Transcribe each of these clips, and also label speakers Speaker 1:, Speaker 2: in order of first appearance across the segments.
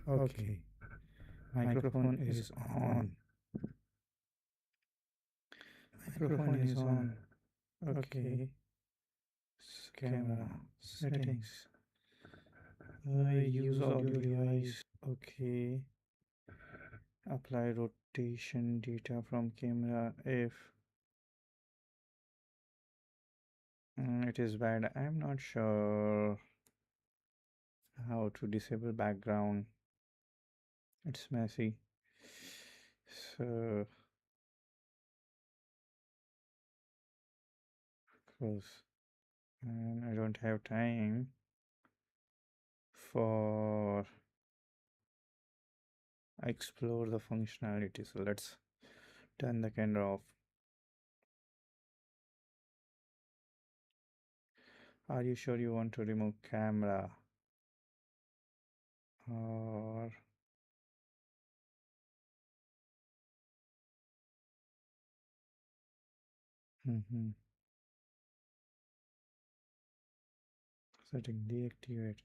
Speaker 1: Okay, microphone is on. Microphone is on. Okay, camera settings. Use audio device. Okay, apply rotation data from camera if it is bad. I'm not sure how to disable background. It's messy. So, close. And I don't have time for explore the functionality. So let's turn the camera off. Are you sure you want to remove camera? Or setting deactivate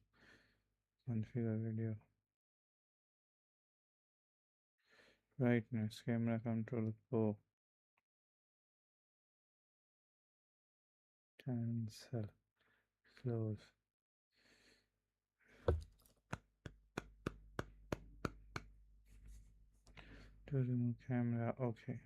Speaker 1: configure video brightness camera control go cancel close to remove camera. Okay,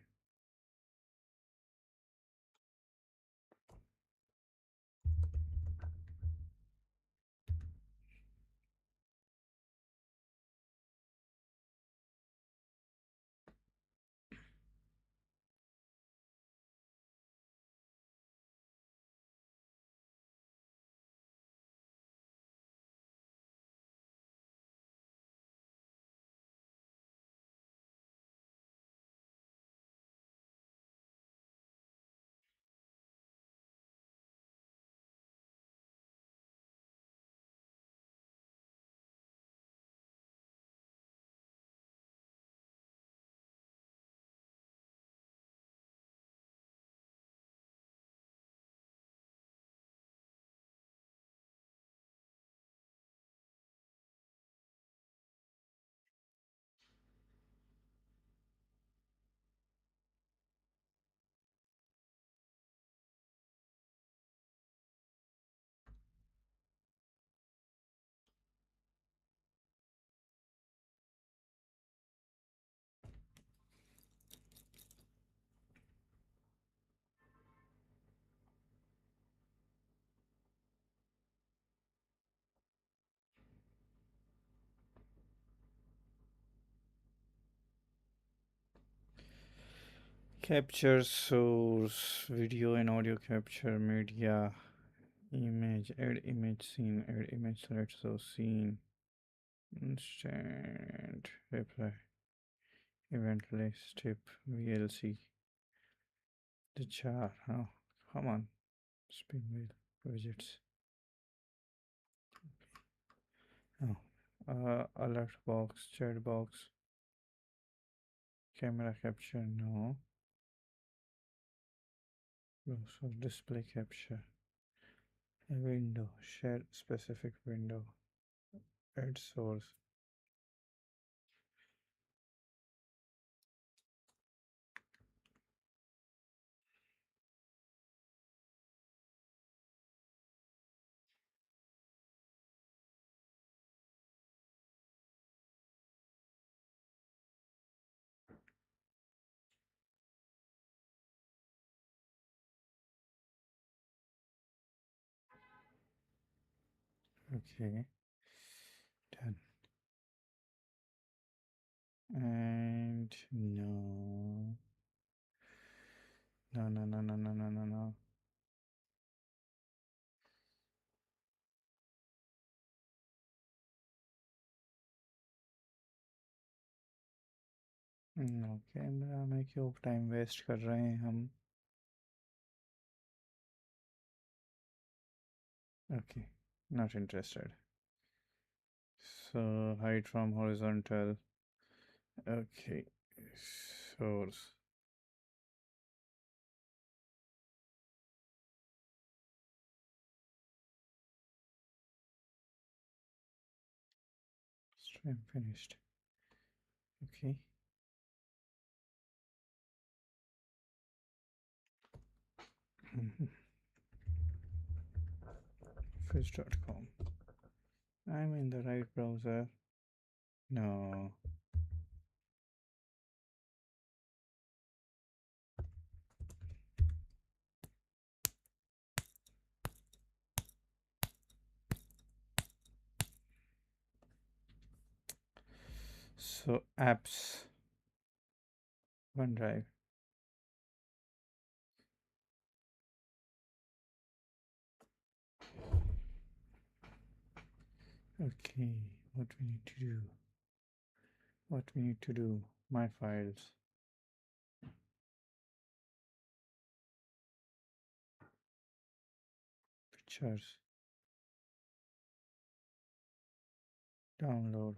Speaker 1: capture source video and audio capture media image add image scene add image select source scene instant reply event list tip VLC the char. Oh, come on, spin wheel widgets. Oh, alert box, chat box, camera capture, no. So display capture, a window, share specific window, add source. Okay, done. And no, no, no, no, no, no, no, no, no. No, camera में क्यों time waste कर रहे हैं हम? Okay, not interested. So hide from horizontal. Okay, source. I'm finished. Okay. Mhm. Fish.com. I'm in the right browser. No. So apps, OneDrive. Okay, what we need to do? What we need to do? My files, pictures, download,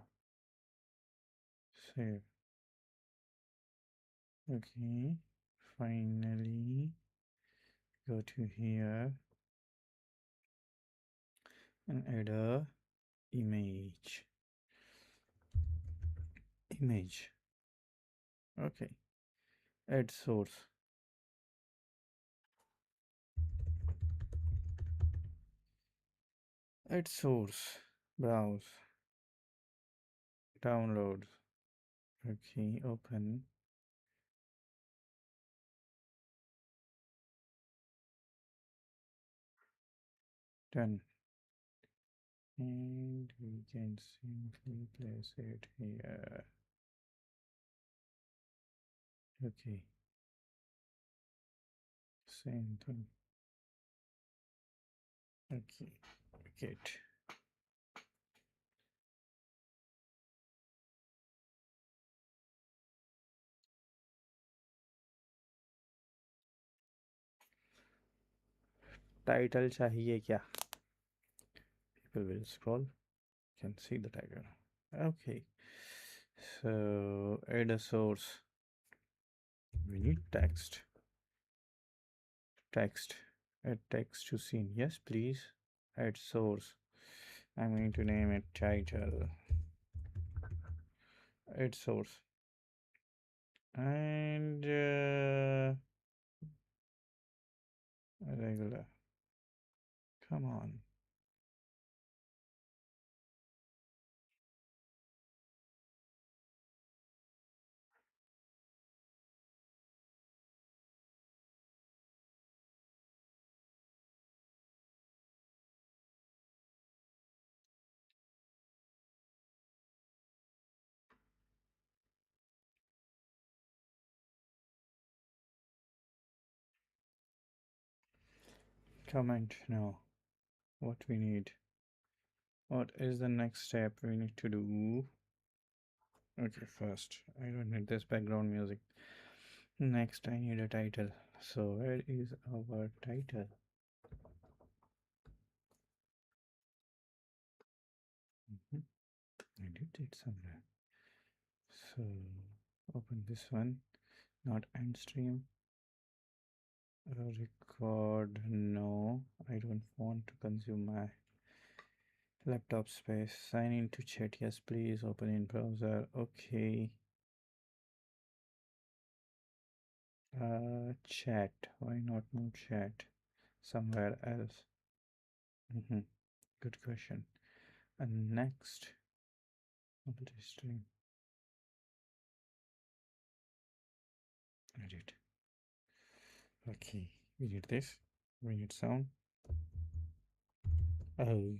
Speaker 1: save. Okay, finally go to here and add a image. Image. Okay, add source. Add source. Browse. Downloads. Okay, open. Done. And we can simply place it here. Okay, same thing. Okay, get. Title चाहिए क्या? People will scroll. Can see the title. Okay. So add a source. We need text. Text. Add text to scene. Yes, please. Add source. I'm going to name it title. Add source. And regular. Come on. Comment now. What we need. What is the next step we need to do? Okay, first, I don't need this background music. Next, I need a title. So, where is our title? I did it somewhere. So, open this one. Not end stream. Record. No, I don't want to consume my laptop space. Sign into chat. Yes, please. Open in browser. Okay. Chat. Why not move chat somewhere else? Good question. And next, multi-stream. Edit. Okay, we need this. We need sound. Oh,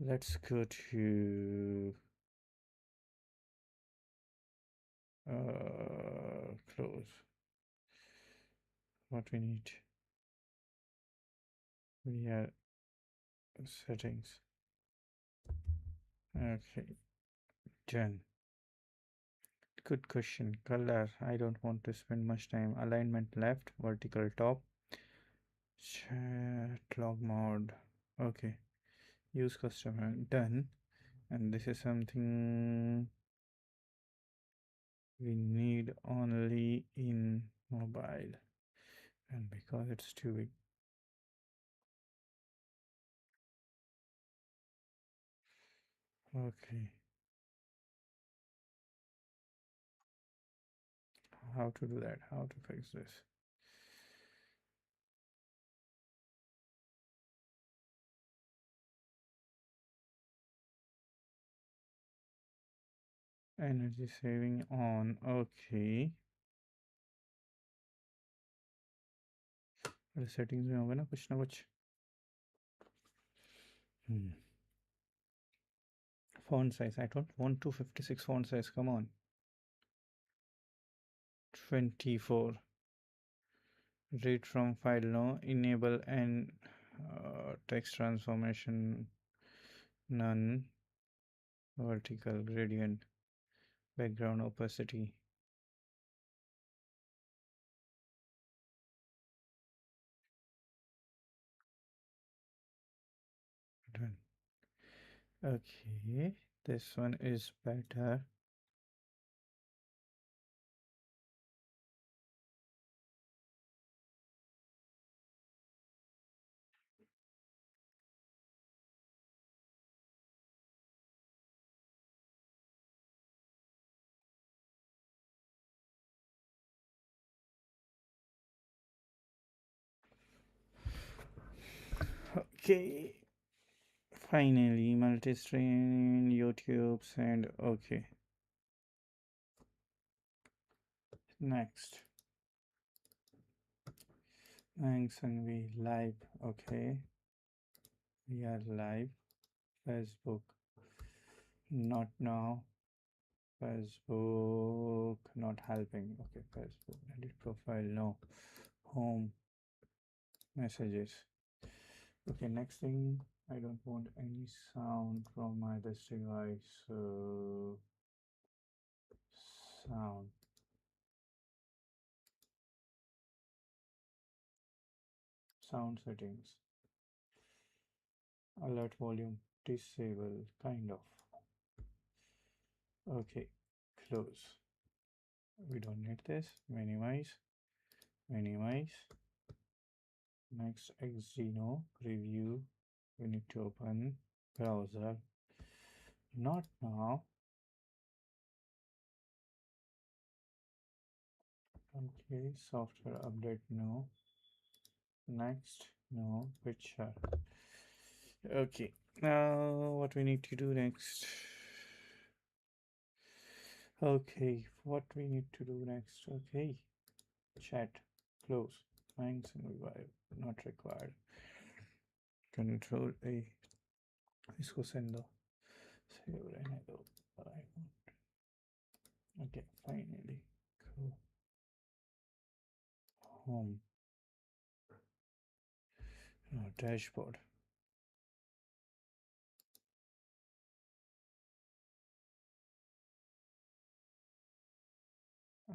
Speaker 1: let's go to close. What we need? We are settings. Okay, done. Good question. Color. I don't want to spend much time. Alignment left, vertical top. Chat log mode. Okay. Use customer. Done. And this is something we need only in mobile. And because it's too big. Okay. How to do that? How to fix this? Energy saving on. Okay. अरे settings में होगा ना कुछ ना कुछ. Font size. I don't want 256 font size. Come on. 24. Read from file no. Enable and text transformation. None. Vertical gradient. Background opacity. Done. Okay. This one is better. Okay. Finally, multi-stream, YouTube's and okay. Next. Thanks and we live. Okay. We are live. Facebook. Not now. Facebook not helping. Okay, Facebook. Edit profile. No. Home. Messages. Okay, next thing. I don't want any sound from my this device. Sound. Sound settings. Alert volume. Disable. Kind of. Okay. Close. We don't need this. Minimize. Minimize. Next, Xeno preview. We need to open browser. Not now. Okay, software update. No. Next, no. Picture. Okay, now what we need to do next? Okay, what we need to do next? Okay, chat. Close. Thanks and revive. Not required. Control A. इसको send दो. Save रहने दो. Okay, finally. Go home. No, dashboard.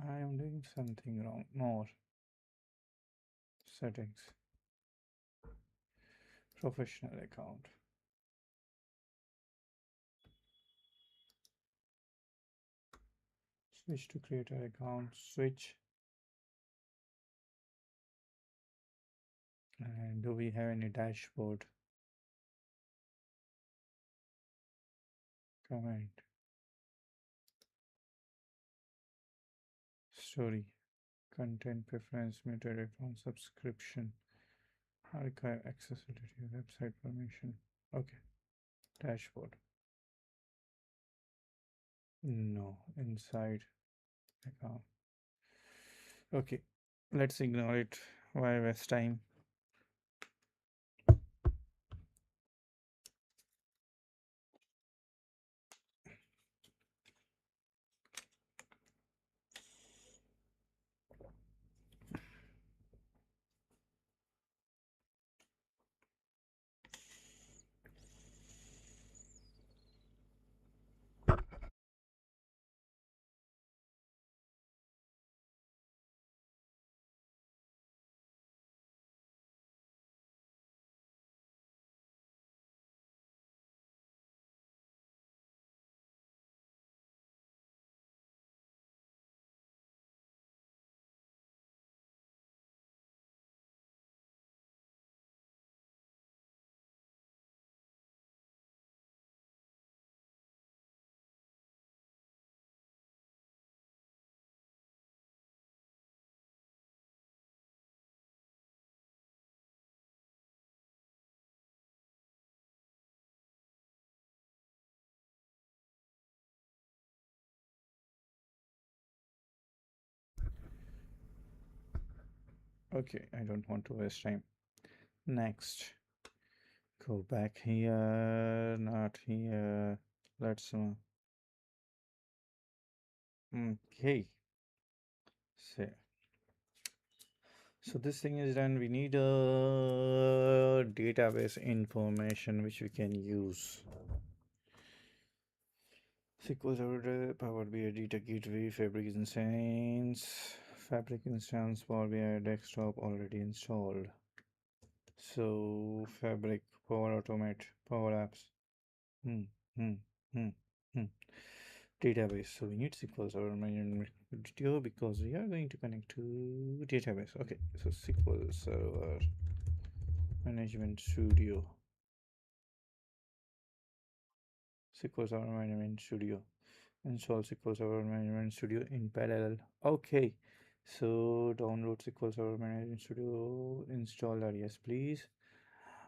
Speaker 1: I am doing something wrong. More. Settings. Professional account. Switch to creator account. Switch. And do we have any dashboard? Comment. Story. Content preference muted account subscription. Archive accessibility website permission. Okay. Dashboard. No. Inside account. Okay. Let's ignore it. Why waste time? Okay, I don't want to waste time. Next, go back here, not here. Let's okay. Say so this thing is done. We need a database information which we can use. SQL Server, Power BI Data Gateway, Fabric Instance, Fabric Instance, Power BI Desktop already installed. So Fabric, Power Automate, Power Apps. Hmm, hmm, hmm, hmm. Database. So we need SQL Server Management Studio because we are going to connect to database. Okay, so SQL Server Management Studio. SQL Server Management Studio. Install SQL Server Management Studio in parallel. Okay, so download SQL Server Management Studio. Install that. Yes, please.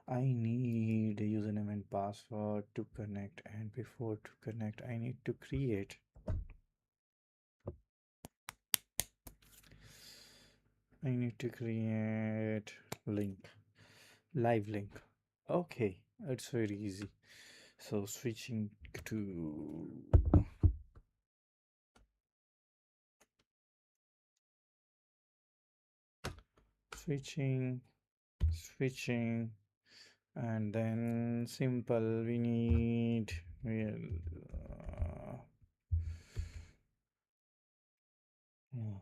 Speaker 1: I need a username and password to connect, and before to connect, I need to create. I need to create link, live link. Okay, it's very easy. So to switching, switching, and then simple. We need uh, oh,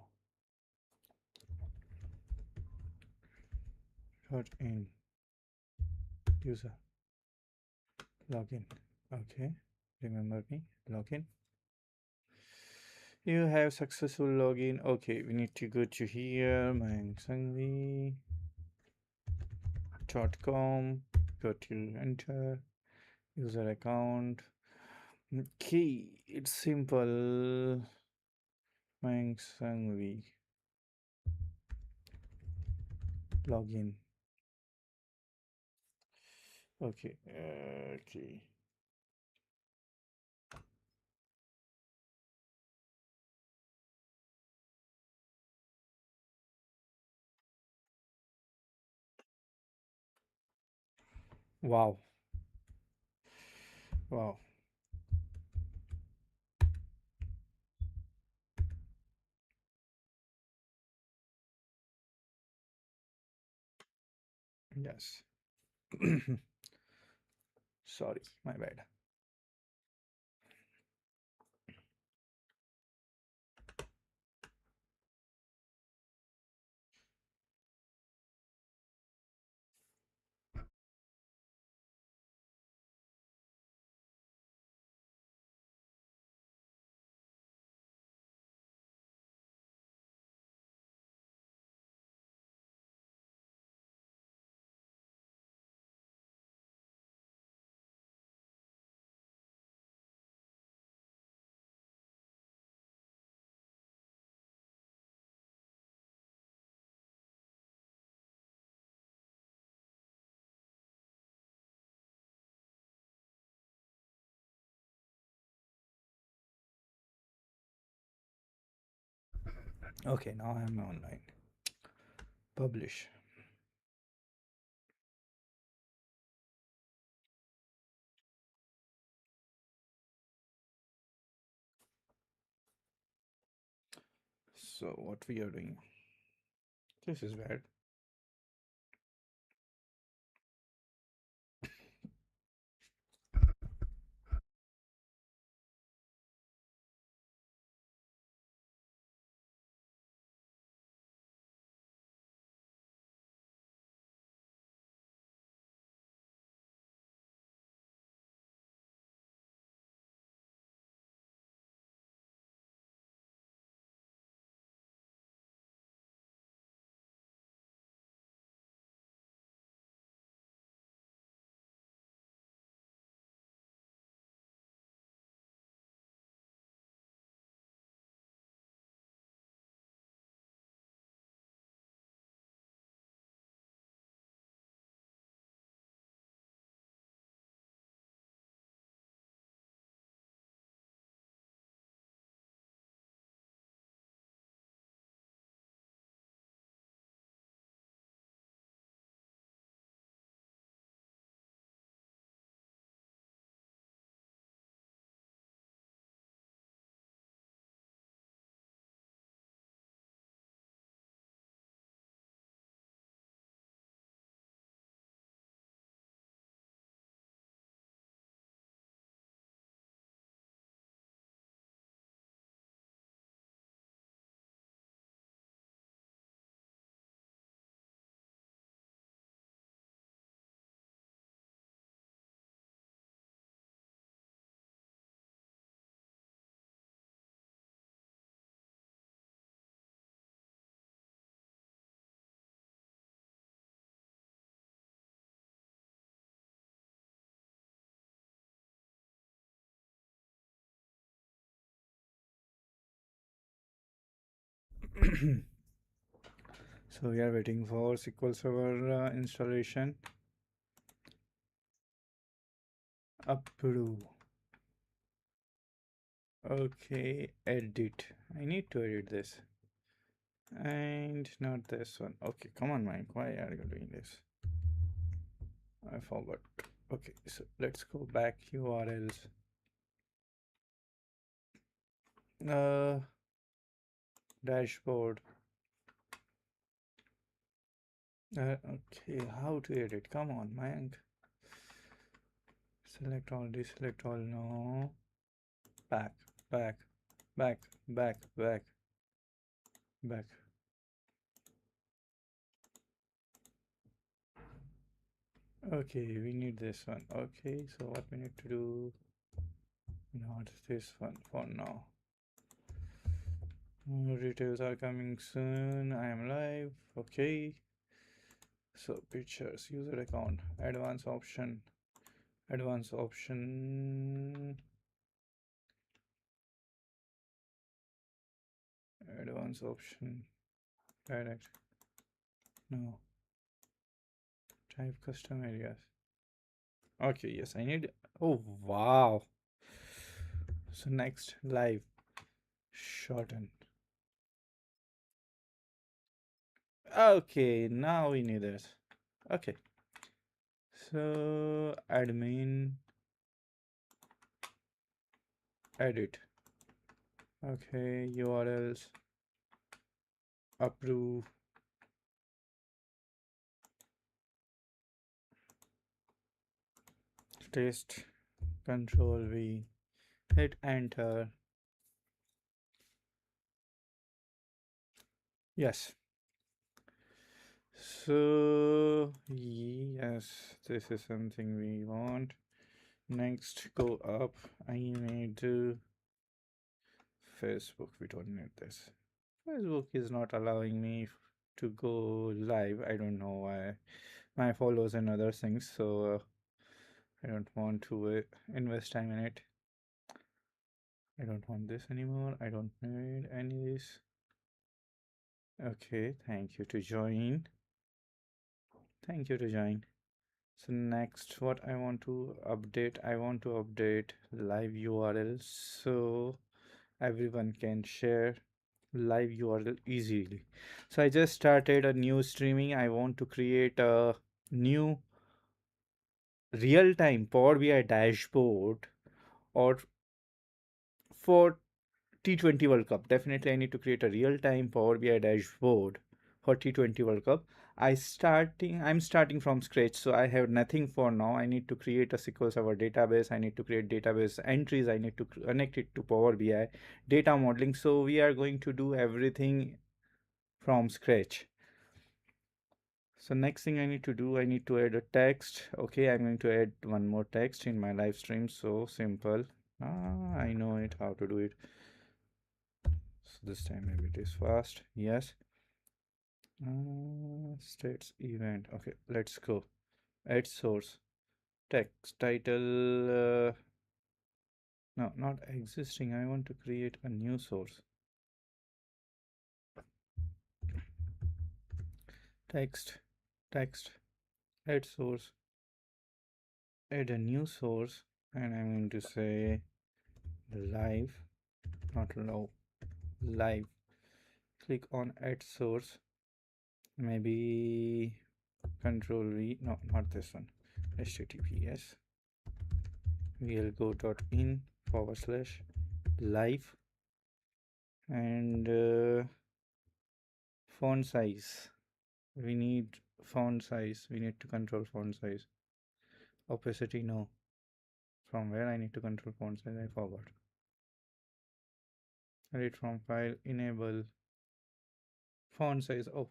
Speaker 1: dot in user login. Okay, remember me login. You have successful login. Okay, we need to go to here, mayangsangvi.com. Go to enter user account. Okay, it's simple. Mayangsangvi login. Okay, okay. Wow, wow. Yes. Sorry, my bad. Okay, now I'm online. Publish. So what we are doing? This is bad. So we are waiting for SQL Server installation. Approve. Okay, edit. I need to edit this. And not this one. Okay, come on, Mike. Why are you doing this? I forgot. Okay, so let's go back URLs. Uh, Dashboard. Okay, how to edit? Come on, Mike. Select all, deselect all. No. Back, back, back, back, back, back. Okay, we need this one. Okay, so what we need to do? Not this one for now. Details are coming soon. I am live. Okay. So pictures, user account, advanced option, advanced option, direct. No, type custom areas. Okay, yes, I need. Oh, wow. So next, live, shorten. Okay, now we need this. Okay, so admin, edit. Okay, URLs, approve. Test, control V, hit enter. Yes. So, yes, this is something we want. Next, go up. I need Facebook. We don't need this. Facebook is not allowing me to go live. I don't know why. My followers and other things. So, I don't want to invest time in it. I don't want this anymore. I don't need any of this. Okay, thank you to join. Thank you to join. So next, what I want to update live URL so everyone can share live URL easily. So I just started a new streaming. I want to create a new real-time Power BI dashboard or for T20 World Cup. Definitely, I need to create a real-time Power BI dashboard for T20 World Cup. I'm starting from scratch, so I have nothing for now. I need to create a SQL Server database. I need to create database entries. I need to connect it to Power BI, data modeling. So we are going to do everything from scratch. So next thing I need to do, I need to add a text. Okay, I'm going to add one more text in my live stream. So simple. I know it, how to do it. So this time maybe it is fast. Yes. States event. Okay, let's go. Add source. Text title. No, not existing. I want to create a new source. Text. Text. Add source. Add a new source. And I'm going to say live. Not low. Live. Click on add source. Maybe control V. No, not this one. HTTPS. We'll go .in / live and font size. We need font size. We need to control font size. Opacity, no. From where I need to control font size? I forgot. Read from file. Enable font size. Oh,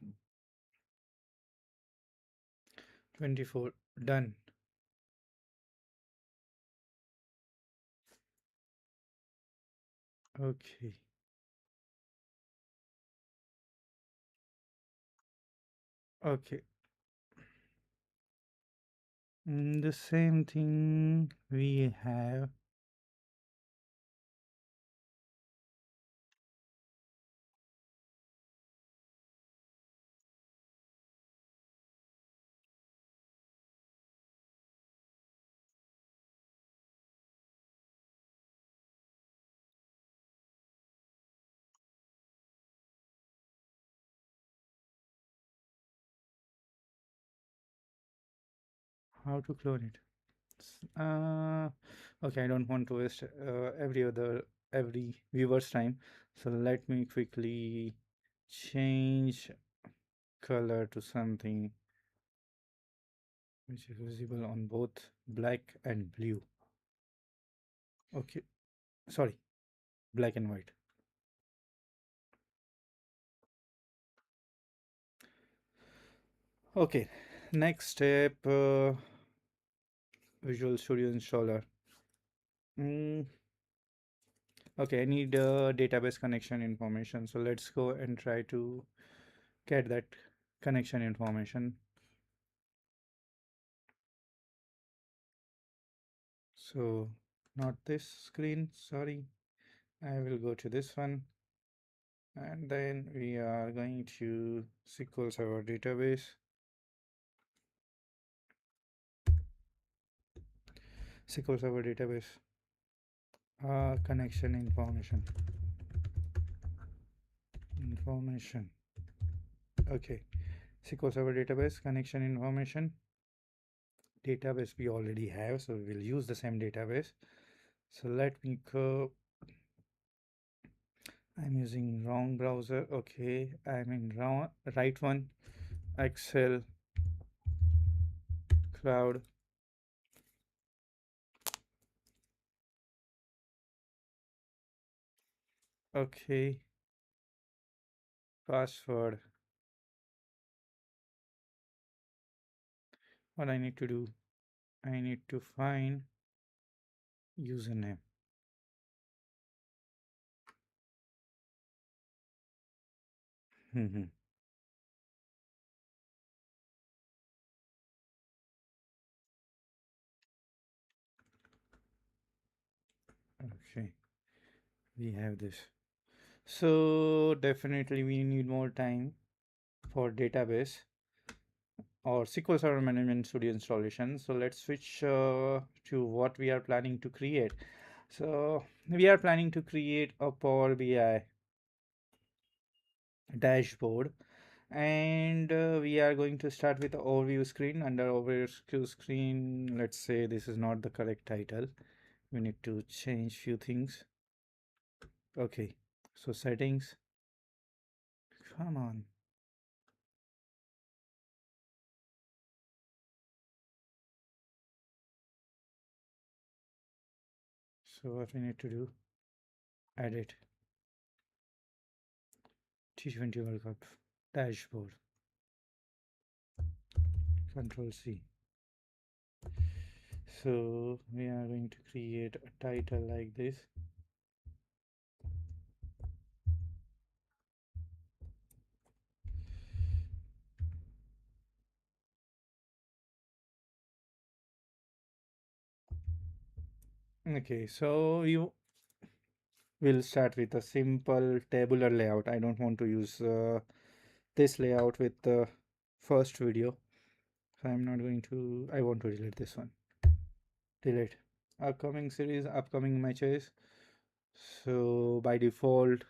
Speaker 1: 24. Done. Okay. Okay. The same thing we have. How to clone it? Okay, I don't want to waste every viewer's time. So let me quickly change color to something which is visible on both black and blue. Okay, sorry, black and white. Okay, next step, Visual Studio installer. Mm, okay, I need database connection information. So let's go and try to get that connection information. So not this screen, sorry. I will go to this one, and then we are going to SQL Server database. SQL Server database. Connection information. Okay, SQL Server database connection information. Database we already have, so we will use the same database. So let me go. I'm using wrong browser. Okay, I'm in wrong right one. Excel cloud. Okay, password. What I need to do? I need to find username. Mhm. Okay, we have this. So definitely we need more time for database or SQL Server Management Studio installation. So let's switch to what we are planning to create. So we are planning to create a Power BI dashboard, and we are going to start with the overview screen. Under overview screen, let's say this is not the correct title. We need to change few things. Okay, so settings, come on. So what we need to do, edit T20 World Cup dashboard, Control C. So we are going to create a title like this. Okay, so you will start with a simple tabular layout. I don't want to use this layout with the first video, so I'm not going to. I want to delete this one. Delete. Upcoming series, upcoming matches. So by default,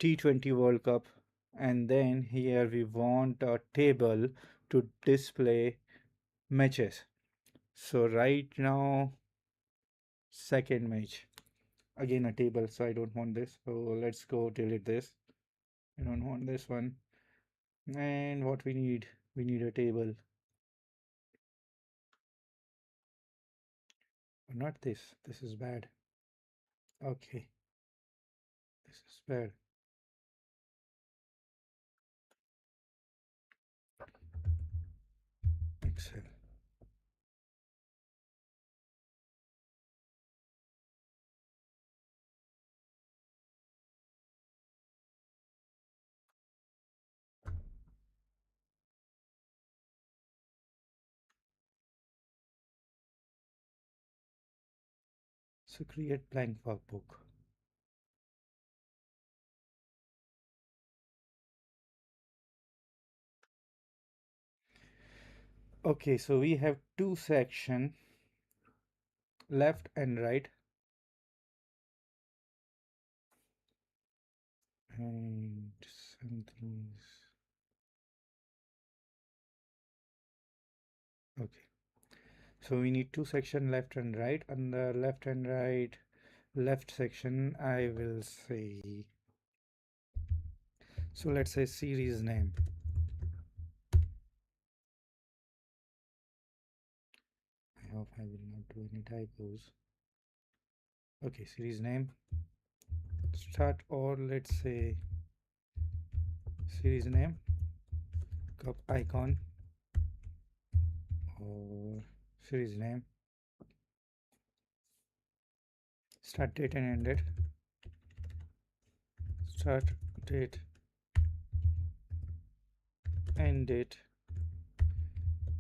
Speaker 1: T20 World Cup, and then here we want a table to display matches. So right now, second match, again a table, so I don't want this. So let's go delete this. I don't want this one. And what we need a table. Not this. This is bad. Okay, this is bad. Excel. So create blank workbook. Okay, so we have two section, left and right, and something's okay. So we need two section, left and right. On the left and right, left section, I will say, so let's say series name. I hope I will not do any typos. Okay, series name, start, or let's say series name, cup icon, or series name, start date and end date, start date, end date,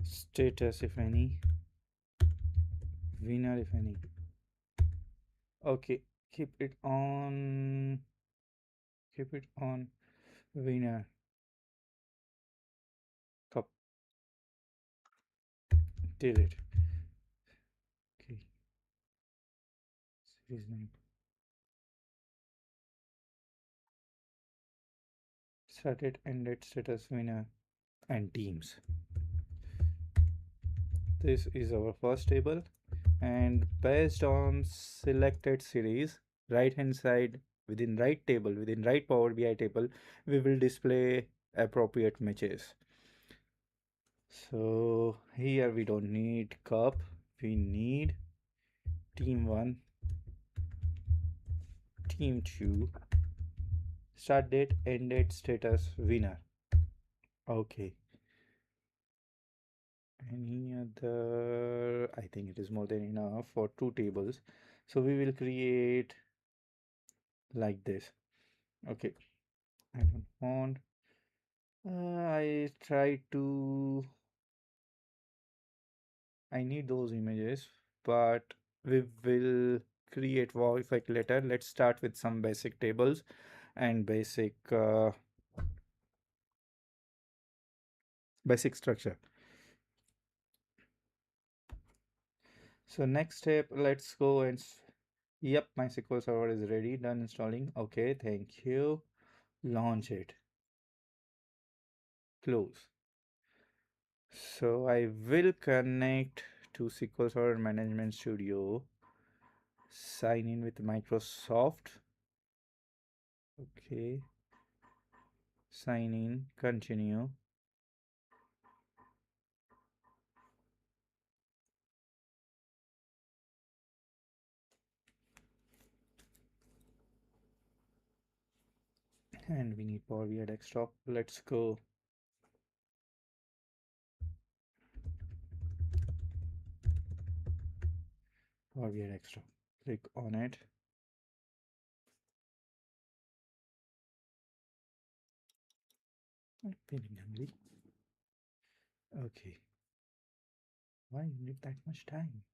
Speaker 1: status if any, winner if any. Okay, keep it on, keep it on winner, cup, delete. Okay, series name, started, ended, status, winner, and teams. This is our first table, and based on selected series, right hand side, within right table, within right Power BI table, we will display appropriate matches. So here we don't need cup, we need team 1, team 2, start date, end date, status, winner. Okay, any other? I think it is more than enough for two tables. So we will create like this. Okay, I don't want. I try to. I need those images, but we will create wow effect later. Let's start with some basic tables and basic structure. So next step, let's go and yep, my SQL Server is ready, done installing. Okay, thank you. Launch it. Close. So I will connect to SQL Server Management Studio. Sign in with Microsoft. Okay. Sign in. Continue. And we need Power BI Desktop. Let's go. Power BI Desktop. Click on it. I'm feeling hungry. Okay. Why you need that much time?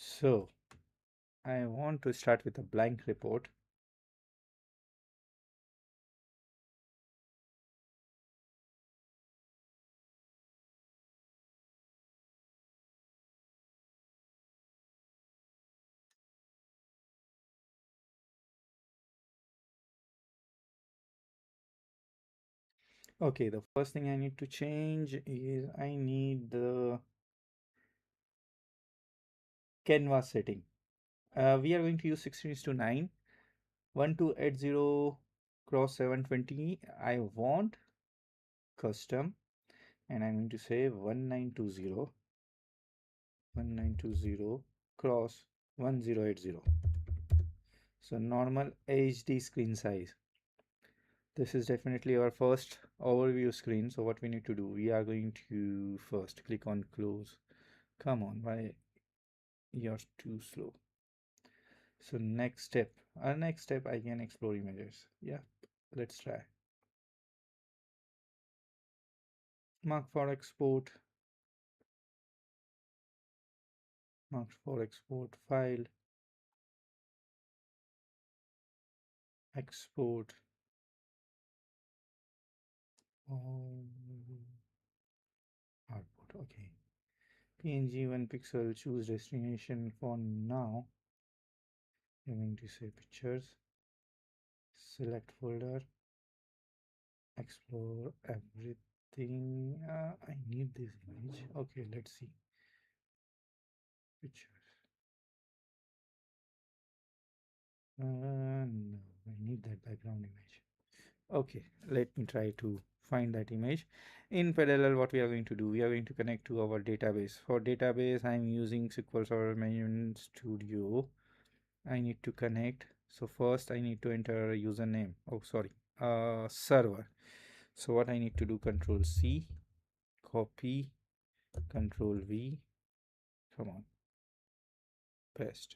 Speaker 1: So I want to start with a blank report. Okay, the first thing I need to change is I need the canvas setting. We are going to use 16:9, 1280 cross 720. I want custom, and I'm going to say 1920 cross 1080. So normal HD screen size. This is definitely our first overview screen. So what we need to do, we are going to first click on close. Come on, why you're too slow. So next step, our next step, I can explore images. Yeah, let's try. Mark for export, mark for export file, export. Oh, output. Okay. PNG 1 pixel. Choose destination for now. I'm going to say pictures. Select folder explore everything. I need this image. Okay, let's see. Pictures. No, I need that background image. Okay, let me try to find that image. In parallel, what we are going to do, we are going to connect to our database. For database, I'm using SQL Server Management Studio. I need to connect. So first I need to enter a username. Oh, sorry, server. So what I need to do, Control C, copy, Control V, come on, paste.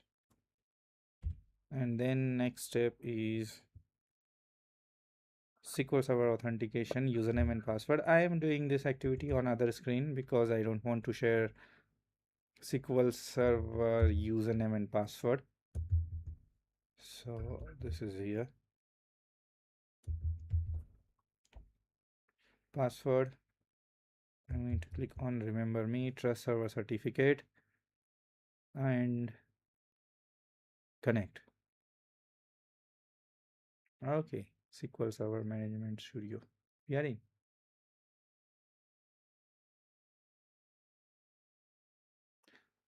Speaker 1: And then next step is SQL Server authentication, username and password. I am doing this activity on other screen because I don't want to share SQL Server username and password. So this is here. Password. I'm going to click on remember me, trust server certificate, and connect. Okay, SQL Server Management Studio. We are in.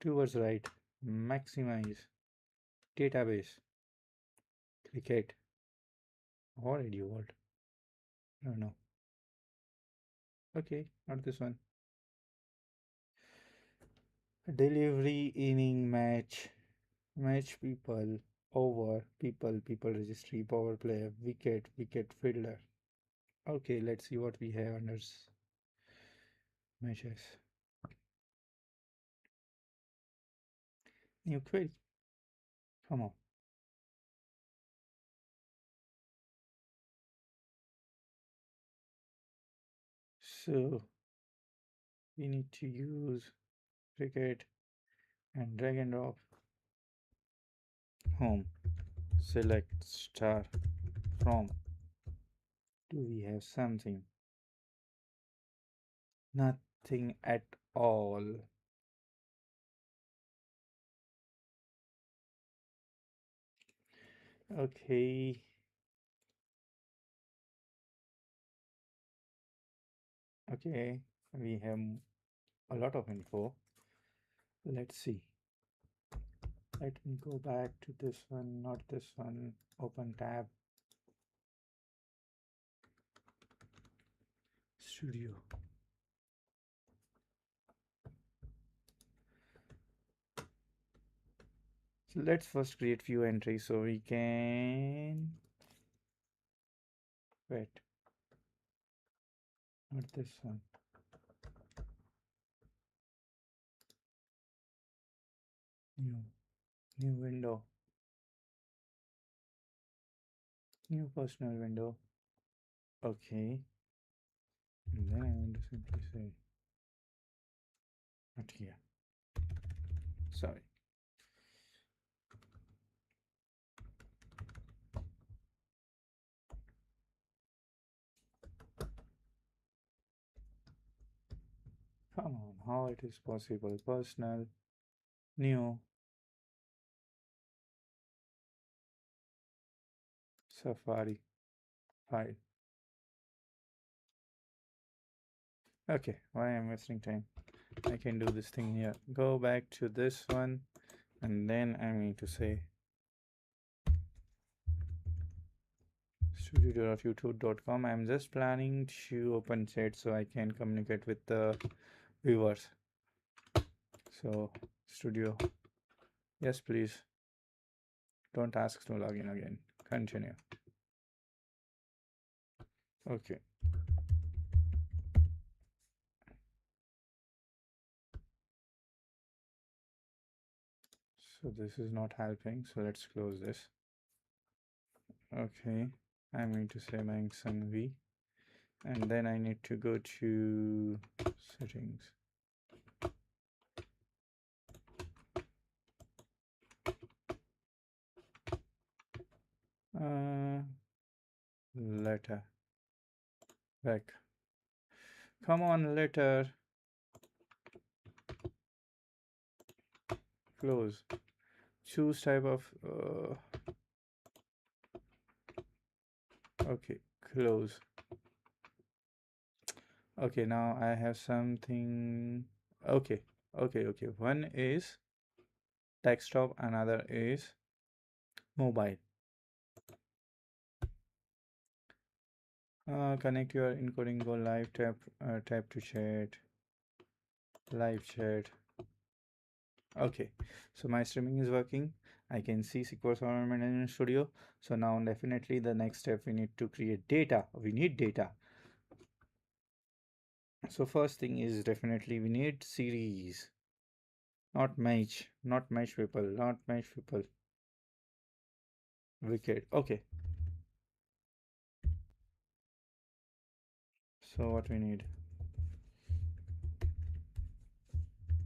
Speaker 1: Towards right, maximize database. Click it. Already old. No, no. Okay, not this one. Delivery inning match. Match people over people registry power play wicket fielder. Okay, let's see what we have under matches. New query. Come on. So we need to use cricket and drag and drop. Home. Select star from. Do we have something? Nothing at all. Okay. Okay. We have a lot of info. Let's see. Let me go back to this one, not this one. Open tab. Studio. So let's first create few entries so we can wait. Not this one. New window. New personal window. Okay. And then I'm going to simply say not here. Sorry. Come on, how it is possible? Personal, new, Safari, file. Okay, why am I wasting time? I can do this thing here. Go back to this one, and then I'm going to say studio.youtube.com. I'm just planning to open chat so I can communicate with the viewers. So, studio. Yes, please. Don't ask to log in again. Continue. Okay. So this is not helping. So let's close this. Okay. I'm going to say Manxon V. And then I need to go to settings. Letter. Back. Come on, letter. Close. Choose type of okay, close. Okay, now I have something. Okay, okay. One is desktop, another is mobile. Connect your encoding, go live, tap to chat, live chat. Okay, so my streaming is working. I can see SQL Server Management Studio. So now definitely the next step, we need to create data. We need data. So first thing is definitely we need series, not match people, not match people. Wicked. Okay, so what we need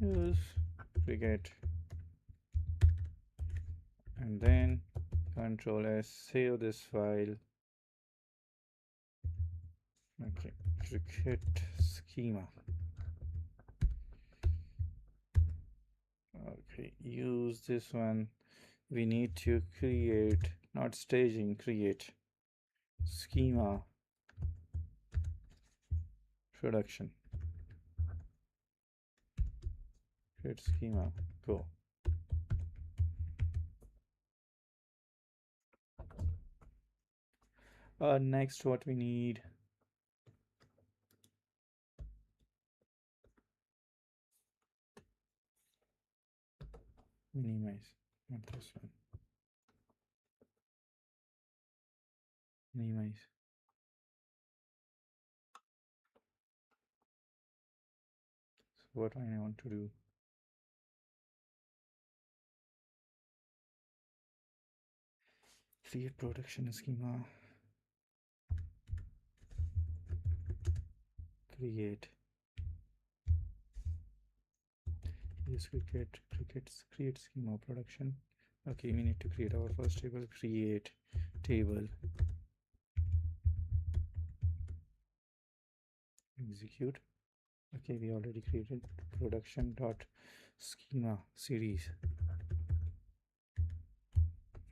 Speaker 1: is cricket, and then control S, save this file. Okay, cricket schema. Okay, use this one. We need to create, not staging, create schema production. Create schema. Go. Next, what we need, minimize, not this one, minimize. So what I want to do, create production schema, create, use create schema production. Okay, we need to create our first table, create table, execute. Okay, we already created production dot schema series.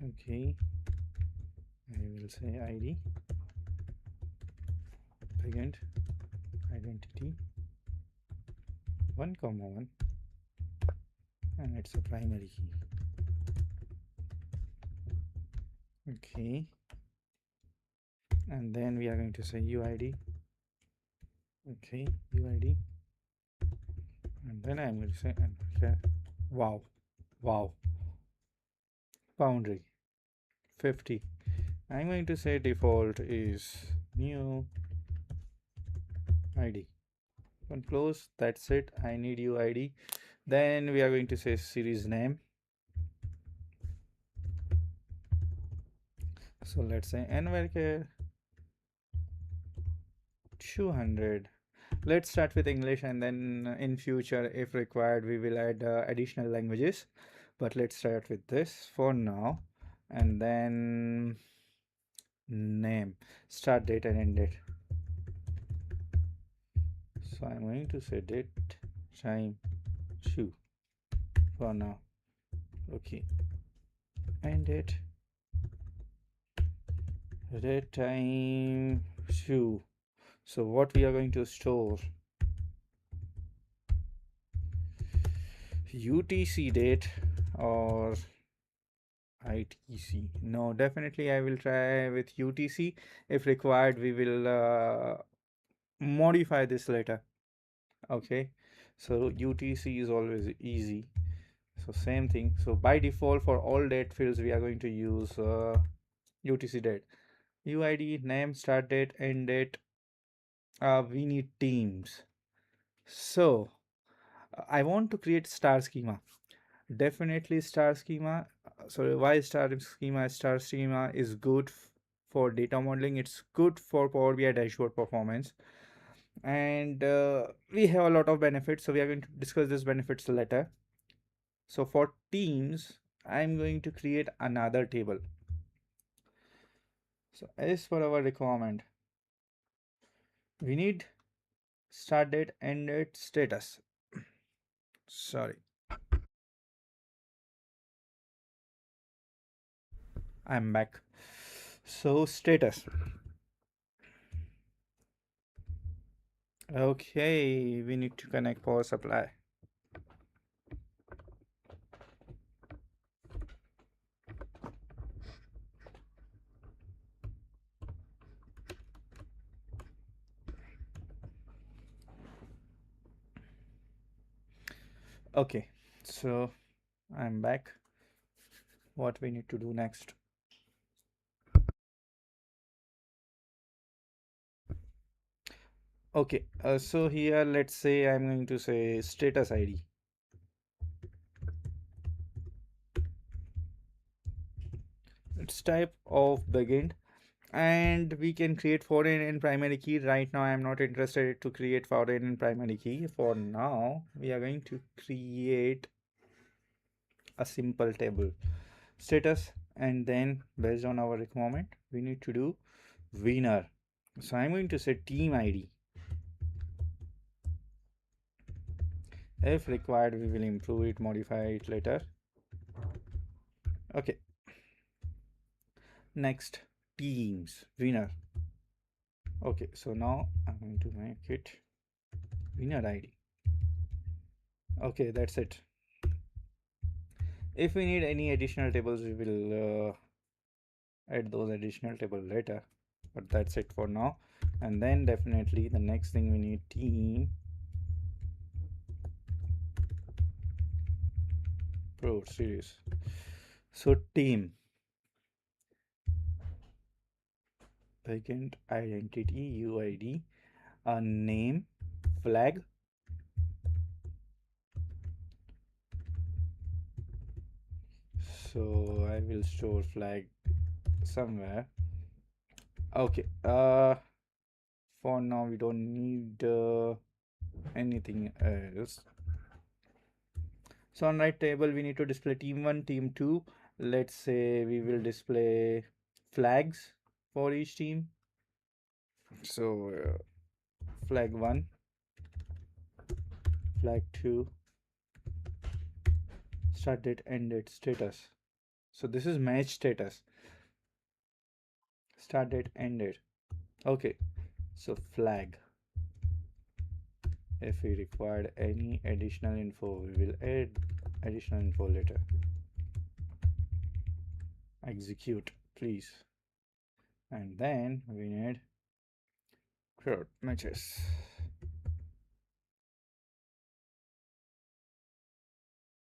Speaker 1: Okay, I will say id, begin, identity 1 comma 1, and it's a primary key. Okay, and then we are going to say uid. Okay, uid, and then I'm going to say wow, wow, boundary 50. I'm going to say default is new id. When close, that's it. I need uid. Then we are going to say series name. So let's say nvarchar 200. Let's start with English, and then in future, if required, we will add additional languages. But let's start with this for now. And then name, start date and end date. So I'm going to say date, time, 2 for now. Okay, end date, date, time, 2. So what we are going to store, UTC date or ITC. No, definitely I will try with UTC. If required, we will modify this later. Okay, so UTC is always easy. So same thing. So by default, for all date fields, we are going to use UTC date. UID, name, start date, end date. We need teams. So I want to create star schema. Definitely star schema. So why star schema? Star schema is good for data modeling. It's good for Power BI dashboard performance, and we have a lot of benefits. So we are going to discuss these benefits later. So for teams, I'm going to create another table. So as per our requirement, we need start date, end date, status. Sorry, I'm back. So status. Okay, we need to connect power supply. Okay, so I'm back. What we need to do next? Okay, so here let's say I'm going to say status ID. It's type of backend, and we can create foreign and primary key. Right now I'm not interested to create foreign and primary key. For now we are going to create a simple table status, and then based on our requirement we need to do winner. So I'm going to say team ID. If required we will improve it, modify it later. Okay, next, teams winner. Okay, so now I'm going to make it winner ID. Okay, that's it. If we need any additional tables we will add those additional table later, but that's it for now. And then definitely the next thing we need team pro series. So team backend identity UID, a name, flag. So I will store flag somewhere. Okay, for now we don't need anything else. So on right table we need to display team 1, team 2. Let's say we will display flags for each team. So flag 1, flag 2, start date, end date, status. So this is match status, start date, end date. Okay, so flag. If we required any additional info we will add additional info later. Execute please. And then we need create matches.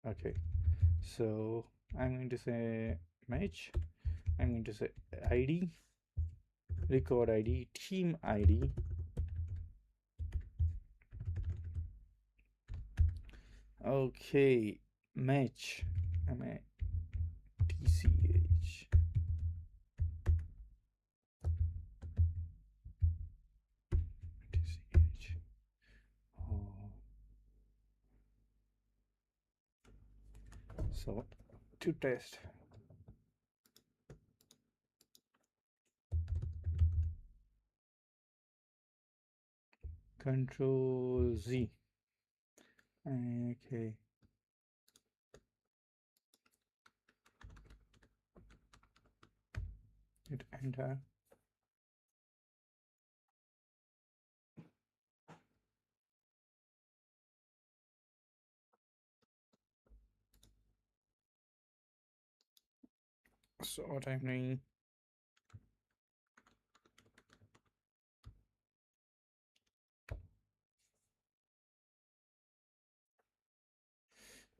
Speaker 1: Okay, so I'm going to say match, I'm going to say ID, record ID, team ID. Okay, match, MATCH. TCH. Oh, so to test. Control Z. Okay. Hit enter. So what I'm doing.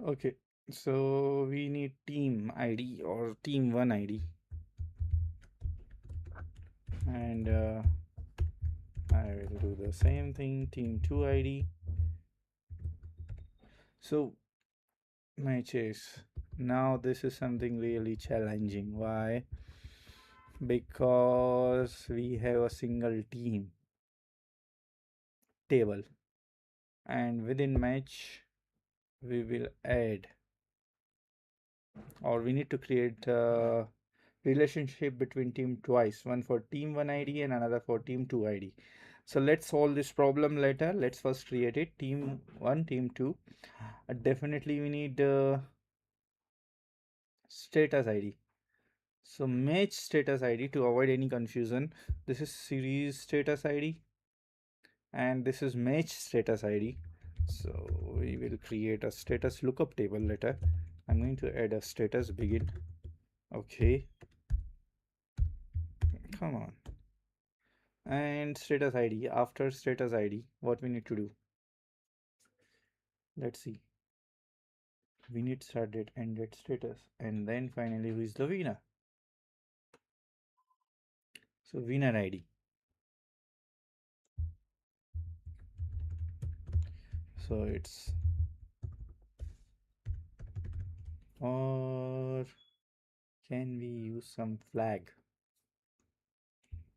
Speaker 1: Okay, so we need team ID or team 1 ID, and I will do the same thing, team 2 ID. So matches. Now this is something really challenging. Why? Because we have a single team table, and within match we will add, or we need to create a relationship between team twice, one for team 1 ID and another for team 2 ID. So let's solve this problem later. Let's first create it, team 1, team 2. Definitely we need status ID. So match status ID to avoid any confusion. This is series status ID. and this is match status ID. So we will create a status lookup table later. I'm going to add a status begin. Okay, come on. And status ID. After status ID, what we need to do? Let's see. We need start date, end date, status, and then finally who is the winner. So winner ID. So it's, or can we use some flag?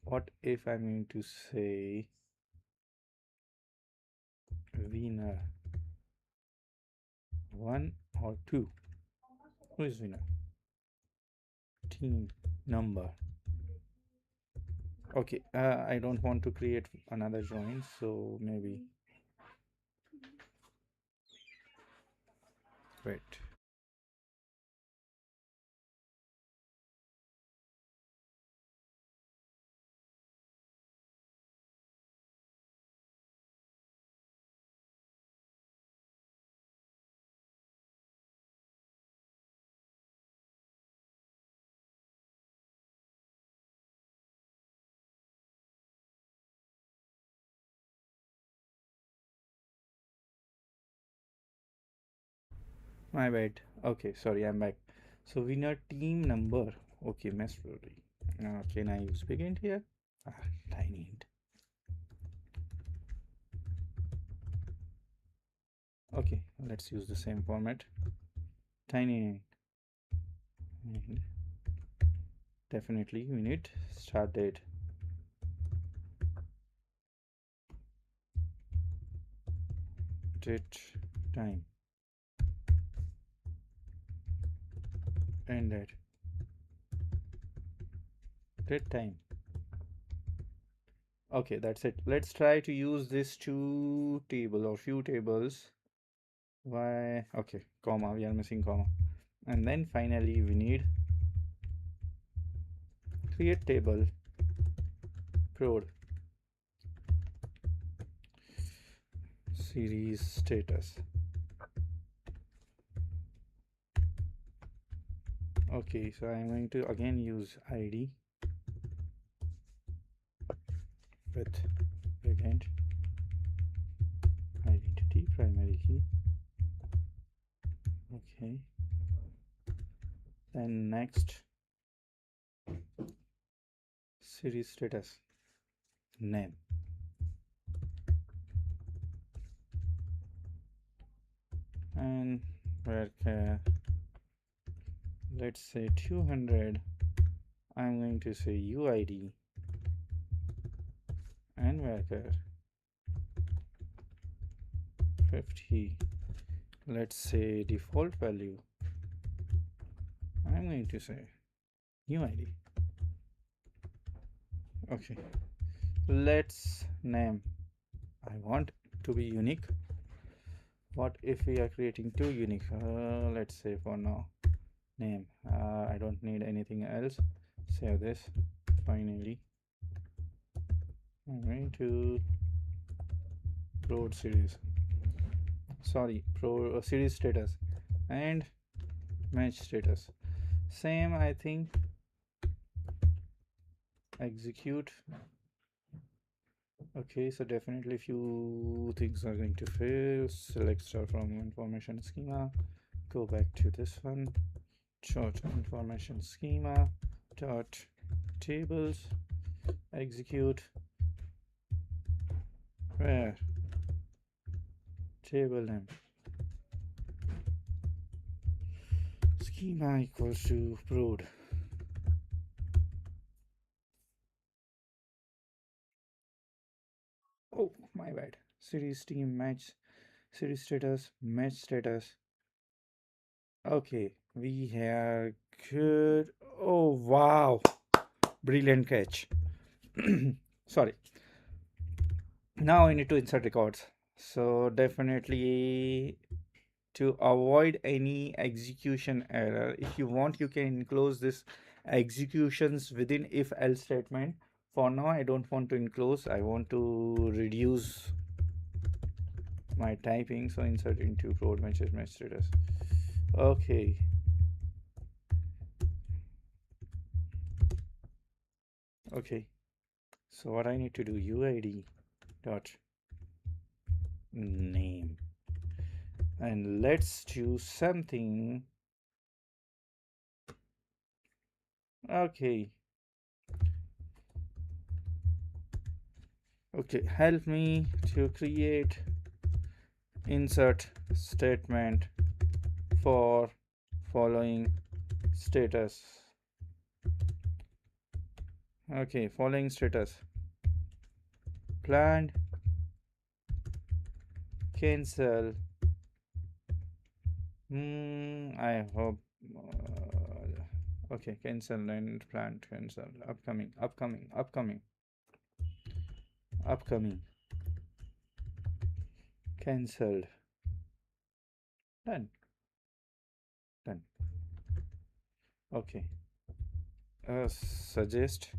Speaker 1: What if I'm going to say winner 1 or 2? Who is winner? Team number. Okay, I don't want to create another join, so maybe wait. My bad. Okay, sorry, I'm back. So winner team number. Okay, Miss Flurry. Can I use big int here? Ah, tiny int. Okay, let's use the same format. Tiny int. And definitely we need start date. Date time. End date. Date time. Okay, that's it. Let's try to use this two table or few tables. Why? Okay, comma. We are missing comma. And then finally we need create table prod series status. Okay, so I'm going to again use ID with begin identity primary key. Okay, then next series status name. And where let's say 200. I'm going to say UID and where 50. Let's say default value. I'm going to say UID. Okay, let's name. I want to be unique. What if we are creating two unique? Let's say for now name. I don't need anything else. Save this. Finally, I'm going to pro series. Sorry, pro series status and match status. Same, I think. Execute. Okay, so definitely few things are going to fail. Select star from information schema. Go back to this one. Dot information schema. Dot tables. Execute. Where? Table name. Schema equals to prod. Oh, my bad. Series team match. Series status. Match status. Okay, we have good. Oh, wow. Brilliant catch. Sorry. Now I need to insert records. So definitely to avoid any execution error, if you want, you can enclose this executions within if else statement For now, I don't want to enclose. I want to reduce my typing. So insert into prod message status. Okay. Okay. So what I need to do, UID dot name, and let's choose something. Okay. Okay, help me to create insert statement for following status. Okay, following status: planned, cancel. I hope. Okay, cancel and planned, cancel. Upcoming, upcoming, upcoming, upcoming. Cancelled. Done. Done. Okay. Suggest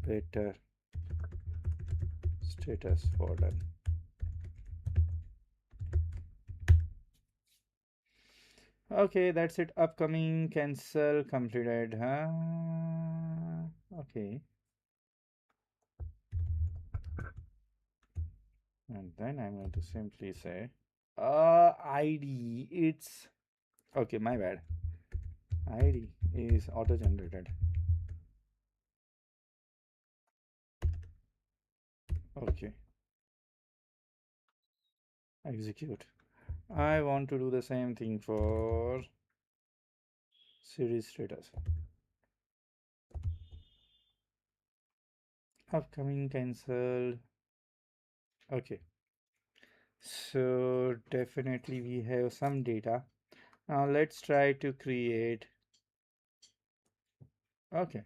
Speaker 1: better status for done. Okay, that's it. Upcoming, cancel, completed. Okay. And then I'm going to simply say ID. It's okay, my bad. ID is auto generated. Okay. Execute. I want to do the same thing for series status. Upcoming, cancelled. Okay. So definitely we have some data. Now let's try to create. Okay.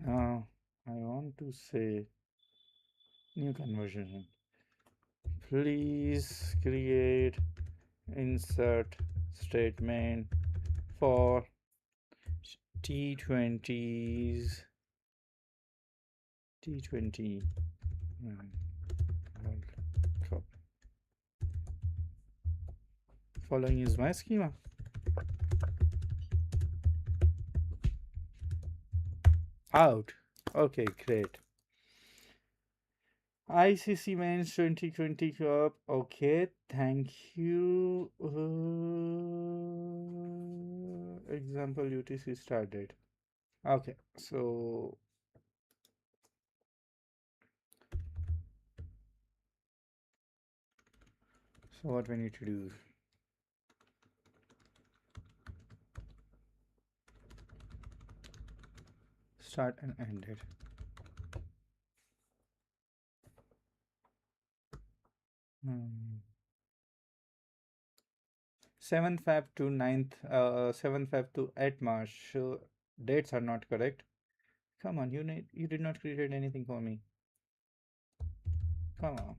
Speaker 1: Now I want to say new conversion. Please create insert statement for T20s. T20 World Cup. Following is my schema. Out. Okay, great. ICC Men's 2020 Cup. Okay, thank you. Example UTC start date. Okay, so what we need to do? Start and end it. Hmm. 7th Feb to 9th, 7th Feb to 8th March. So dates are not correct. Come on, you did not create anything for me. Come on.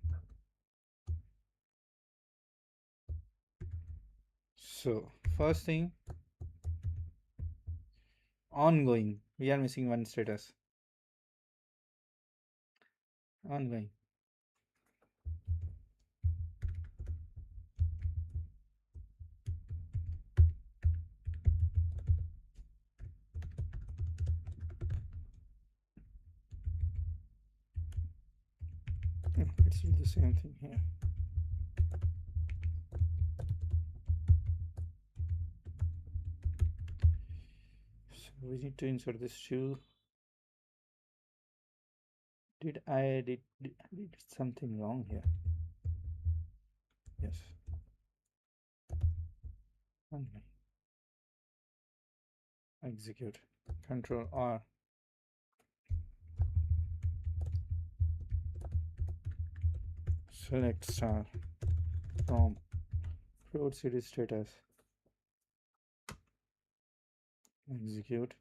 Speaker 1: So first thing, ongoing. We are missing one status. Ongoing. Let's do the same thing here. So we need to insert this too. Did I did something wrong here? Yes. Ongoing. Execute. Control R. Select star from float series status. Execute.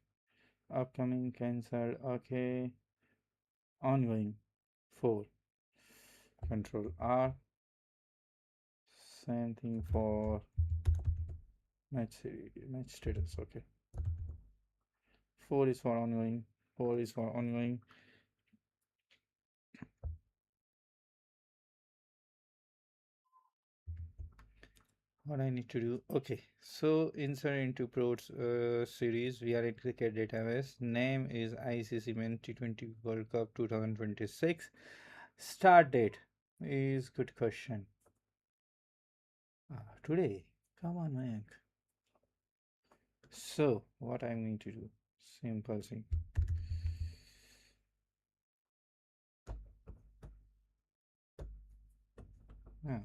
Speaker 1: Upcoming, cancelled. Okay. Ongoing. 4. Control R. Same thing for match status. Okay. 4 is for ongoing. 4 is for ongoing. What I need to do? Okay. So insert into Pro series. We are in cricket database. Name is ICC Men T20 World Cup 2026. Start date is good question. Today. Come on, man. So what I'm going to do? Simple thing. Yeah.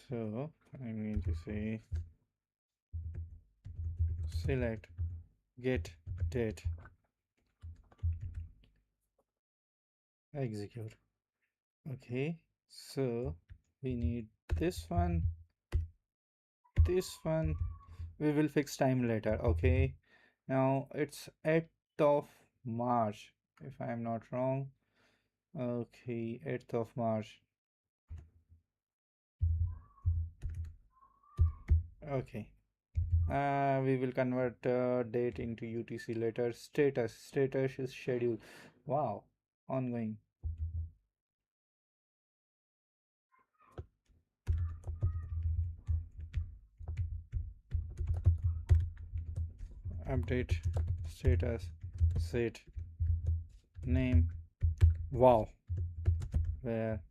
Speaker 1: So I'm going to say select get date execute. Okay, so we need this one, this one. We will fix time later. Okay, now it's 8th of March if I'm not wrong. Okay, 8th of March. Okay, we will convert date into UTC later. Status is scheduled. Wow, ongoing. Update status set name. Wow, where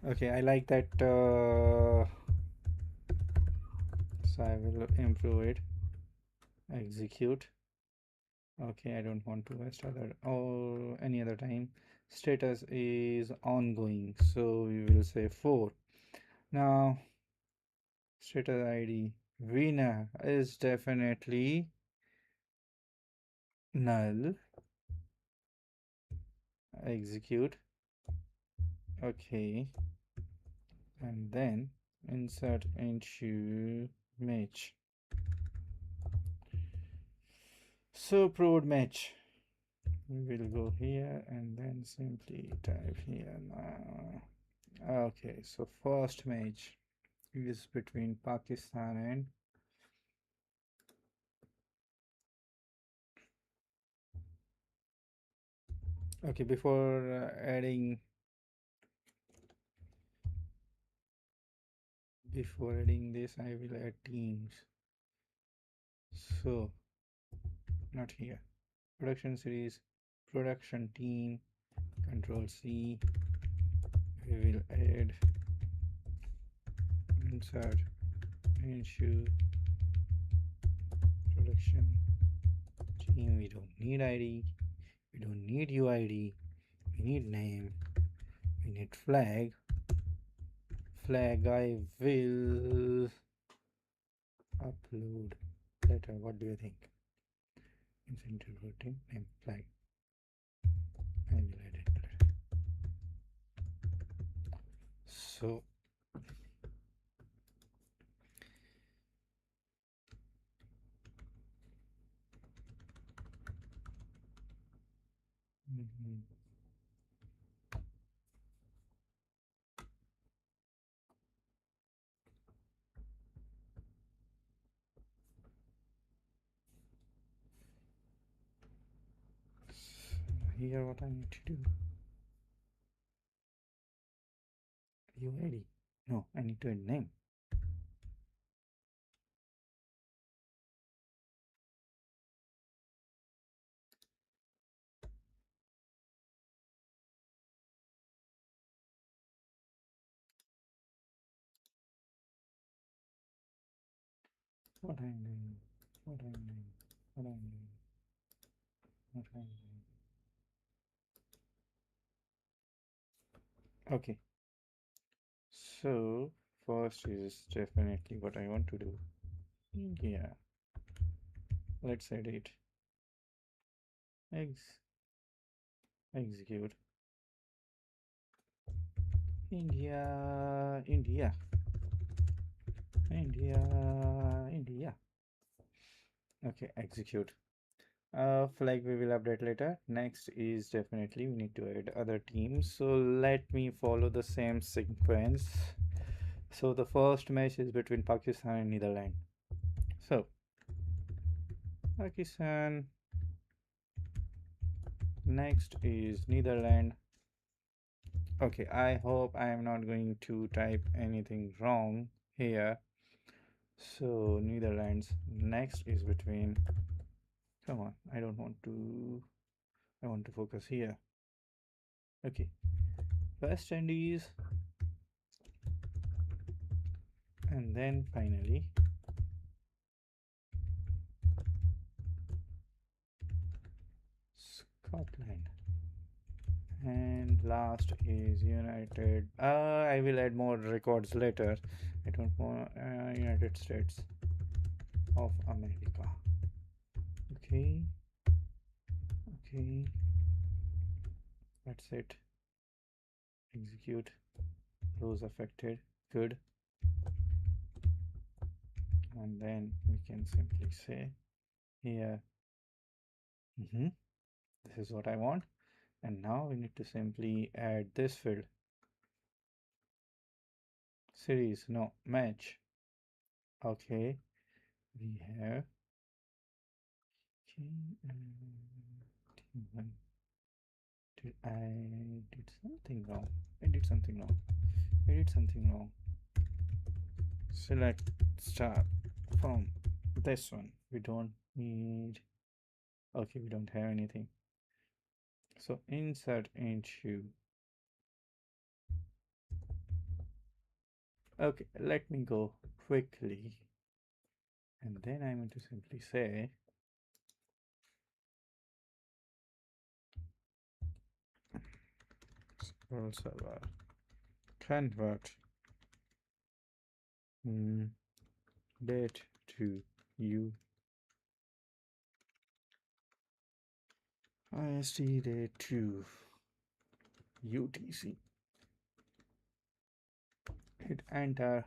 Speaker 1: okay, I like that. So I will improve it. Execute. Okay, I don't want to waste other or any other time. Status is ongoing, so we will say 4. Now, status ID winner is definitely null. Execute. Okay, and then insert into match. So prod match. We will go here and then simply type here now. Okay, so first match is between Pakistan and okay. Before adding this, I will add teams. So not here. Production series, production team. Control C. We will add insert into production team. We don't need ID. We don't need UID. We need name. We need flag. Flag I will upload later. What do you think? Incentive routing name flag. I will add it later. So mhm. Here what I need to do. UID. No, I need to add name. What I'm doing. What I'm doing. What I'm doing. What I'm doing. Okay, so first is definitely what I want to do. Yeah, let's edit, ex execute. India, India, India, India. Okay, execute. Flag we will update later. Next is definitely we need to add other teams. So let me follow the same sequence. So the first match is between Pakistan and Netherlands. So Pakistan. Next is Netherlands. Okay, I hope I am not going to type anything wrong here. So Netherlands. Next is between. Come on, I don't want to. I want to focus here. Okay, West Indies, and then finally Scotland. And last is United. I will add more records later. I don't want United States of America. Okay, okay, that's it. Execute. Those affected. Good. And then we can simply say here, this is what I want. And now we need to simply add this field. Series, no, match. Okay, we have team one. I did something wrong. I did something wrong. I did something wrong. Select star from this one. We don't need. Okay, we don't have anything. So insert into. Okay, let me go quickly. And then I'm going to simply say scroll server convert date to U IST date to UTC. Hit enter.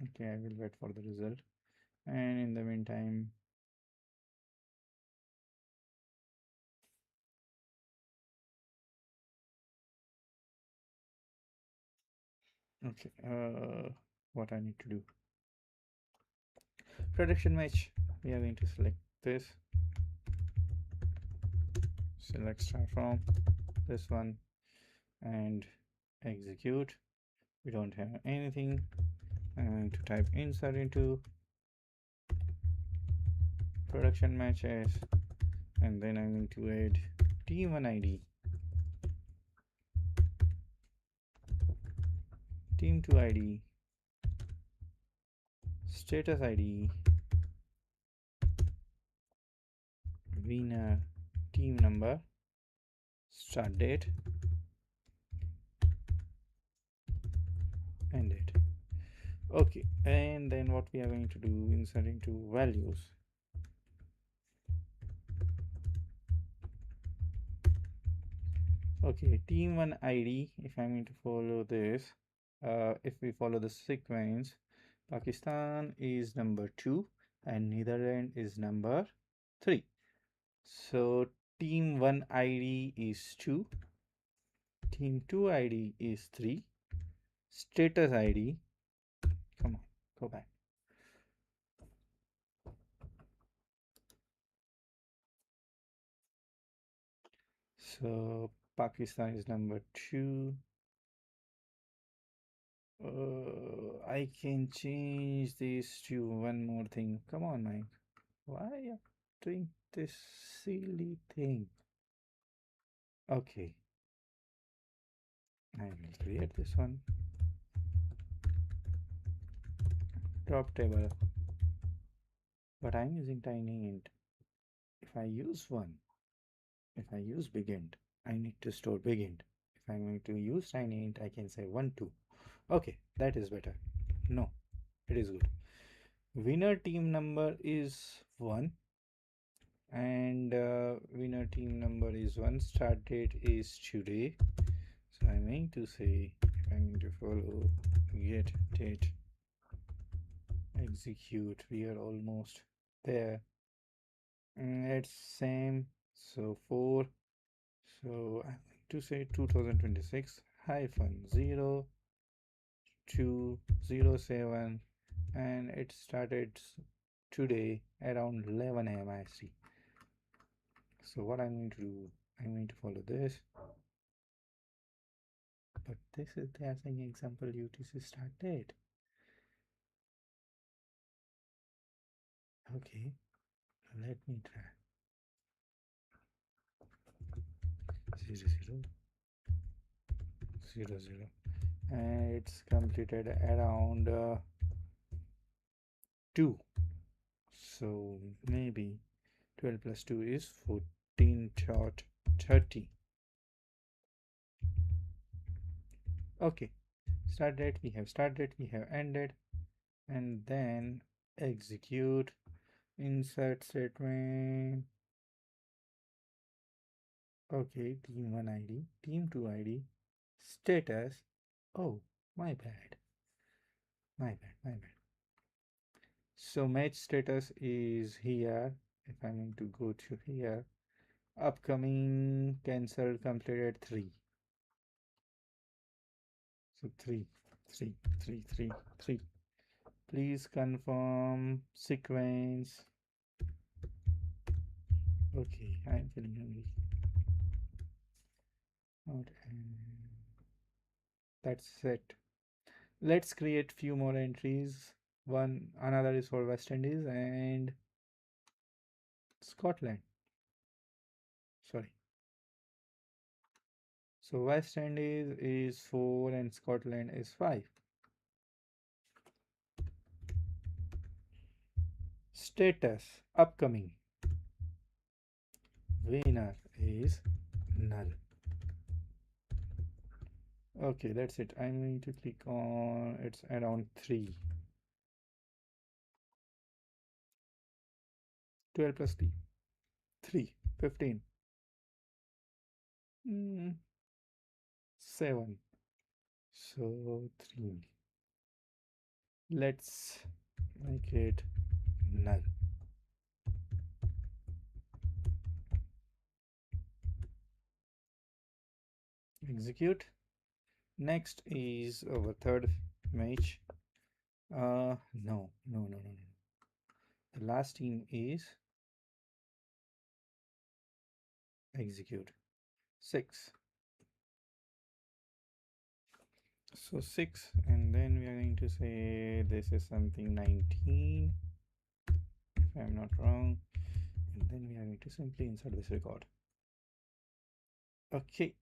Speaker 1: Okay, I will wait for the result. And in the meantime, okay, what I need to do. Production match. We are going to select this. Select start from this one and execute. We don't have anything. I'm going to type insert into production matches and then I'm going to add team1 ID, team2 ID, status ID, winner, team number, start date, end date. Okay, and then what we are going to do, insert into values. Okay, team1 ID, if I'm going to follow this, if we follow the sequence, Pakistan is number 2 and Netherlands is number 3. So team 1 ID is 2, team 2 ID is 3, status ID, come on, go back. So Pakistan is number 2. I can change this to one more thing. Come on, Mike. Why are you doing this silly thing? Okay, I will create this one. Drop table. But I'm using tiny int. If I use one, If I use big int, I need to store big int. If I'm going to use tiny int, I can say 1 2. Okay, that is better. No, it is good. Winner team number is 1, and winner team number is 1. Start date is today. So I'm going to say, I'm going to follow get date execute. We are almost there. It's same. So 4. So I'm going to say 2026 hyphen 0 207, and it started today around 11 a.m. IST. So what I'm going to do, I'm going to follow this, but this is they are saying example UTC start date. Okay, let me try 00 00, and it's completed around 2. So maybe 12 plus 2 is 14.30. Okay, start date we have started, we have ended, and then execute insert statement. Okay, team 1 ID, team 2 ID, status. Oh, my bad, my bad. So match status is here. If I'm going to go to here, upcoming cancelled completed 3. So 3 3 3 3 3. Please confirm sequence. Okay, I'm feeling hungry. Okay, that's it. Let's create few more entries. Another is for West Indies and Scotland. Sorry. So West Indies is 4 and Scotland is 5. Status upcoming. Winner is null. Okay, that's it. I'm going to click on it's around 3. 12 plus 3. 3. 15. 7. So 3. Let's make it null. Execute. Next is our third match. No. The last team is execute 6. So 6, and then we are going to say this is something 19, if I'm not wrong, and then we are going to simply insert this record. Okay,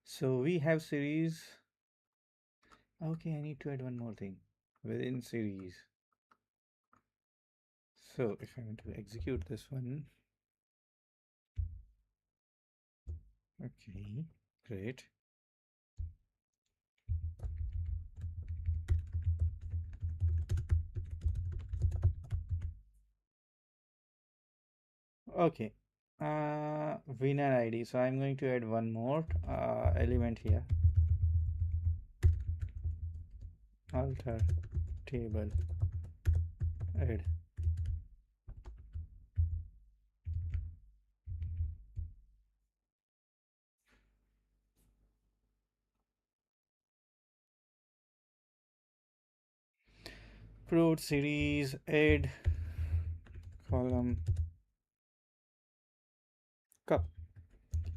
Speaker 1: so we have series. Okay, I need to add one more thing within series. So if I want to execute this one, okay, great. Okay, winner ID. So I'm going to add one more element here. Alter table add. Fruit series add column cup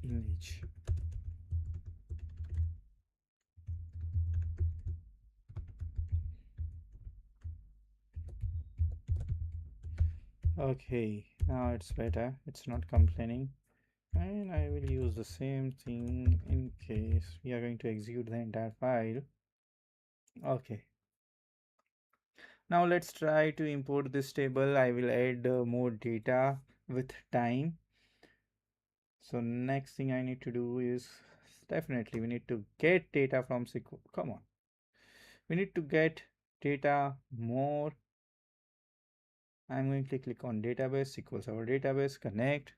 Speaker 1: image. Okay, now it's better, it's not complaining, and I will use the same thing in case we are going to execute the entire file. Okay, now let's try to import this table. I will add more data with time. So next thing I need to do is definitely we need to get data from SQL. Come on. We need to get data more. I'm going to click on database, SQL Server database, connect.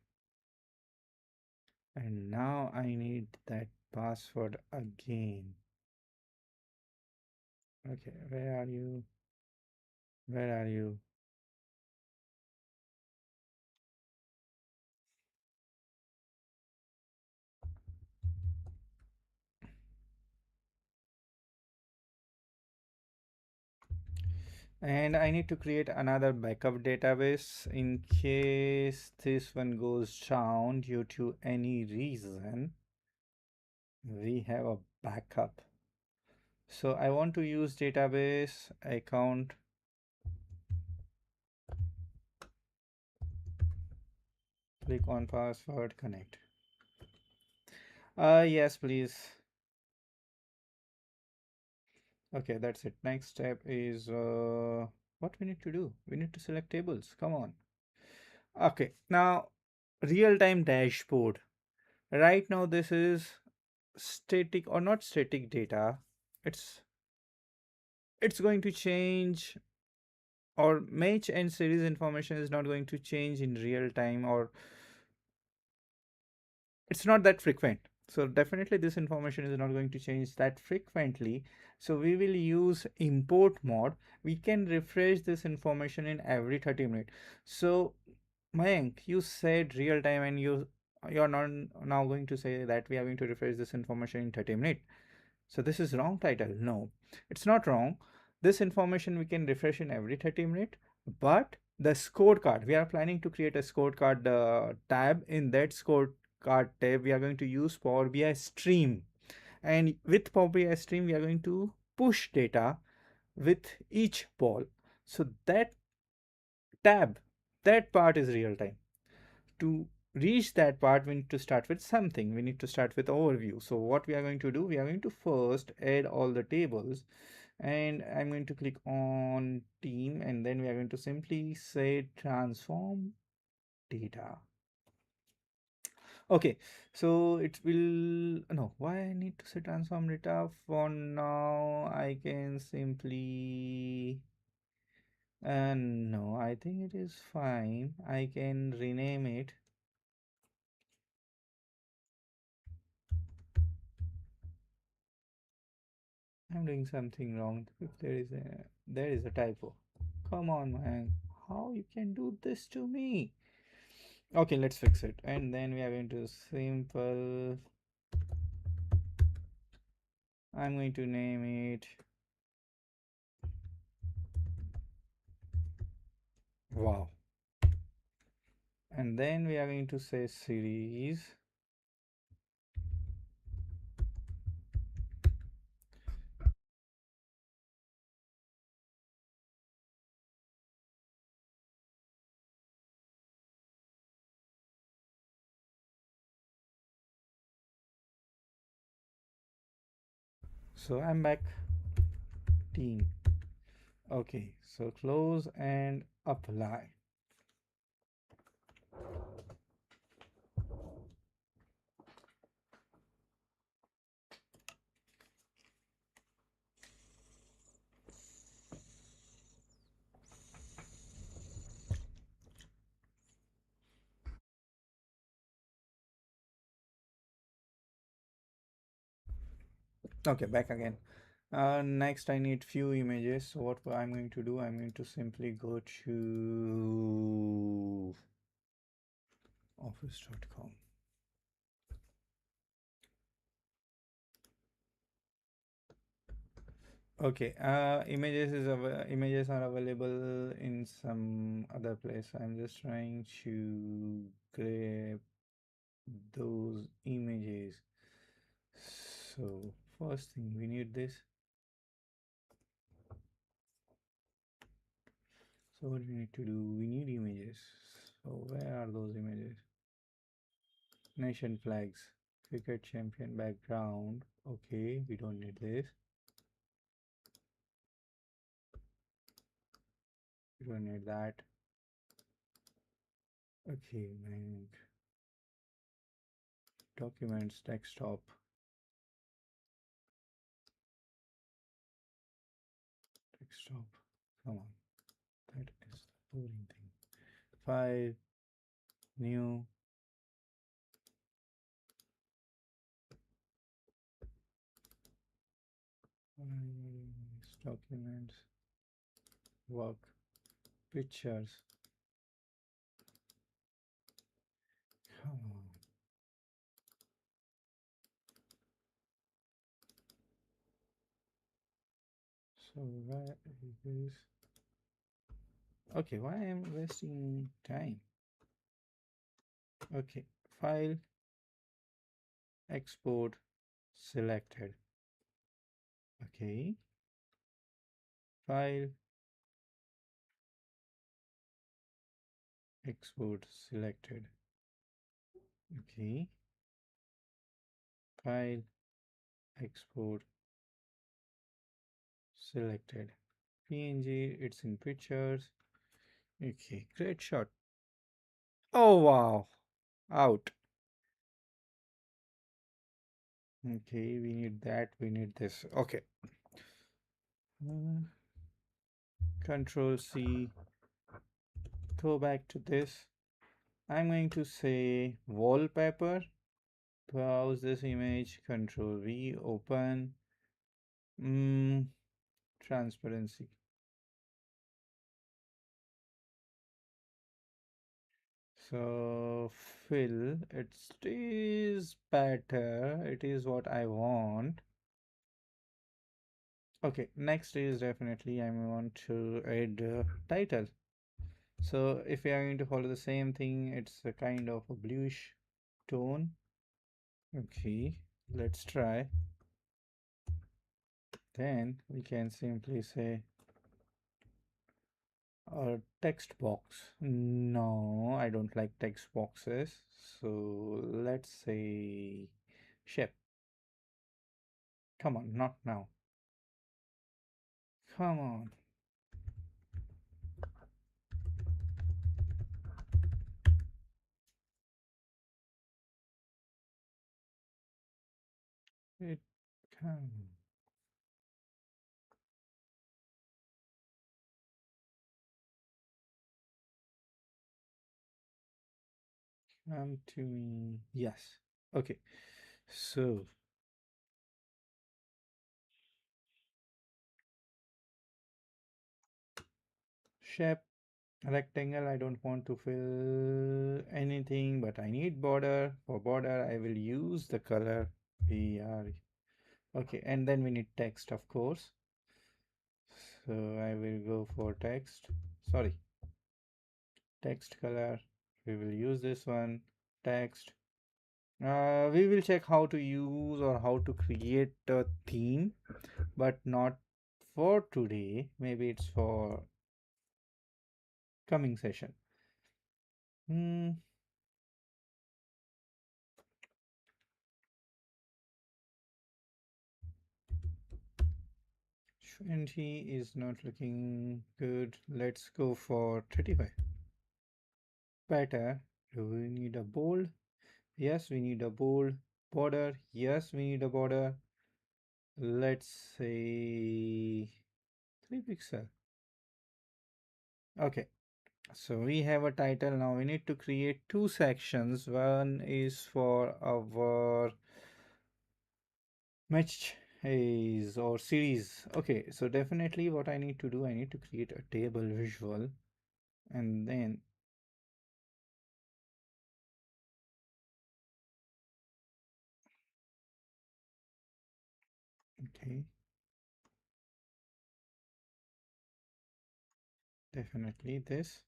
Speaker 1: And now I need that password again. Okay, where are you? Where are you? And I need to create another backup database in case this one goes down due to any reason. We have a backup. So I want to use database account. Click on password, connect. Yes, please. Okay, that's it. Next step is what we need to do. We need to select tables. Come on. Okay, now real-time dashboard. Right now, this is static or not static data. It's it's going to change, or match and series information is not going to change in real time, or it's not that frequent. So definitely this information is not going to change that frequently. So we will use import mode. We can refresh this information in every 30 minutes. So Mayank, you said real time, and you're not now going to say that we are going to refresh this information in 30 minutes. So this is wrong title. No, it's not wrong. This information we can refresh in every 30 minutes, but the scorecard, we are planning to create a scorecard tab. In that scorecard tab, we are going to use Power BI Stream. And with Power BI Stream, we are going to push data with each poll. So that tab, that part is real time. To reach that part, we need to start with something. We need to start with overview. So what we are going to do, we are going to first add all the tables, and I'm going to click on team, and then we are going to simply say transform data. Okay, so it will, no, why I need to say transform data? For now I can simply no, I think it is fine. I can rename it. I'm doing something wrong. If there is a typo. Come on, man. How you can do this to me? Okay, let's fix it. And then we are going to simple. I'm going to name it wow. And then we are going to say series. So I'm back. Team. Okay, so close and apply. Okay, back again. Next, I need few images. So what I'm going to do, I'm going to simply go to office.com. Okay, images are available in some other place. I'm just trying to grab those images. So first thing, we need this. So what we need to do, we need images. So where are those images? Nation flags, cricket champion background. Okay, we don't need this. We don't need that. Okay, man. Documents, desktop. Desktop. Come on. That is the boring thing. File, new. Documents, work, pictures. Come on. So where is this? Okay, why am I wasting time? Okay, file, export, selected. Okay, file, export, selected. Okay, file, export, selected. PNG, it's in pictures. Okay, great shot. Oh wow, out. Okay, we need that, we need this. Okay. Control C, go back to this. I'm going to say wallpaper. Browse this image, Control V, open. Transparency. So fill, it is better. It is what I want. Okay, next is definitely I want to add title. So if we are going to follow the same thing, it's a kind of a bluish tone. Okay, let's try. Then we can simply say a text box. No, I don't like text boxes. So let's say shape. Come on, not now. Come on. It come to me. Yes. Okay. So shape rectangle. I don't want to fill anything, but I need border. For border, I will use the color BR. Okay, and then we need text, of course. So I will go for text. Sorry, text color. We will use this one. Text. We will check how to use or how to create a theme, but not for today. Maybe it's for coming session. Hmm. 20 is not looking good. Let's go for 35. Better. Do we need a bold? Yes, we need a bold. Border. Yes, we need a border. Let's say 3 pixel. Okay, so we have a title. Now we need to create two sections. One is for our match is or series. Okay, so definitely what I need to do, I need to create a table visual, and then okay, definitely this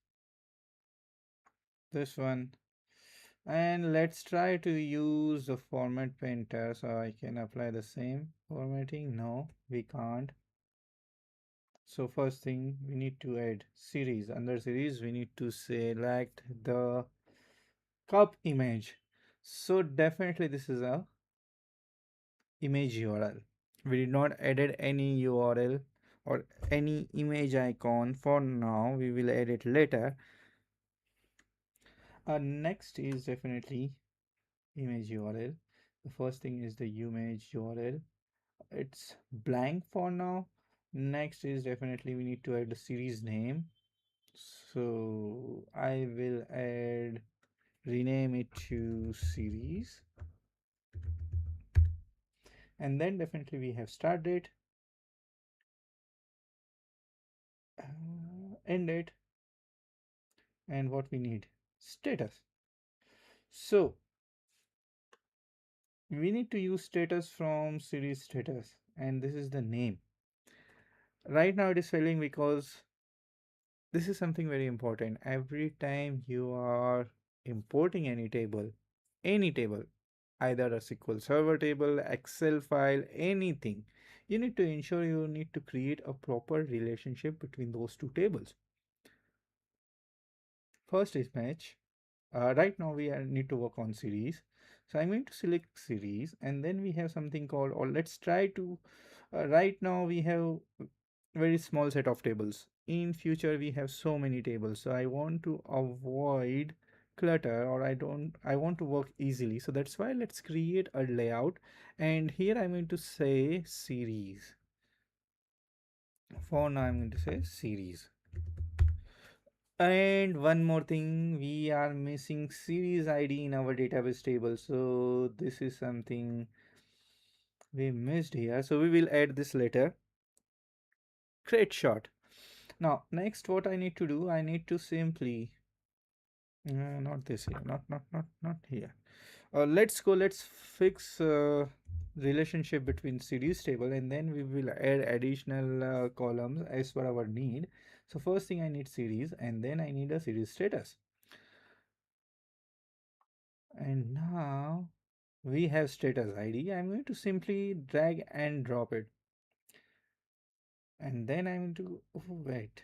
Speaker 1: one, and let's try to use the format painter so I can apply the same formatting. No, we can't. So first thing we need to add series. Under series we need to select the cup image. So definitely this is a image URL. We did not added any URL or any image icon for now. We will add it later. Next is definitely image URL. The first thing is the image URL. It's blank for now. Next is definitely we need to add the series name. So I will add, rename it to series, and then definitely we have start date, end date, and what we need, status. So we need to use status from series status, and this is the name. Right now it is failing because this is something very important. Every time you are importing any table, either a SQL Server table, Excel file, anything, you need to ensure you need to create a proper relationship between those two tables. First is match. Right now we need to work on series. So I'm going to select series, and then we have something called, or let's try to, right now we have very small set of tables. In future we have so many tables. So I want to avoid clutter, or I want to work easily. So that's why let's create a layout. And here I'm going to say series. For now I'm going to say series. And one more thing, we are missing series ID in our database table. So this is something we missed here. So we will add this later. Create short. Now, next what I need to do, I need to simply, not this here, not here. Let's fix relationship between series table, and then we will add additional columns as per our need. So first thing I need series, and then I need a series status. And now we have status ID. I'm going to simply drag and drop it. And then I'm going to, oh, wait,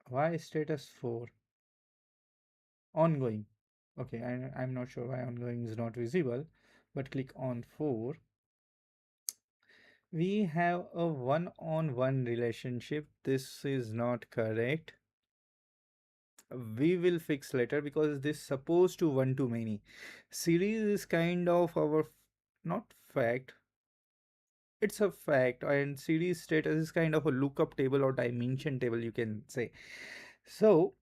Speaker 1: why status 4? Ongoing. Okay, I'm not sure why ongoing is not visible, but click on 4. We have a one-on-one relationship. This is not correct. We will fix later because this supposed to one to many. Series is kind of our, not fact, it's a fact, and series status is kind of a lookup table or dimension table, you can say. So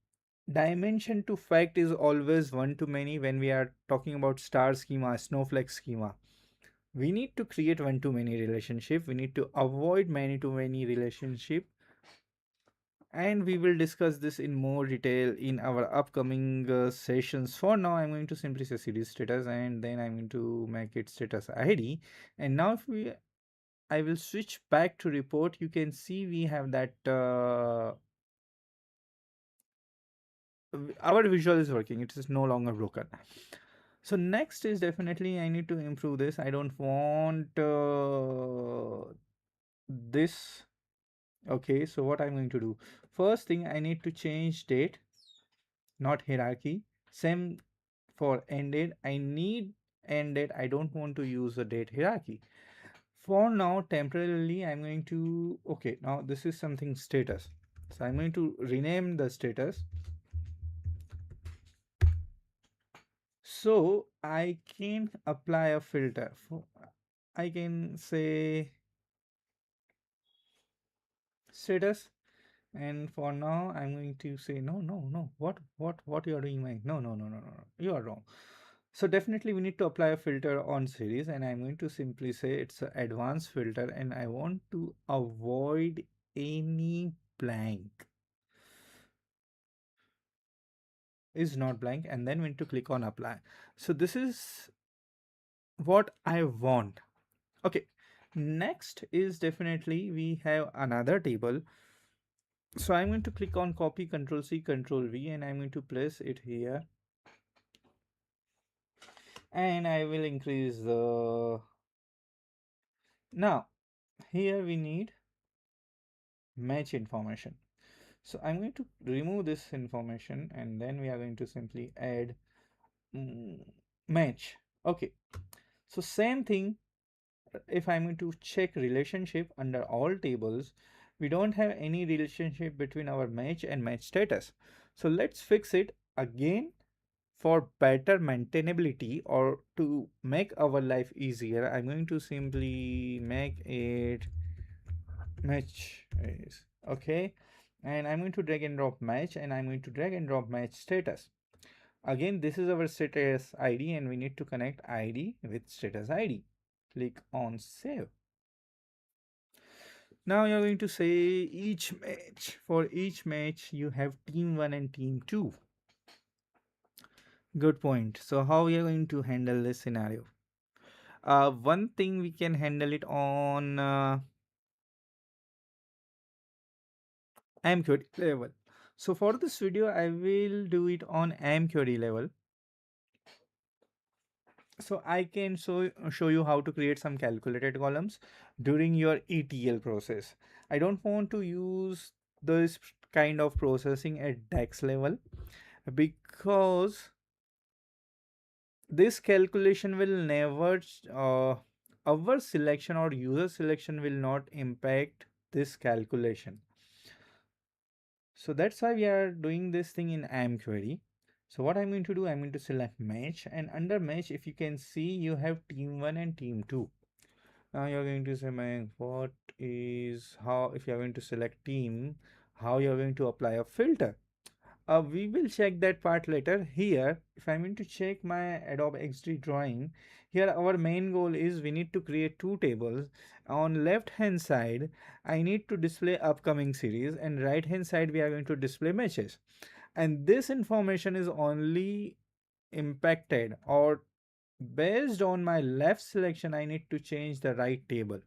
Speaker 1: dimension to fact is always one to many. When we are talking about star schema, snowflake schema, we need to create one to many relationship. We need to avoid many to many relationship, and we will discuss this in more detail in our upcoming sessions. For now I'm going to simply say series status, and then I'm going to make it status ID. And now if we, I will switch back to report. You can see we have that our visual is working. It is no longer broken. So next is definitely I need to improve this. I don't want this. Okay, so what I'm going to do? First thing, I need to change date, not hierarchy. Same for end date. I need end date. I don't want to use a date hierarchy. For now, temporarily, I'm going to, okay, now this is something status. So I'm going to rename the status. So I can apply a filter. I can say status, and for now I'm going to say no, what you are doing, Mike? No, you are wrong. So definitely we need to apply a filter on series, and I'm going to simply say it's an advanced filter, and I want to avoid any blank. Is not blank, and then we need to click on apply. So this is what I want. Okay, next is definitely we have another table. So I'm going to click on copy, Control C, Control V, and I'm going to place it here. And I will increase the, now here we need match information. So I'm going to remove this information, and then we are going to simply add match. Okay, so same thing. If I'm going to check relationship under all tables, we don't have any relationship between our match and match status. So let's fix it again. for better maintainability or to make our life easier, I'm going to simply make it match is okay. And I'm going to drag and drop match, and I'm going to drag and drop match status. Again, this is our status ID and we need to connect ID with status ID. Click on save. Now you're going to say each match. For each match, you have team 1 and team 2. Good point. So how we are going to handle this scenario? One thing we can handle it on mQuery level. So for this video, I will do it on mQuery level. So I can show you how to create some calculated columns during your ETL process. I don't want to use this kind of processing at DAX level because this calculation will never our selection or user selection will not impact this calculation. So that's why we are doing this thing in mQuery. So what I'm going to do, I'm going to select match, and under match, if you can see, you have team 1 and team 2. Now you're going to say, man, what is how, if you're going to select team, how you're going to apply a filter. We will check that part later. Here, if I'm going to check my Adobe XD drawing, here our main goal is we need to create two tables. On left hand side, I need to display upcoming series, and right hand side we are going to display matches. And this information is only impacted or based on my left selection. I need to change the right table.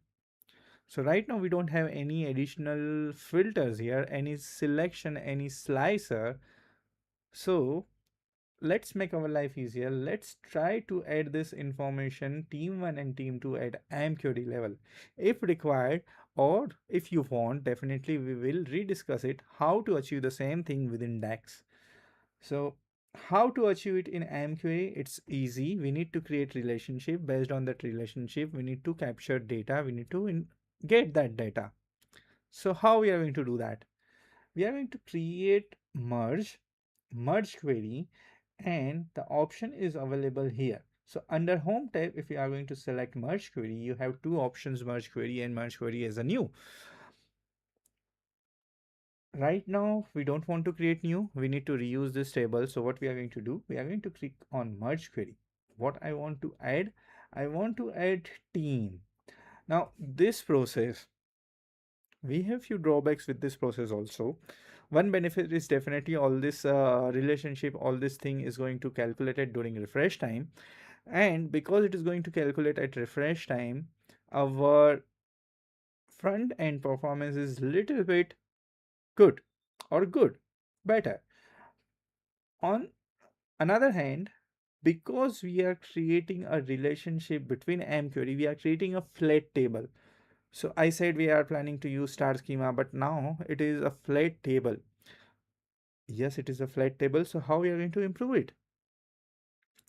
Speaker 1: So right now we don't have any additional filters here, any selection, any slicer. So let's make our life easier. Let's try to add this information team 1 and team 2 at mQuery level if required, or if you want, definitely we will rediscuss it how to achieve the same thing within DAX. So how to achieve it in mQuery? It's easy. We need to create relationship. Based on that relationship, we need to capture data. We need to get that data. So how we are going to do that? We are going to create merge query, and the option is available here. So under home tab, if you are going to select merge query, you have two options, merge query and merge query as a new. Right now, we don't want to create new. We need to reuse this table. So what we are going to do, we are going to click on merge query. What I want to add, I want to add team. Now this process, we have few drawbacks with this process also. One benefit is definitely all this relationship, all this thing is going to calculate it during refresh time. And because it is going to calculate at refresh time, our front end performance is little bit good or good, better. On another hand, because we are creating a relationship between mQuery, we are creating a flat table. So I said we are planning to use star schema, but now it is a flat table. Yes, it is a flat table. So how we are going to improve it?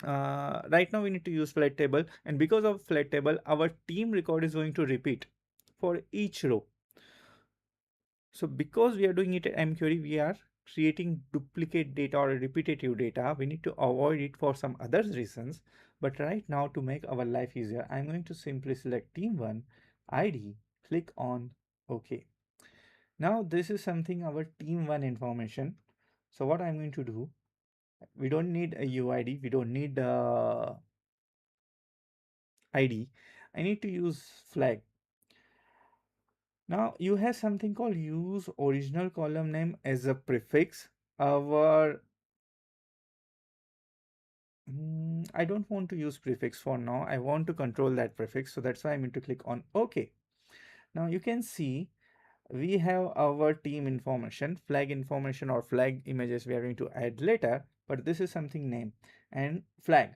Speaker 1: Right now we need to use flat table, and because of flat table, our team record is going to repeat for each row. So because we are doing it at mQuery, we are creating duplicate data or repetitive data. We need to avoid it for some other reasons. But right now, to make our life easier, I'm going to simply select team1 ID, click on OK. Now this is something our team1 information. So what I'm going to do, we don't need a UID, we don't need ID. I need to use flag. Now you have something called use original column name as a prefix. Our I don't want to use prefix for now. I want to control that prefix. So that's why I'm going to click on OK. Now you can see we have our team information, flag information or flag images we are going to add later, but this is something name and flag.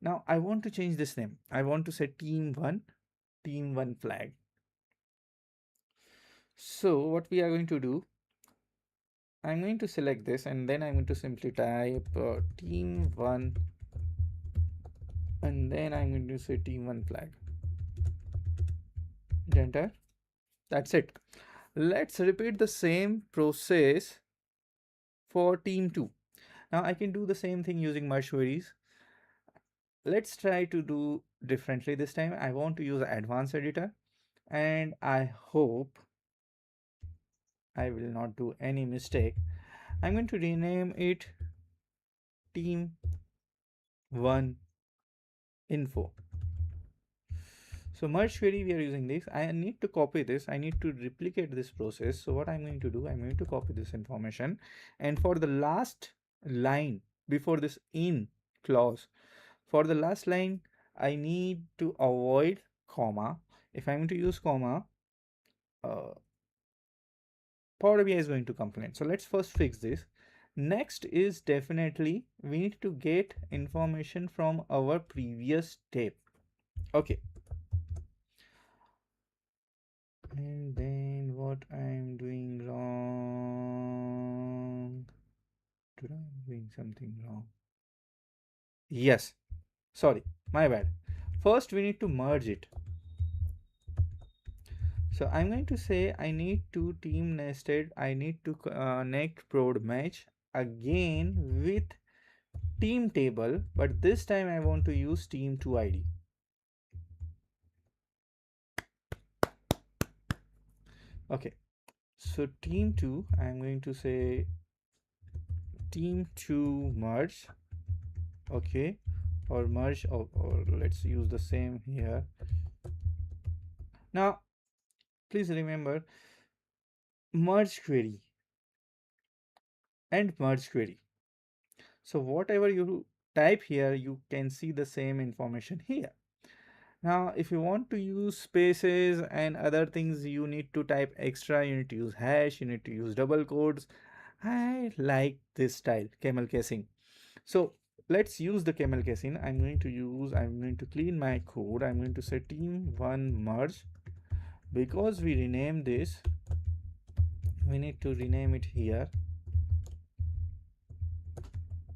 Speaker 1: Now I want to change this name. I want to say team1 flag. So what we are going to do, I'm going to select this and then I'm going to simply type team1 and then I'm going to say team1 flag. Enter. That's it. Let's repeat the same process for team 2. Now I can do the same thing using merge queries. Let's try to do differently this time. I want to use advanced editor, and I hope I will not do any mistake. I'm going to rename it team 1 info. So merge query, we are using this. I need to copy this. I need to replicate this process. So what I'm going to do, I'm going to copy this information. And for the last line before this in clause, for the last line, I need to avoid comma. If I'm going to use comma, uh, Power BI is going to complain. So let's first fix this. Next is definitely we need to get information from our previous step. Okay. And then what I'm doing wrong? Did I doing something wrong? Yes. Sorry, my bad. First, we need to merge it. So I'm going to say I need to team nested. I need to connect prod match again with team table, but this time I want to use team 2 ID. Okay, so team 2, I'm going to say team 2 merge. Okay, or merge, or let's use the same here. Now please remember merge query and merge query. So whatever you type here, you can see the same information here. Now, if you want to use spaces and other things, you need to type extra, you need to use hash, you need to use double quotes. I like this style, camel casing. So let's use the camel casing. I'm going to clean my code. I'm going to say team1 merge. Because we rename this, we need to rename it here.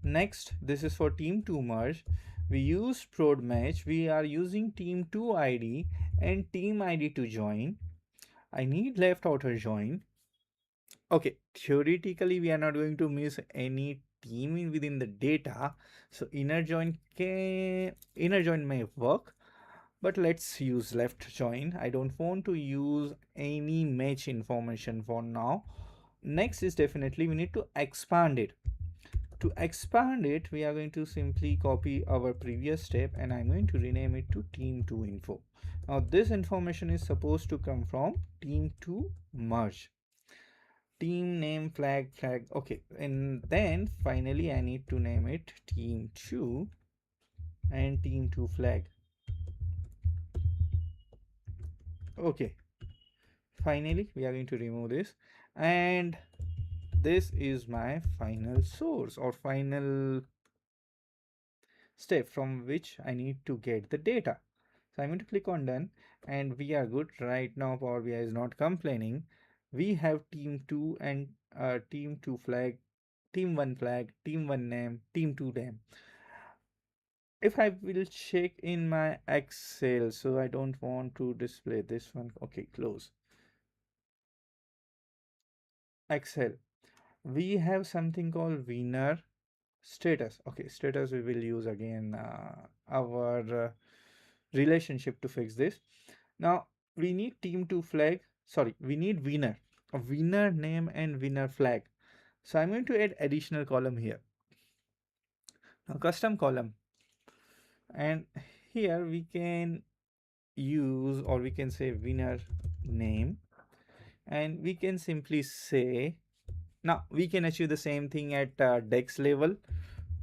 Speaker 1: Next, this is for team2 merge. We use prod match. We are using team2 ID and team ID to join. I need left outer join. Okay, theoretically we are not going to miss any team within the data. So inner join may work, but let's use left join. I don't want to use any match information for now. Next is definitely we need to expand it. To expand it, we are going to simply copy our previous step and I'm going to rename it to team2 info. Now this information is supposed to come from team2 merge. Team name flag. Okay, and then finally I need to name it team2 and team2 flag. Okay, finally we are going to remove this, and this is my final source or final step from which I need to get the data. So I'm going to click on done and we are good. Right now Power BI is not complaining. We have team 2 and team 2 flag, team 1 flag, team 1 name, team 2 name. If I will check in my Excel, so I don't want to display this one. Okay, close. Excel. We have something called winner status. Okay, status we will use again our relationship to fix this. Now we need team2 flag. Sorry, we need winner. A winner name and winner flag. So I'm going to add additional column here. Now custom column. And here we can use or we can say winner name and we can simply say now we can achieve the same thing at dex level,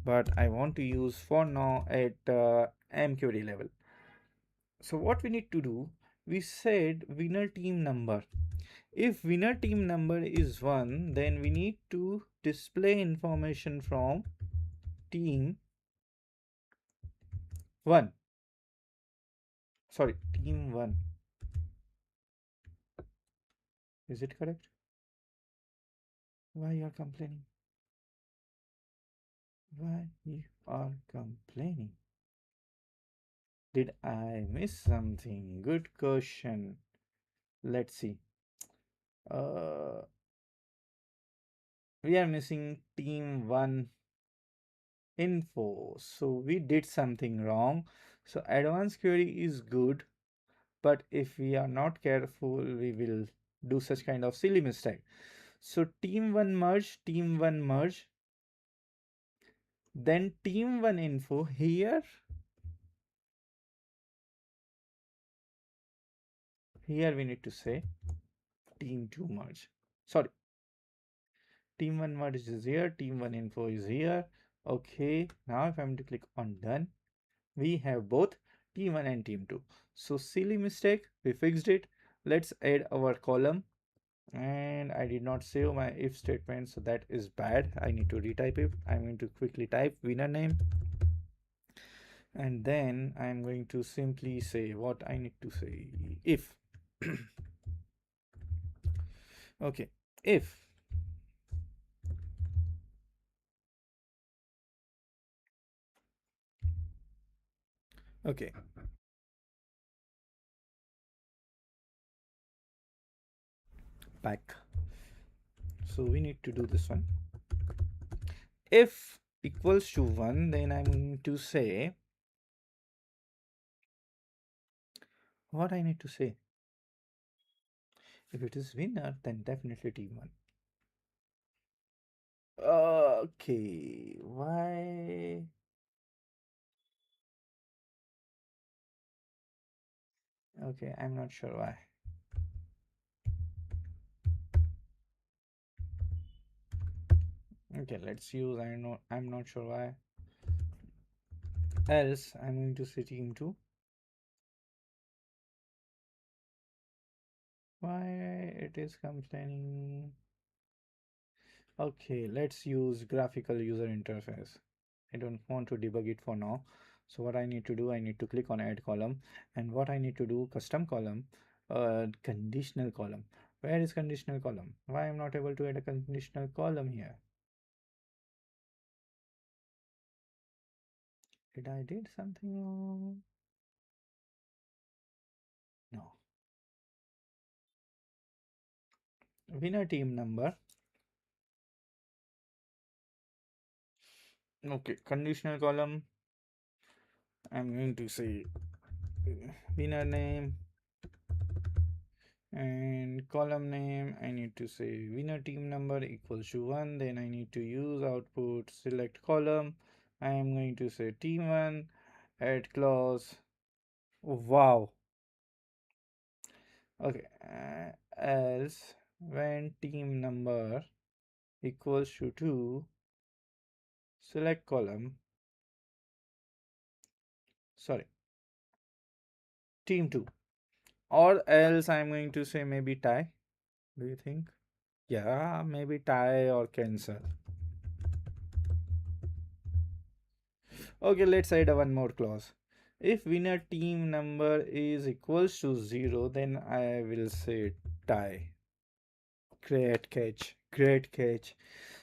Speaker 1: but I want to use for now at mqd level. So what we need to do, we said winner team number. If winner team number is 1, then we need to display information from team 1. Sorry, team 1. Is it correct? Why you are complaining? Why you are complaining? Did I miss something? Good question. Let's see. We are missing team 1 info. So we did something wrong. So advanced query is good, but if we are not careful, we will do such kind of silly mistake. So team one merge, then team one info here. Here we need to say team two merge. Sorry, team one merge is here, team one info is here. Okay, now if I'm to click on done, we have both team 1 and team 2. So silly mistake, we fixed it. Let's add our column, and I did not save my if statement, so that is bad. I need to retype it. I'm going to quickly type winner name, and then I'm going to simply say what I need to say. If okay, if okay, back. So we need to do this one. If equals to 1, then I'm going to say what I need to say. If it is winner, then definitely team 1. Okay, why? Okay, I'm not sure why. Okay, let's use I know I'm not sure why. Else I'm going to say team 2. Why it is complaining? Okay, let's use graphical user interface. I don't want to debug it for now. So what I need to do, I need to click on add column, and what I need to do, custom column, conditional column. Where is conditional column? Why I'm not able to add a conditional column here? Did I did something wrong? No. Winner team number. Okay, conditional column. I'm going to say winner name, and column name I need to say winner team number equals to 1. Then I need to use output select column. I am going to say team 1 add clause. Wow. Okay, else when team number equals to 2, select column, sorry, team 2, or else I'm going to say maybe tie. Do you think? Yeah, maybe tie or cancel. Okay, let's add one more clause. If winner team number is equals to 0, then I will say tie. Great catch. Great catch.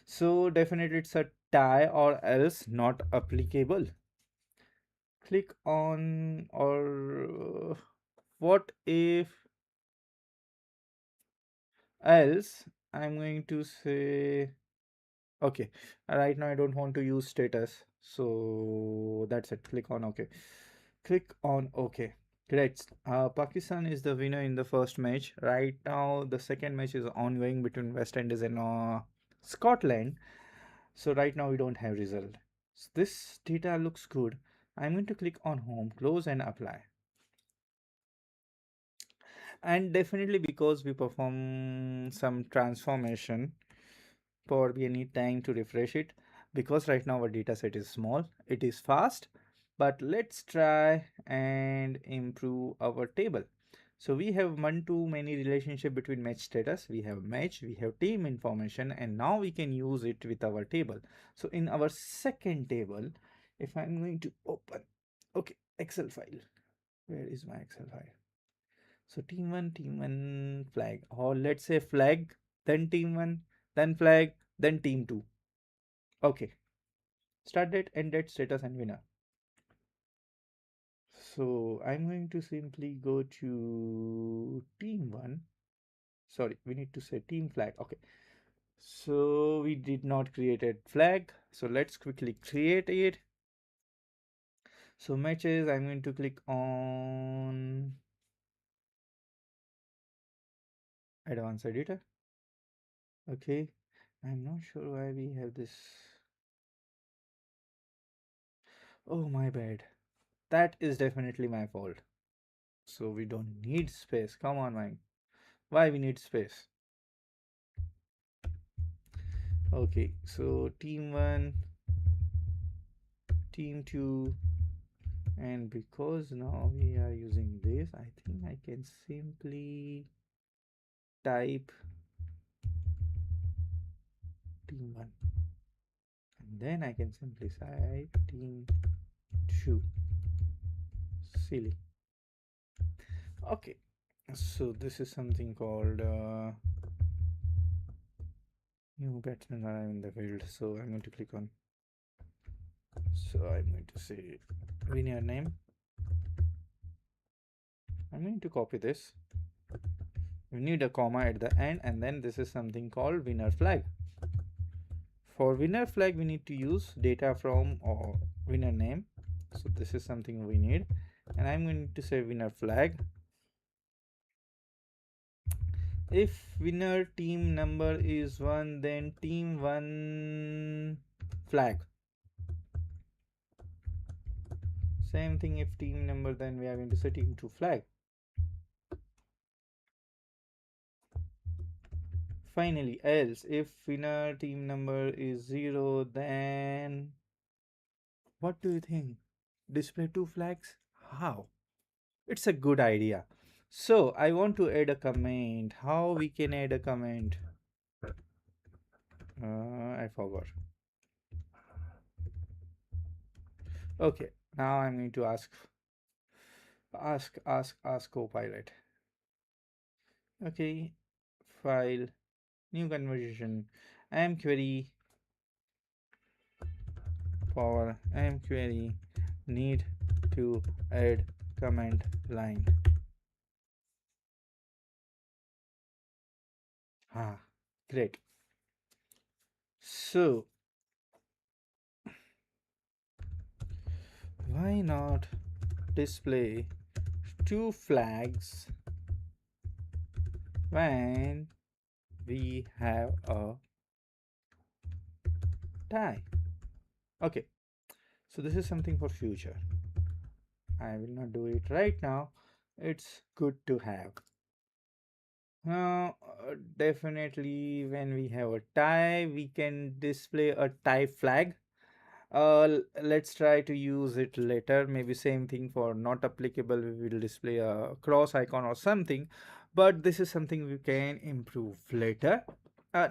Speaker 1: So definitely it's a tie or else not applicable. Click on or what if else I'm going to say okay. Right now I don't want to use status, so that's it. Click on OK. Click on OK. Great. Pakistan is the winner in the first match. Right now the second match is ongoing between West Indies and Scotland. So right now we don't have result. So this data looks good. I'm going to click on home, close and apply. And definitely because we perform some transformation, for we need time to refresh it, because right now our data set is small, it is fast, but let's try and improve our table. So we have one to many relationship between match status, we have match, we have team information, and now we can use it with our table. So in our second table, if I'm going to open, okay, Excel file, where is my Excel file? So team 1 flag, or let's say flag, then team 1, then flag, then team 2. Okay, start date, end date, status, and winner. So I'm going to simply go to team 1. Sorry, we need to say team flag. Okay, So we did not create a flag. So let's quickly create it. So matches, I'm going to click on advanced editor. Okay. I'm not sure why we have this. Oh, my bad. That is definitely my fault. So we don't need space. Come on, man. Why we need space? Okay, so team 1, team 2, and because now we are using this, I think I can simply type team 1 and then I can simply say team 2. Silly. Okay, so this is something called new batsmen are in the field. So I'm going to click on. So I'm going to say winner name. I'm going to copy this. We need a comma at the end, and then this is something called winner flag. For winner flag, we need to use data from or winner name. So this is something we need, and I'm going to say winner flag. If winner team number is 1, then team 1 flag. Same thing if team number, then we are going to say team 2 flag. Finally, else if winner team number is 0, then what do you think? Display 2 flags? How? It's a good idea. So I want to add a comment. How we can add a comment? I forgot. Okay, now I'm going to ask Copilot. Okay, file, new conversation. I'm query for I'm query need to add comment line. Ah, great. So why not display 2 flags when we have a tie? Okay, so this is something for future. I will not do it right now. It's good to have. Now, definitely when we have a tie, we can display a tie flag. Let's try to use it later. Maybe same thing for not applicable. We will display a cross icon or something. But this is something we can improve later.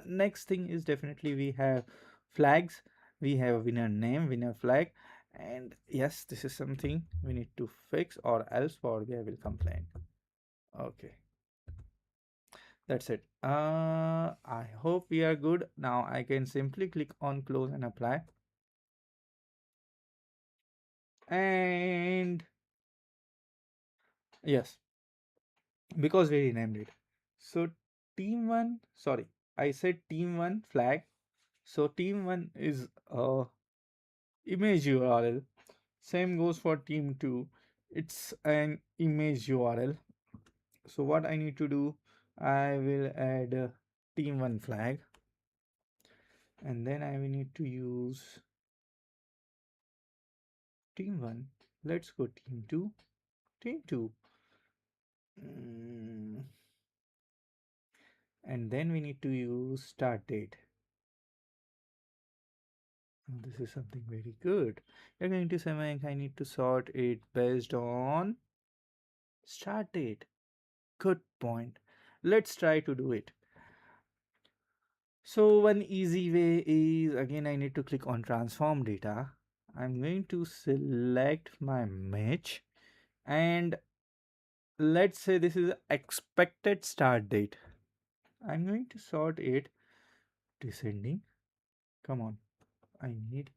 Speaker 1: Next thing is definitely we have flags. We have winner name, winner flag. And yes, this is something we need to fix or else Power BI will complain. Okay. That's it. I hope we are good. Now I can simply click on close and apply. And yes, because we renamed it. So team one, sorry, I said team one flag. So team one is image URL. Same goes for team two. It's an image URL. So what I need to do, I will add team one flag, and then I will need to use team one. Let's go team two. Team two. Mm, and then we need to use start date. This is something very good. You're going to say, Mayank, I need to sort it based on start date. Good point. Let's try to do it. So one easy way is, again, I need to click on transform data. I'm going to select my match, and let's say this is expected start date. I'm going to sort it descending. Come on, I need.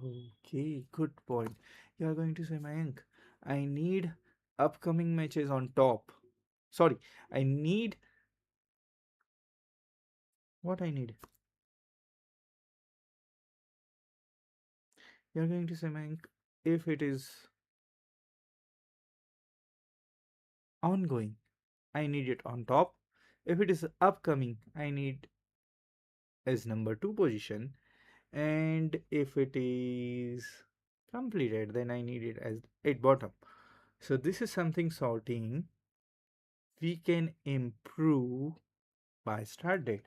Speaker 1: Okay, good point. You are going to say, Mayank, I need upcoming matches on top. Sorry, I need What I need? You're going to say, Mank, if it is ongoing, I need it on top. If it is upcoming, I need as number two position. And if it is completed, then I need it as at bottom. So this is something sorting we can improve by start date.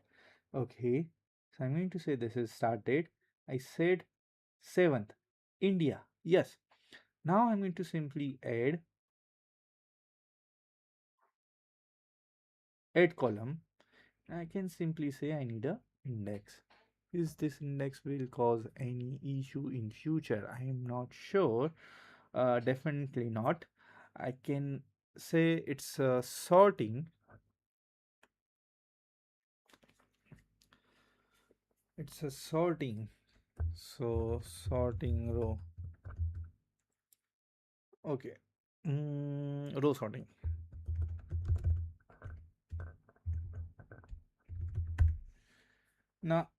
Speaker 1: Okay, so I'm going to say this is start date. I said 7th, India. Yes. Now I'm going to simply add column. I can simply say I need a index. Is this index will cause any issue in future? I am not sure. Definitely not. I can say it's sorting. It's a sorting. So sorting row. Okay. Row sorting. Now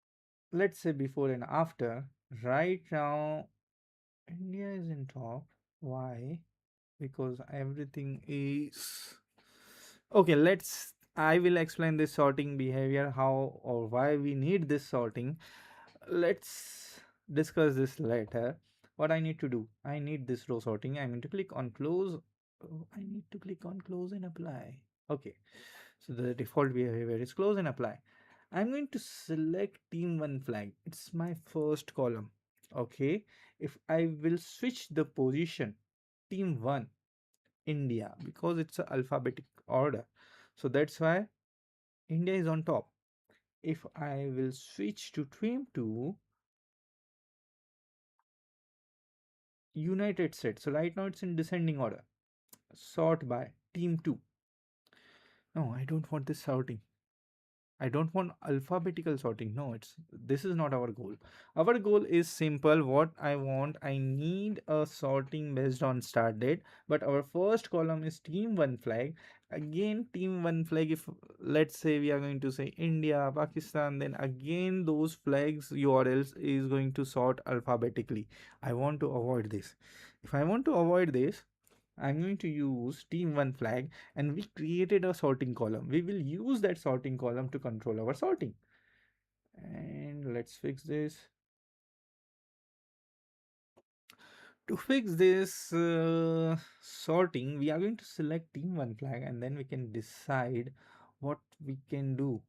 Speaker 1: let's say before and after. Right now India is in top. Why? Because everything is okay. I will explain this sorting behavior, how or why we need this sorting. Let's discuss this later. What I need to do, I need this row sorting. I need to click on close. I need to click on close and apply. Okay, so the default behavior is close and apply. I'm going to select team 1 flag. It's my first column. Okay, if I will switch the position, team 1 India, because it's a alphabetic order, so that's why India is on top. If I will switch to team 2 United States, so right now it's in descending order, sort by team 2. No, I don't want this sorting. I don't want alphabetical sorting. No, this is not our goal. Our goal is simple. What I want, I need a sorting based on start date. But our first column is team one flag. Again, team one flag. If let's say we are going to say India, Pakistan, then again those flags URLs is going to sort alphabetically. I want to avoid this. If I want to avoid this, I'm going to use team one flag, and we created a sorting column. We will use that sorting column to control our sorting. And let's fix this. To fix this sorting, we are going to select team one flag, and then we can decide what we can do.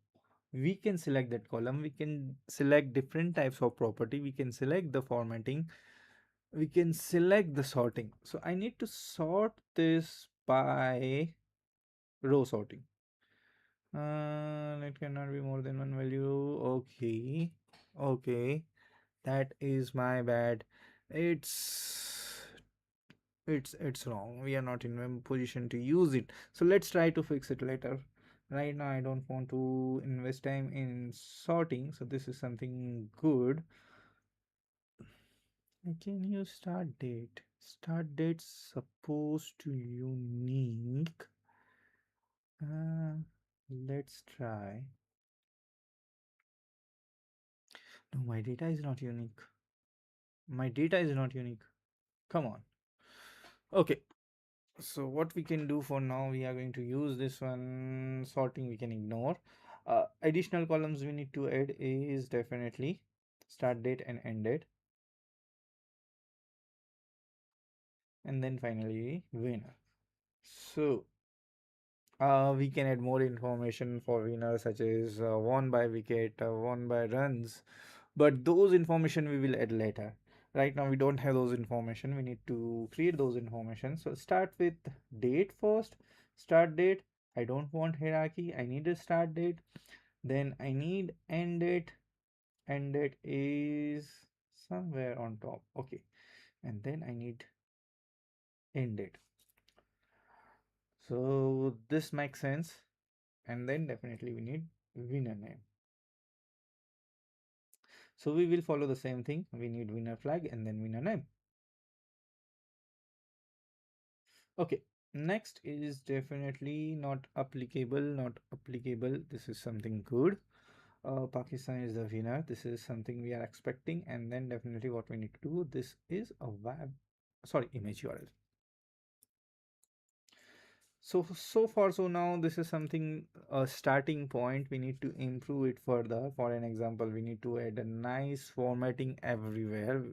Speaker 1: We can select that column. We can select different types of property. We can select the formatting. We can select the sorting. So I need to sort this by row sorting. It cannot be more than one value. Okay. Okay. That is my bad. It's it's wrong. We are not in a position to use it. So let's try to fix it later. Right now I don't want to invest time in sorting. So this is something good. I can use start date. Start date supposed to unique. Let's try. No, my data is not unique. My data is not unique. Come on. Okay. So what we can do for now, we are going to use this one. Sorting we can ignore. Additional columns we need to add is definitely start date and end date. And then finally winner. So we can add more information for winners, such as won by wicket, won by runs, but those information we will add later. Right now we don't have those information. We need to create those information. So start with date first. Start date. I don't want hierarchy. I need a start date. Then I need end date. End date is somewhere on top. Okay, and then I need end date. So this makes sense. And then definitely we need winner name. So we will follow the same thing. We need winner flag and then winner name. Okay, next is definitely not applicable, not applicable. This is something good. Pakistan is the winner. This is something we are expecting, and then definitely what we need to do. This is a web, sorry, image URL. So far, so now this is something a starting point. We need to improve it further. For an example, we need to add a nice formatting everywhere.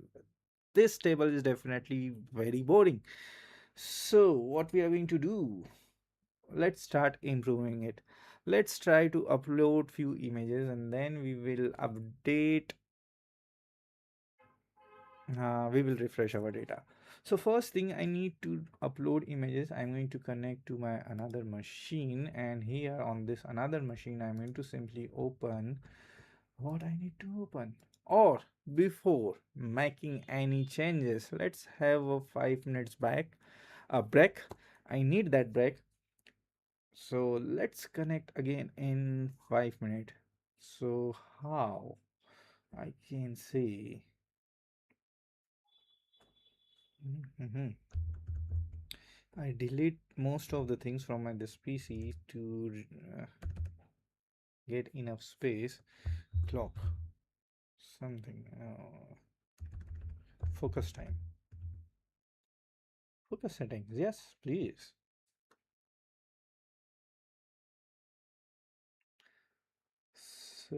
Speaker 1: This table is definitely very boring. So what we are going to do? Let's start improving it. Let's try to upload few images and then we will refresh our data. So first thing, I need to upload images. I'm going to connect to my another machine, and here on this another machine I'm going to simply open what I need to open. Or before making any changes, let's have a 5 minutes break. I need that break. So let's connect again in 5 minutes. So how I can say, mhm, I delete most of the things from my this PC to get enough space. Clock, something, focus time, focus settings. Yes, please. So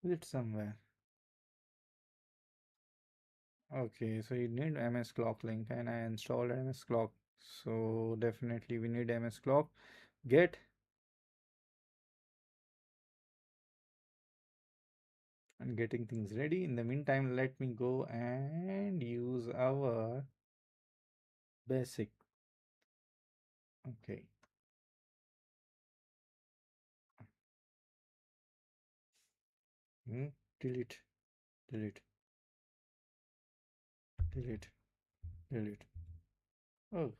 Speaker 1: it's somewhere. Okay, so you need MS Clock link, and I installed MS Clock. So definitely we need MS Clock. Get and getting things ready. In the meantime, let me go and use our basic. Okay. Hmm. Delete, delete, delete, delete. Oh,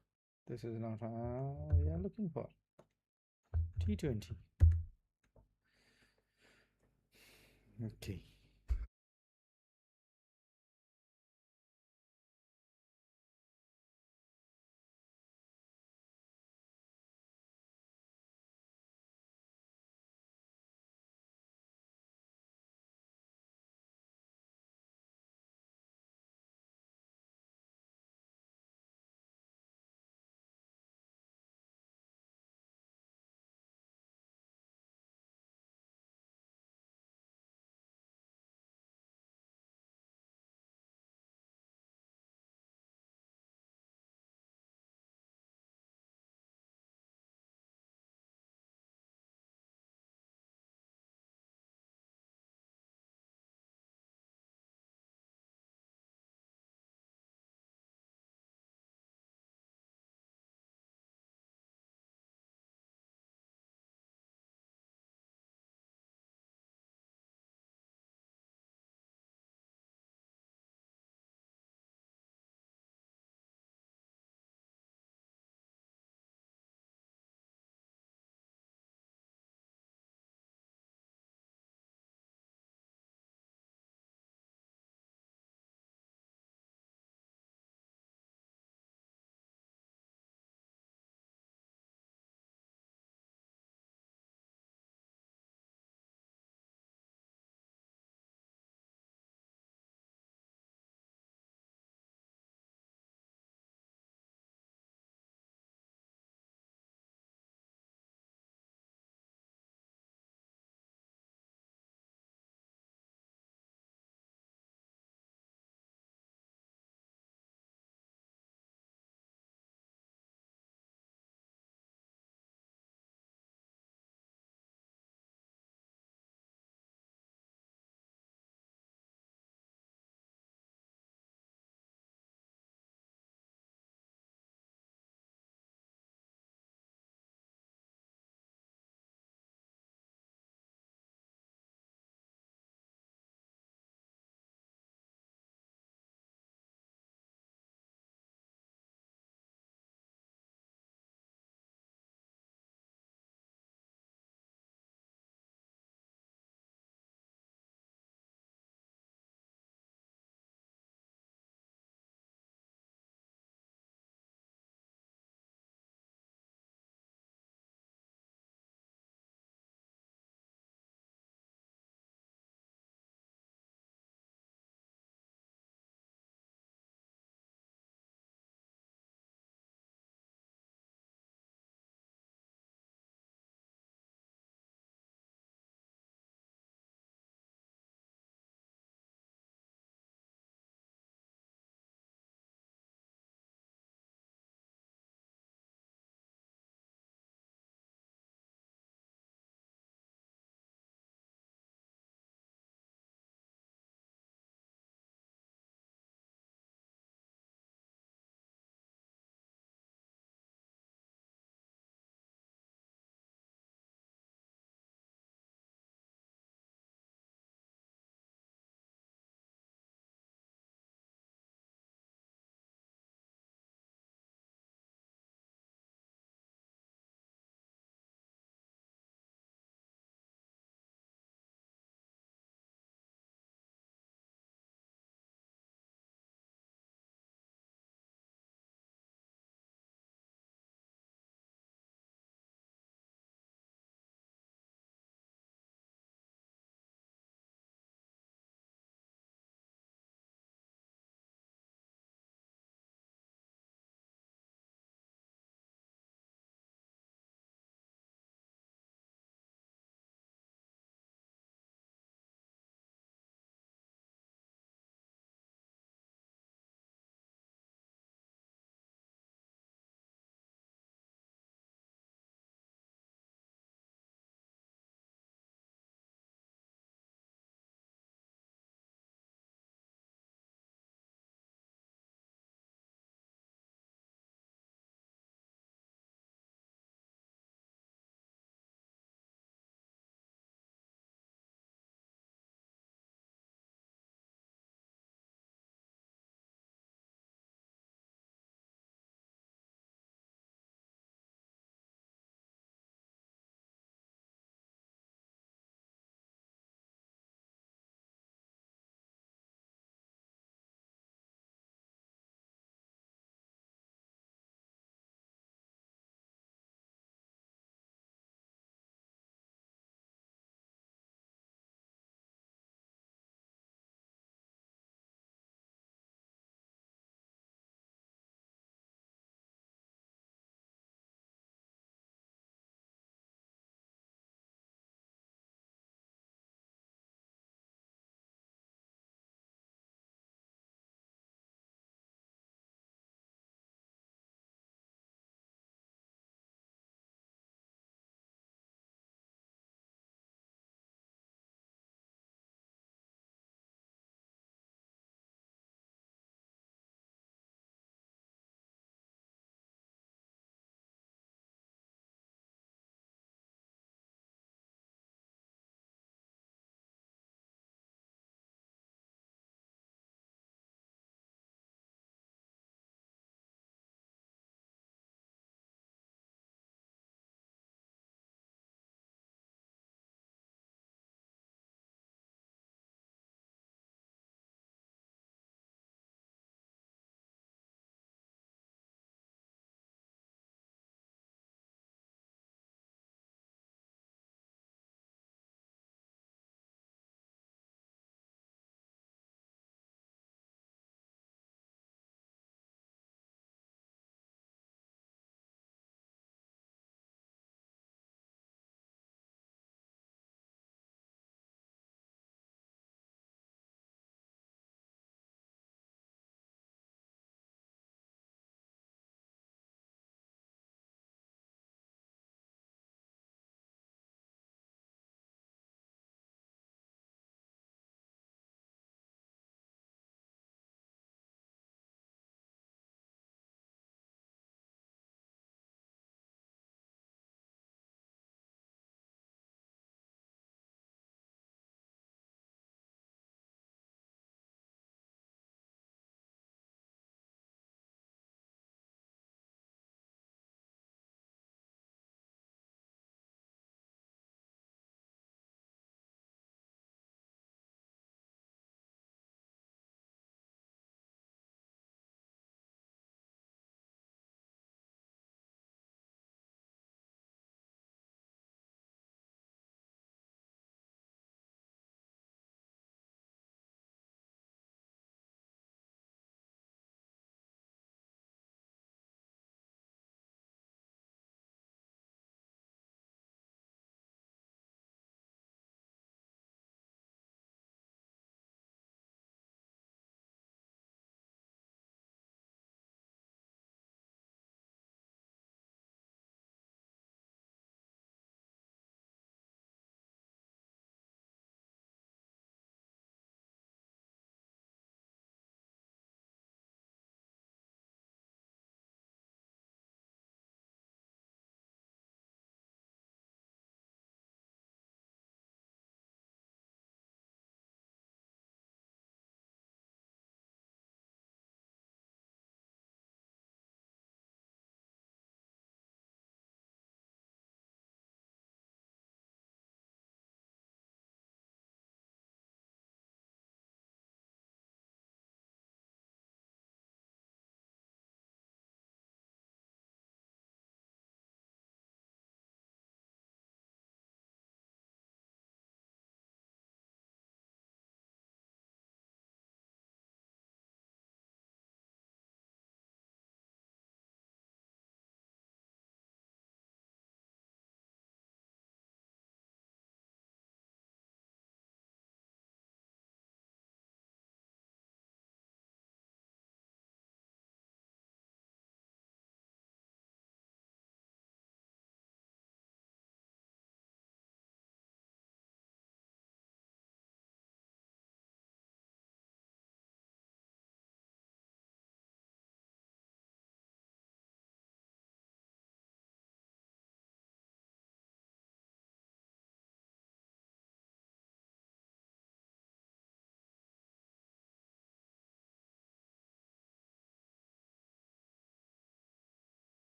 Speaker 1: this is not we are looking for. T20. Okay.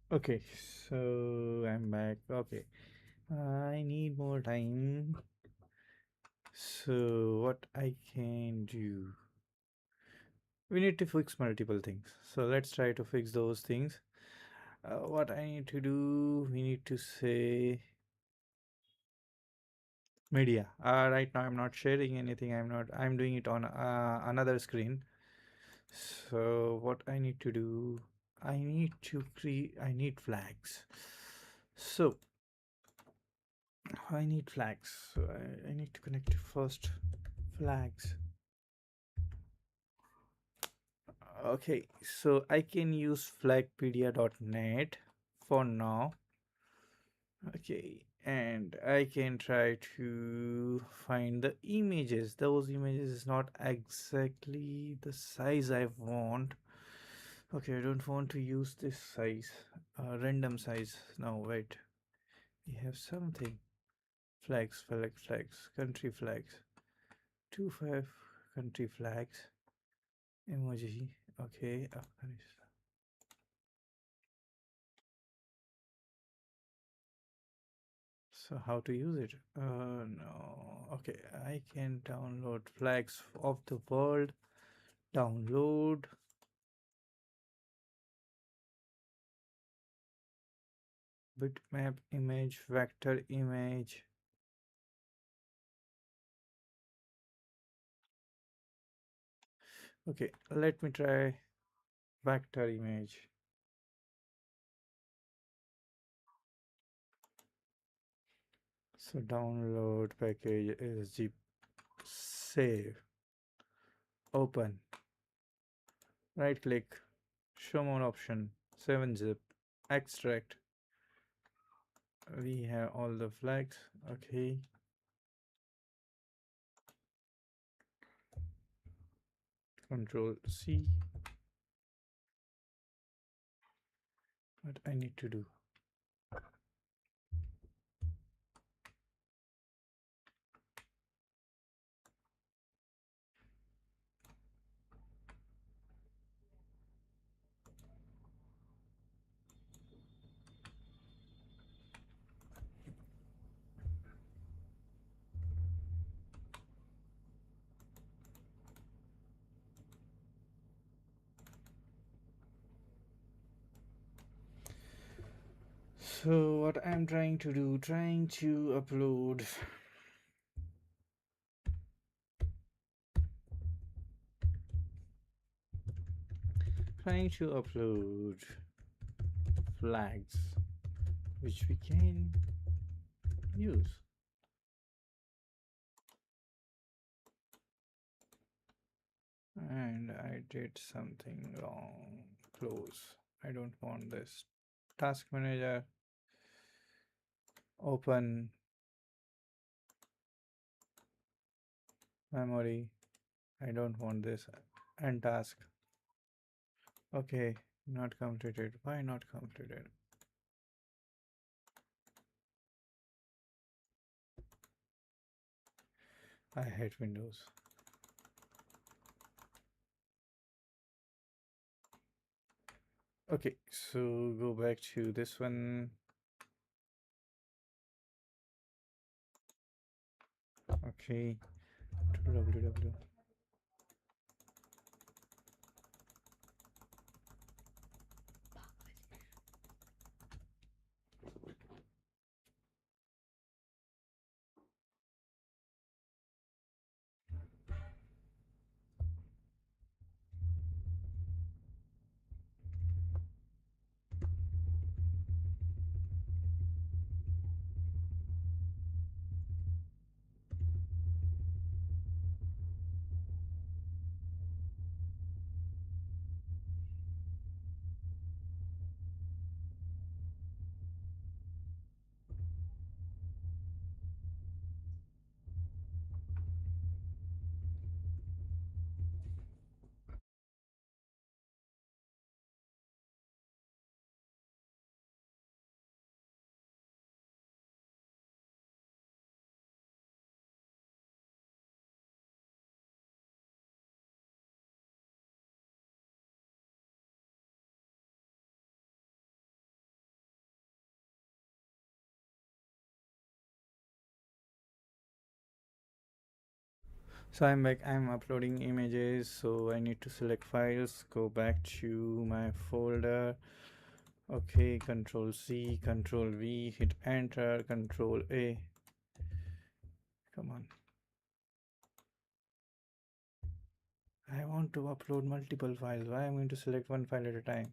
Speaker 1: Okay, so I'm back. Okay, I need more time. So, what I can do? We need to fix multiple things. So, let's try to fix those things. What I need to do, we need to say media. Right now, I'm not sharing anything. I'm doing it on another screen. So, what I need to do, I need flags. So, I need flags. So, I need to connect first flags. Okay, so I can use flagpedia.net for now. Okay, and I can try to find the images. Those images is not exactly the size I want. Okay, I don't want to use this size, random size. No, wait, we have something. Flags, country flags. 2 5 country flags. Emoji. Okay, Afghanistan. So how to use it? No. Okay, I can download flags of the world. Download. Bitmap image, vector image. Okay, let me try vector image. So download package is zip, save, open, right click, show more option, 7-zip, extract. We have all the flags. Okay, control C. What I need to do? So what I'm trying to do, trying to upload flags which we can use. And I did something wrong. Close. I don't want this. Task manager, open, memory. I don't want this. And task. Okay, not completed. Why not completed? I hate Windows. Okay, so go back to this one. Okay, www. So I'm back. I'm uploading images. So I need to select files, go back to my folder. Okay, Control C, Control V, hit enter, Control A. Come on. I want to upload multiple files. Why I'm going to select one file at a time?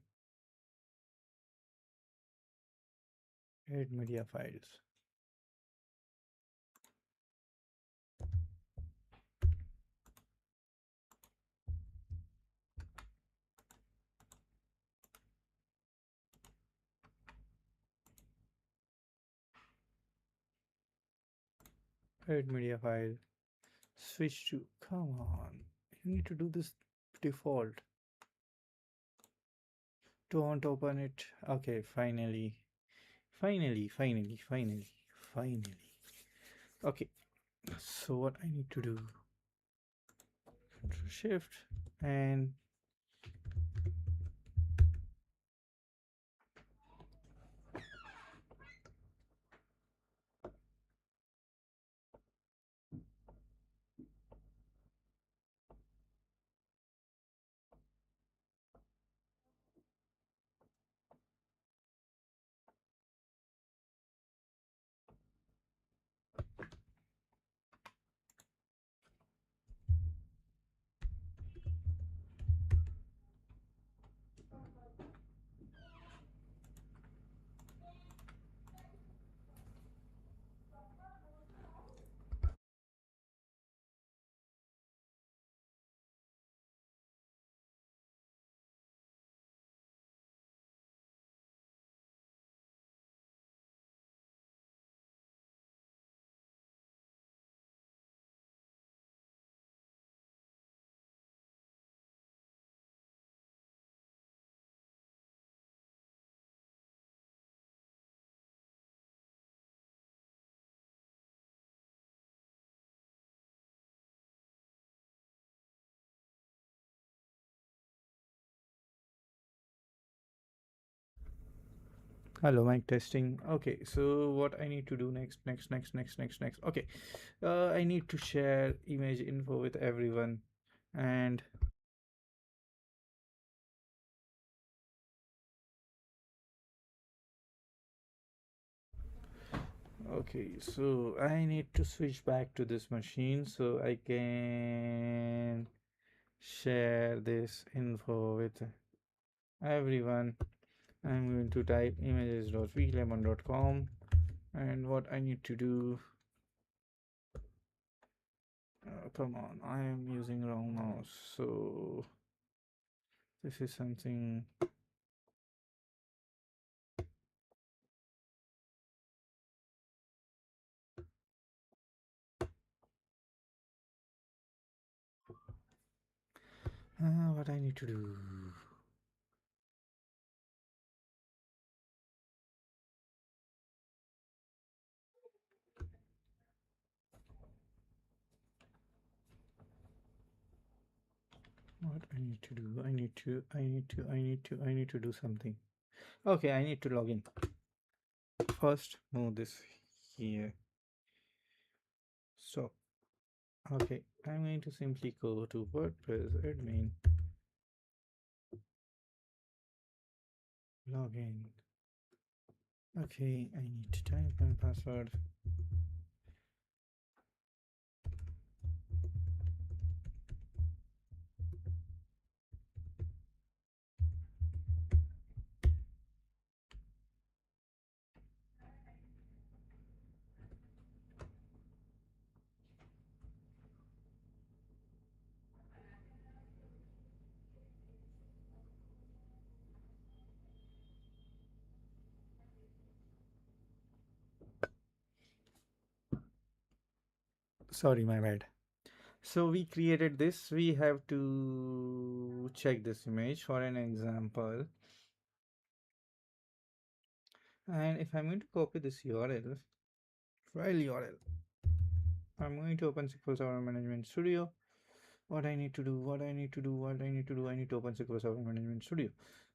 Speaker 1: Add media files. Add media file. Switch to. Come on. You need to do this default. Don't open it. Okay, finally. Finally. Okay, so what I need to do? Control Shift and hello, mic testing. Okay, so what I need to do next. Okay, I need to share image info with everyone, and okay, so I need to switch back to this machine so I can share this info with everyone. I'm going to type images.vlemon.com, and what I need to do. Come on, I am using wrong mouse. So this is something. What I need to do. What I need to do. I need to do something. Okay, I need to log in. First, move this here. So, okay, I'm going to simply go to WordPress admin, login. Okay, I need to type my password. Sorry, my bad. So we created this. We have to check this image for an example. And if I'm going to copy this URL, file URL, I'm going to open SQL Server Management Studio. What I need to do, I need to open SQL Server Management Studio.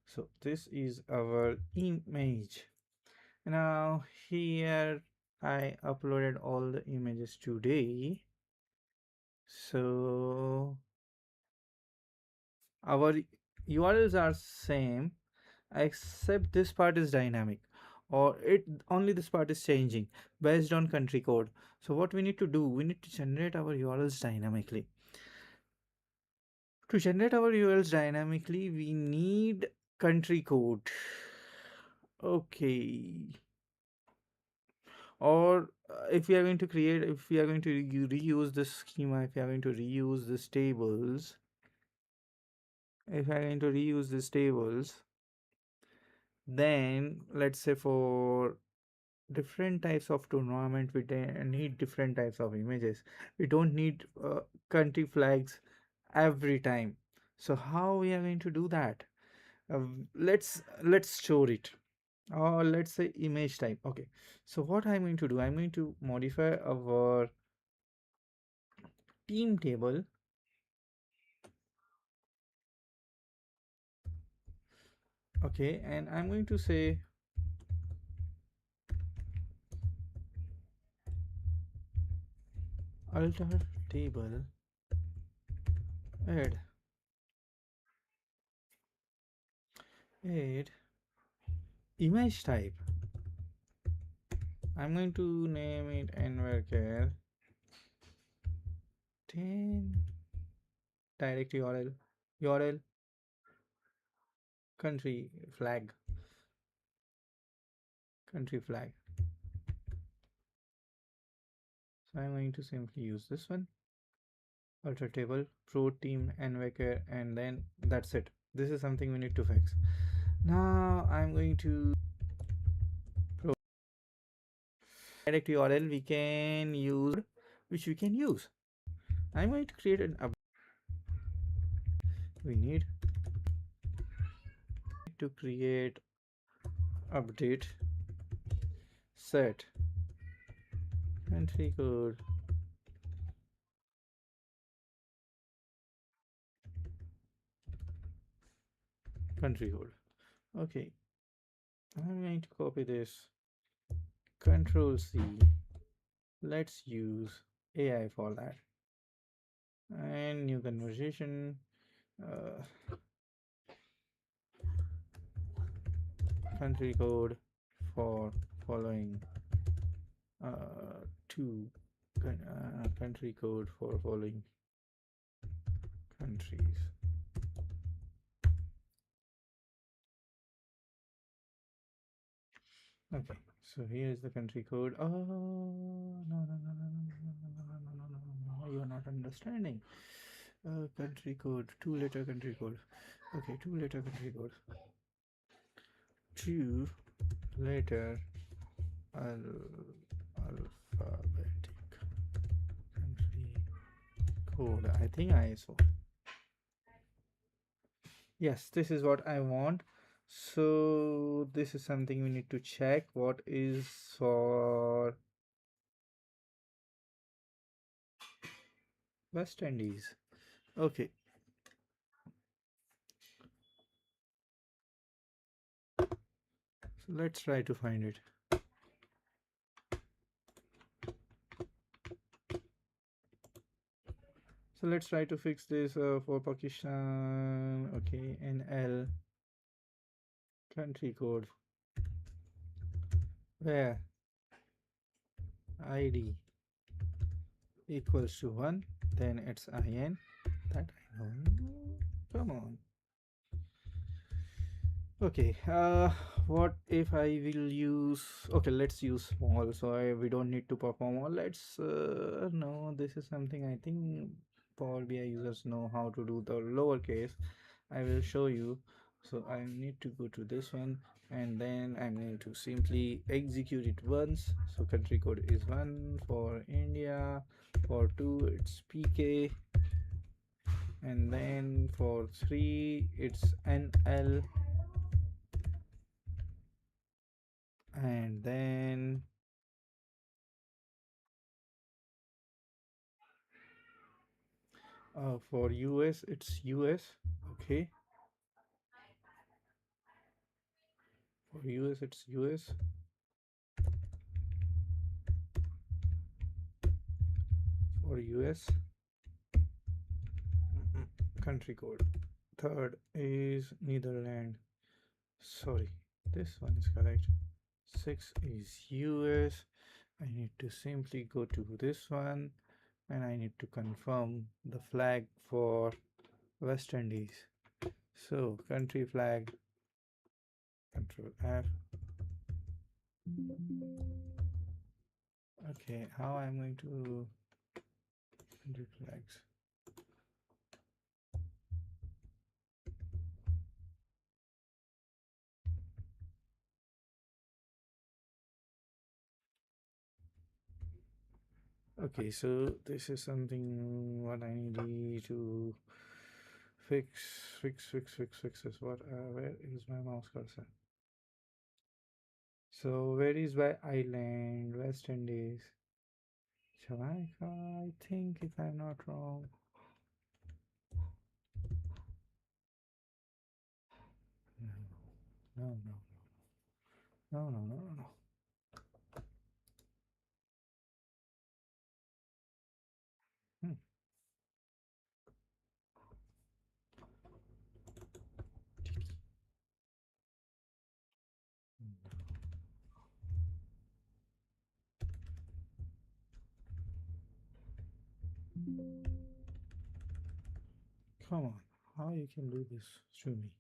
Speaker 1: So this is our image. Now here I uploaded all the images today. So our URLs are same, except this part is dynamic, or it only this part is changing based on country code. So what we need to do, we need to generate our URLs dynamically. To generate our URLs dynamically, we need country code. Okay. Or if we are going to create, if we are going to reuse this schema, if we are going to reuse these tables, if we are going to reuse these tables, then let's say for different types of tournament we need different types of images. We don't need country flags every time. So how we are going to do that? Let's store it, or let's say image type. Okay, so what I'm going to do, I'm going to modify our team table. Okay, and I'm going to say alter table add add image type. I'm going to name it envarchar 10 direct URL country flag country flag. So I'm going to simply use this one, alter table pro team envarchar, and then that's it. This is something we need to fix. Now I'm going to pro direct URL we can use, which we can use. I'm going to create an up. We need to create update set country code country code. Okay, I'm going to copy this, control C. Let's use AI for that, and new conversation. uh, Country code for following two country code for following countries. Okay, so here is the country code. Oh, no, no, no, no, no, no, no, no, no, no, no, no, you're not understanding. Country code, two-letter country code. Okay, two-letter country code. Two-letter alphabetic country code. I think I saw. Yes, this is what I want. So this is something we need to check. What is for West Indies? Okay, so let's try to find it. So let's try to fix this for Pakistan. Okay, NL country code, where ID equals to 1, then it's IN. That I know. Come on. Okay, what if I will use, okay, let's use small, so we don't need to perform all. Let's no, this is something I think Power BI users know how to do the lowercase. I will show you. So I need to go to this one, and then I'm going to simply execute it once. So country code is 1 for India, for 2 it's PK, and then for 3 it's NL, and then for US it's US. Okay, for US it's US. For US country code. Third is Netherlands. Sorry, this one is correct. 6 is US. I need to simply go to this one and I need to confirm the flag for West Indies. So, country flag, Control F. Okay, how I'm going to country flags. Okay, so this is something what I need to fix is what where is my mouse cursor? So where is my island? West Indies, Jamaica, I think, if I'm not wrong. No, no, no, no, no, no, no, no. Hmm. Come on, how you can do this to me?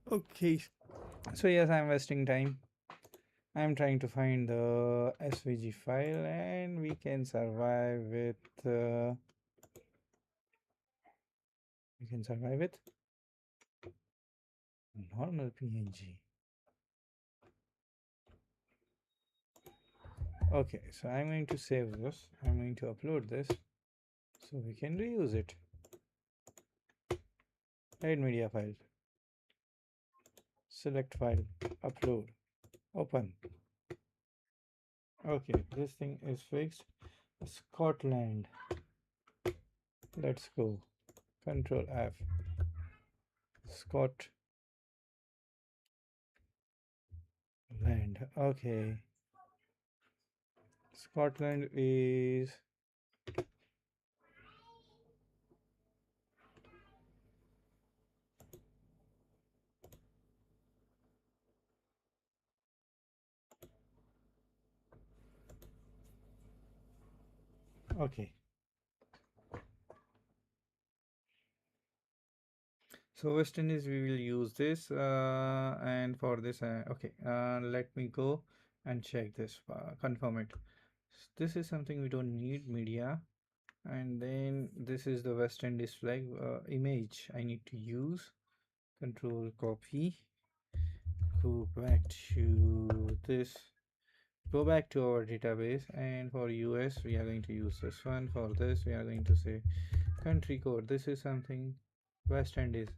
Speaker 1: Okay, so yes, I'm wasting time. I'm trying to find the SVG file and we can survive with we can survive with normal PNG. Okay, so I'm going to save this. I'm going to upload this so we can reuse it. Add media file. Select file. Upload. Open. Okay, this thing is fixed. Scotland. Let's go. Control F. Scotland. Okay. Scotland is okay. So West Indies, we will use this, and for this, okay. Let me go and check this. Confirm it. This is something we don't need media, and then this is the West Indies flag image. I need to use Control copy. Go back to this. Go back to our database, and for US we are going to use this one. For this we are going to say country code. This is something West Indies,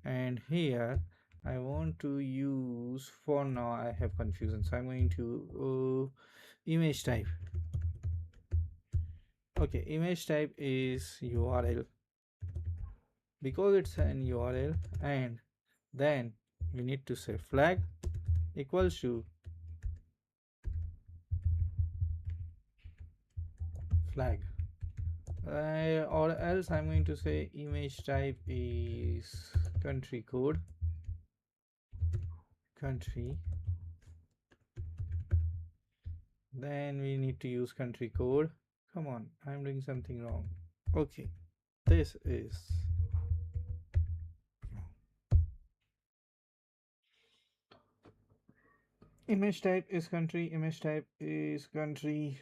Speaker 1: and here I want to use, for now I have confusion, so I'm going to image type. Okay, image type is URL, because it's an URL, and then we need to say flag equals to flag, or else I'm going to say image type is country code, country, then we need to use country code. Come on, I'm doing something wrong. Okay, this is image type is country, image type is country.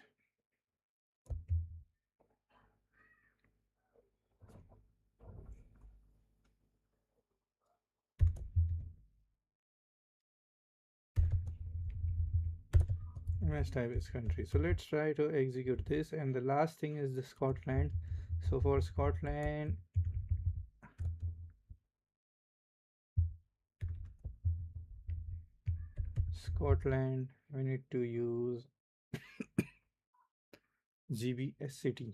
Speaker 1: Image type is country. So let's try to execute this, and the last thing is the Scotland. So for Scotland, Scotland, we need to use GBSCT.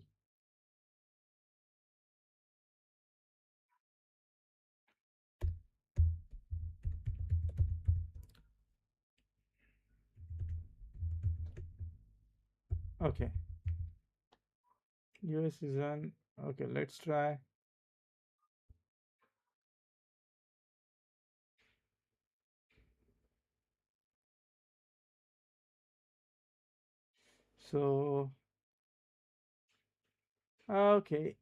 Speaker 1: Okay, US is on. Okay, let's try. So okay,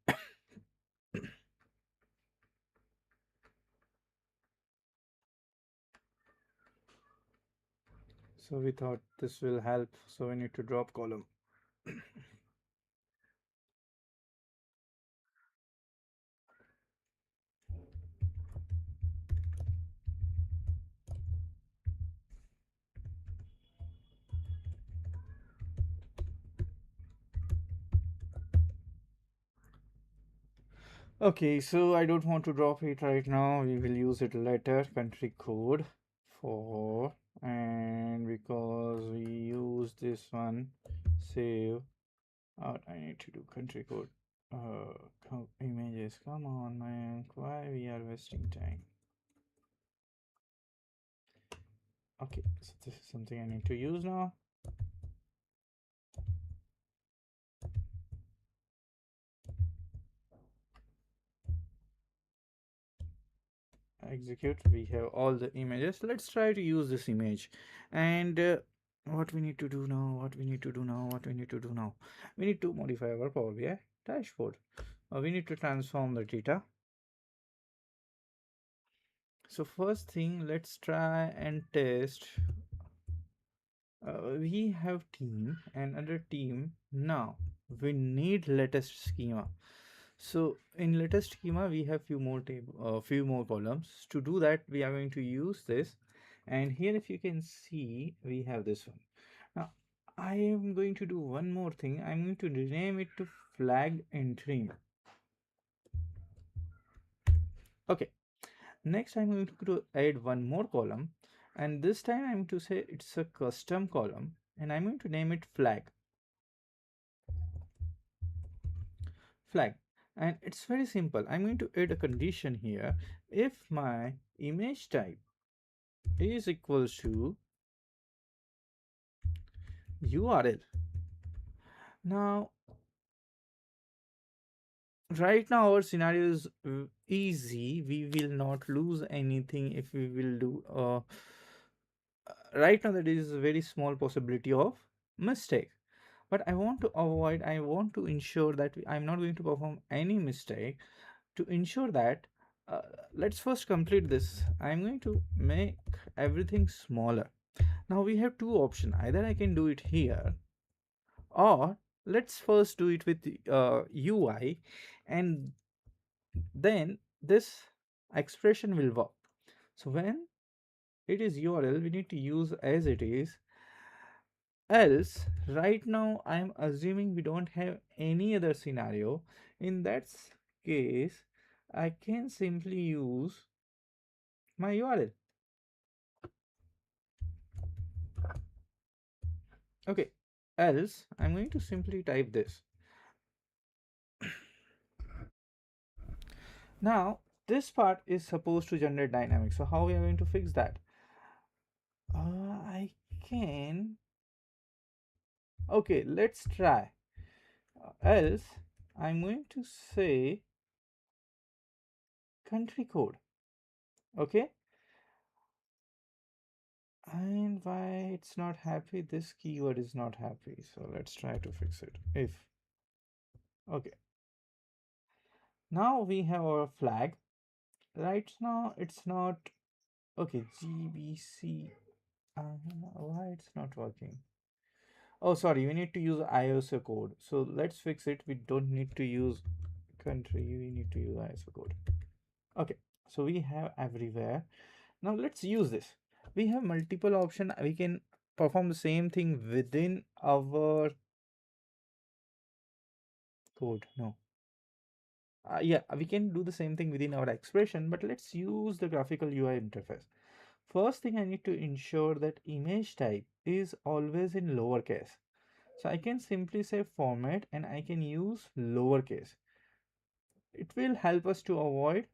Speaker 1: so we thought this will help, so we need to drop column. Okay, so I don't want to drop it right now. We will use it later. Country code for, and because we use this one, save out. I need to do country code. Images. Come on, man. Why we are wasting time? Okay, so this is something I need to use now. Execute. We have all the images. Let's try to use this image, and what we need to do now, what we need to do now, what we need to do now, we need to modify our Power BI dashboard. We need to transform the data. So first thing, let's try and test. We have team and under team, now we need latest schema. So in latest schema, we have few more columns. To do that, we are going to use this. And here, if you can see, we have this one. Now, I am going to do one more thing. I'm going to rename it to flag entry. Okay. Next, I'm going to add one more column. And this time I'm going to say it's a custom column. And I'm going to name it flag. Flag. And it's very simple. I'm going to add a condition here. If my image type is equals to URL. Now, right now our scenario is easy. We will not lose anything if we will do right now. That is a very small possibility of mistake, but I want to avoid, I want to ensure that I'm not going to perform any mistake. To ensure that, uh, let's first complete this. I'm going to make everything smaller. Now we have two options. Either I can do it here, or let's first do it with the UI, and then this expression will work. So when it is URL, we need to use as it is. Else, right now I'm assuming we don't have any other scenario. In that case, I can simply use my URL. Okay, else I'm going to simply type this. Now, this part is supposed to generate dynamics. So how we are going to fix that? I can. Okay, let's try. Else, I'm going to say country code. Okay, and why it's not happy? This keyword is not happy. So let's try to fix it. If okay, now we have our flag. Right now it's not okay. GBC. Why it's not working? Oh, sorry. We need to use ISO code. So let's fix it. We don't need to use country. We need to use ISO code. Okay. So we have everywhere. Now let's use this. We have multiple option. We can perform the same thing within our code. No. Yeah, we can do the same thing within our expression, but let's use the graphical UI interface. First thing, I need to ensure that image type is always in lowercase. So I can simply say format and I can use lowercase. It will help us to avoid,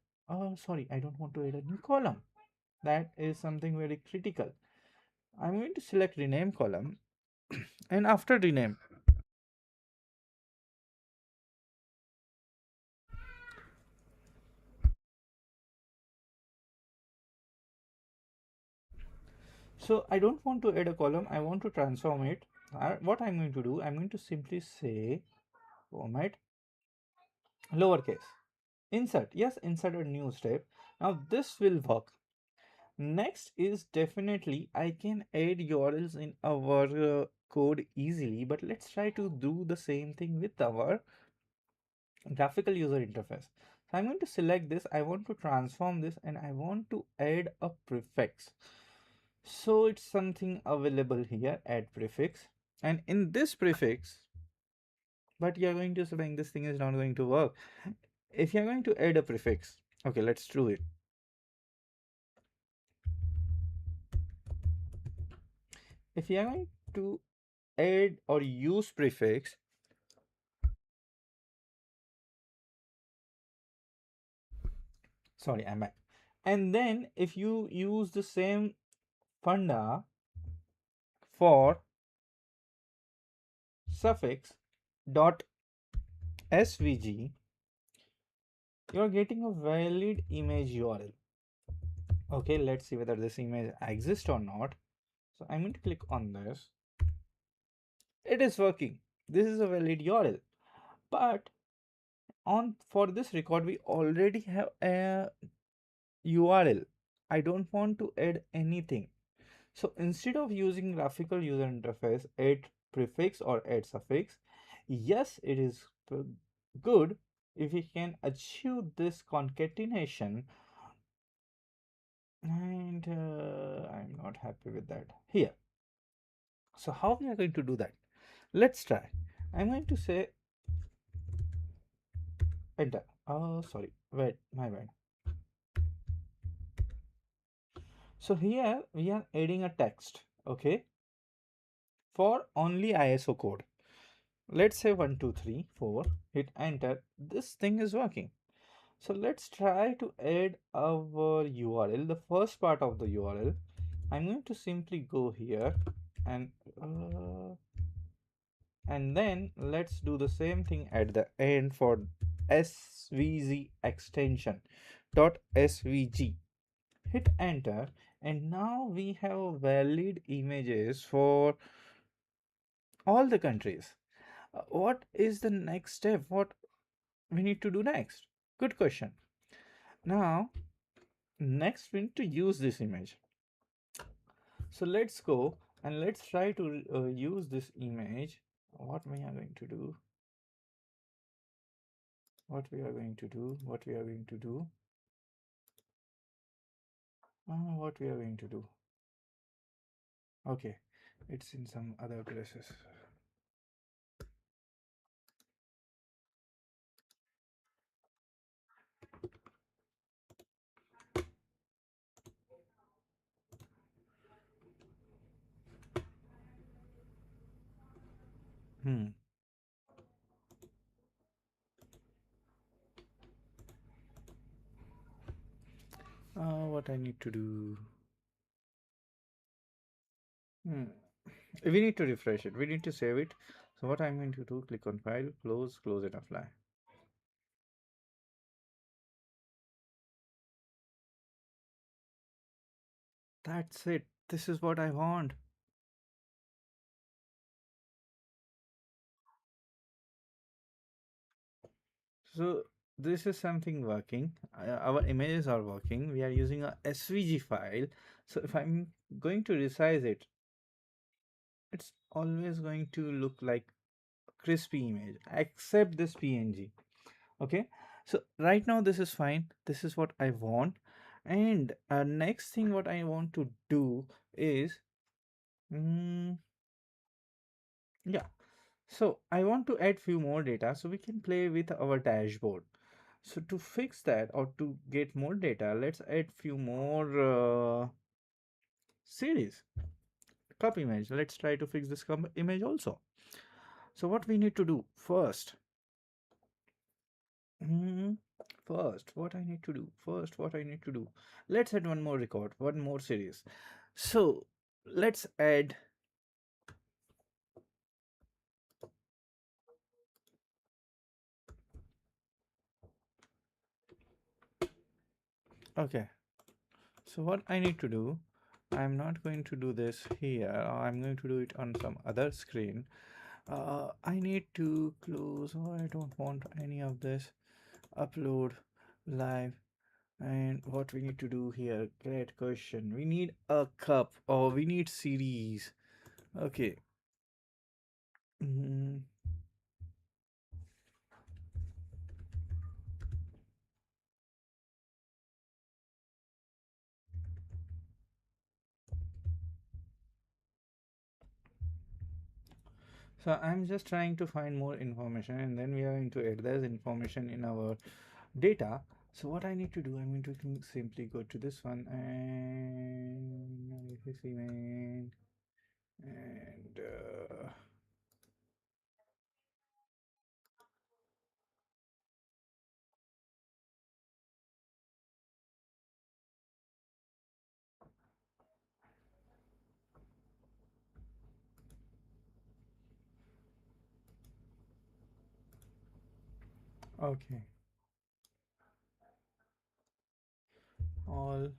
Speaker 1: sorry, I don't want to add a new column. That is something very critical. I'm going to select rename column, and after rename, so I don't want to add a column, I want to transform it. What I'm going to do, I'm going to simply say format lowercase. Insert, yes, insert a new step. Now this will work. Next is definitely I can add URLs in our code easily, but let's try to do the same thing with our graphical user interface. So I'm going to select this, I want to transform this, and I want to add a prefix. So it's something available here, add prefix. And in this prefix, but you're going to saying this thing is not going to work. If you're going to add a prefix, okay, let's do it. If you're going to add or use prefix, sorry, I'm back. And then if you use the same funda for suffix dot svg, you're getting a valid image URL. Okay, let's see whether this image exists or not. So I'm going to click on this. It is working. This is a valid URL. But on for this record, we already have a URL. I don't want to add anything. So instead of using graphical user interface, add prefix or add suffix, yes, it is good if we can achieve this concatenation, and I'm not happy with that here. So how we are going to do that? Let's try. I'm going to say enter. Oh, sorry. Wait, my bad. So here we are adding a text, okay, for only ISO code. let's say 1 2 3 4, hit enter. This thing is working. So let's try to add our URL, the first part of the URL. I'm going to simply go here and uh, and then let's do the same thing at the end for svg extension dot svg. Hit enter, and now we have valid images for all the countries. What is the next step? What we need to do next? Good question. Now next we need to use this image. So let's go and let's try to use this image. What we are going to do, what we are going to do, what we are going to do, what we are going to do. Okay, it's in some other places. Hmm. What I need to do? Hmm. We need to refresh it. We need to save it. So what I'm going to do, click on file, close it, apply. That's it. This is what I want. So this is something working. Our images are working. We are using a SVG file. So if I'm going to resize it, it's always going to look like crispy image, except this PNG. Okay. So right now this is fine. This is what I want. And next thing what I want to do is, mm, yeah. So I want to add few more data so we can play with our dashboard. So to fix that or to get more data, let's add few more series. Cup image. Let's try to fix this cup image also. So what we need to do first? Hmm, First, what I need to do? First, what I need to do? Let's add one more record, one more series. So let's add. Okay. So what I need to do? I'm not going to do this here. I'm going to do it on some other screen. I need to close. Oh, I don't want any of this. Upload live. And what we need to do here? Great question. We need a cup or we need series. Okay. Mm, so I'm just trying to find more information, and then we are going to add this information in our data. So what I need to do, I'm going to simply go to this one and this image and okay, all.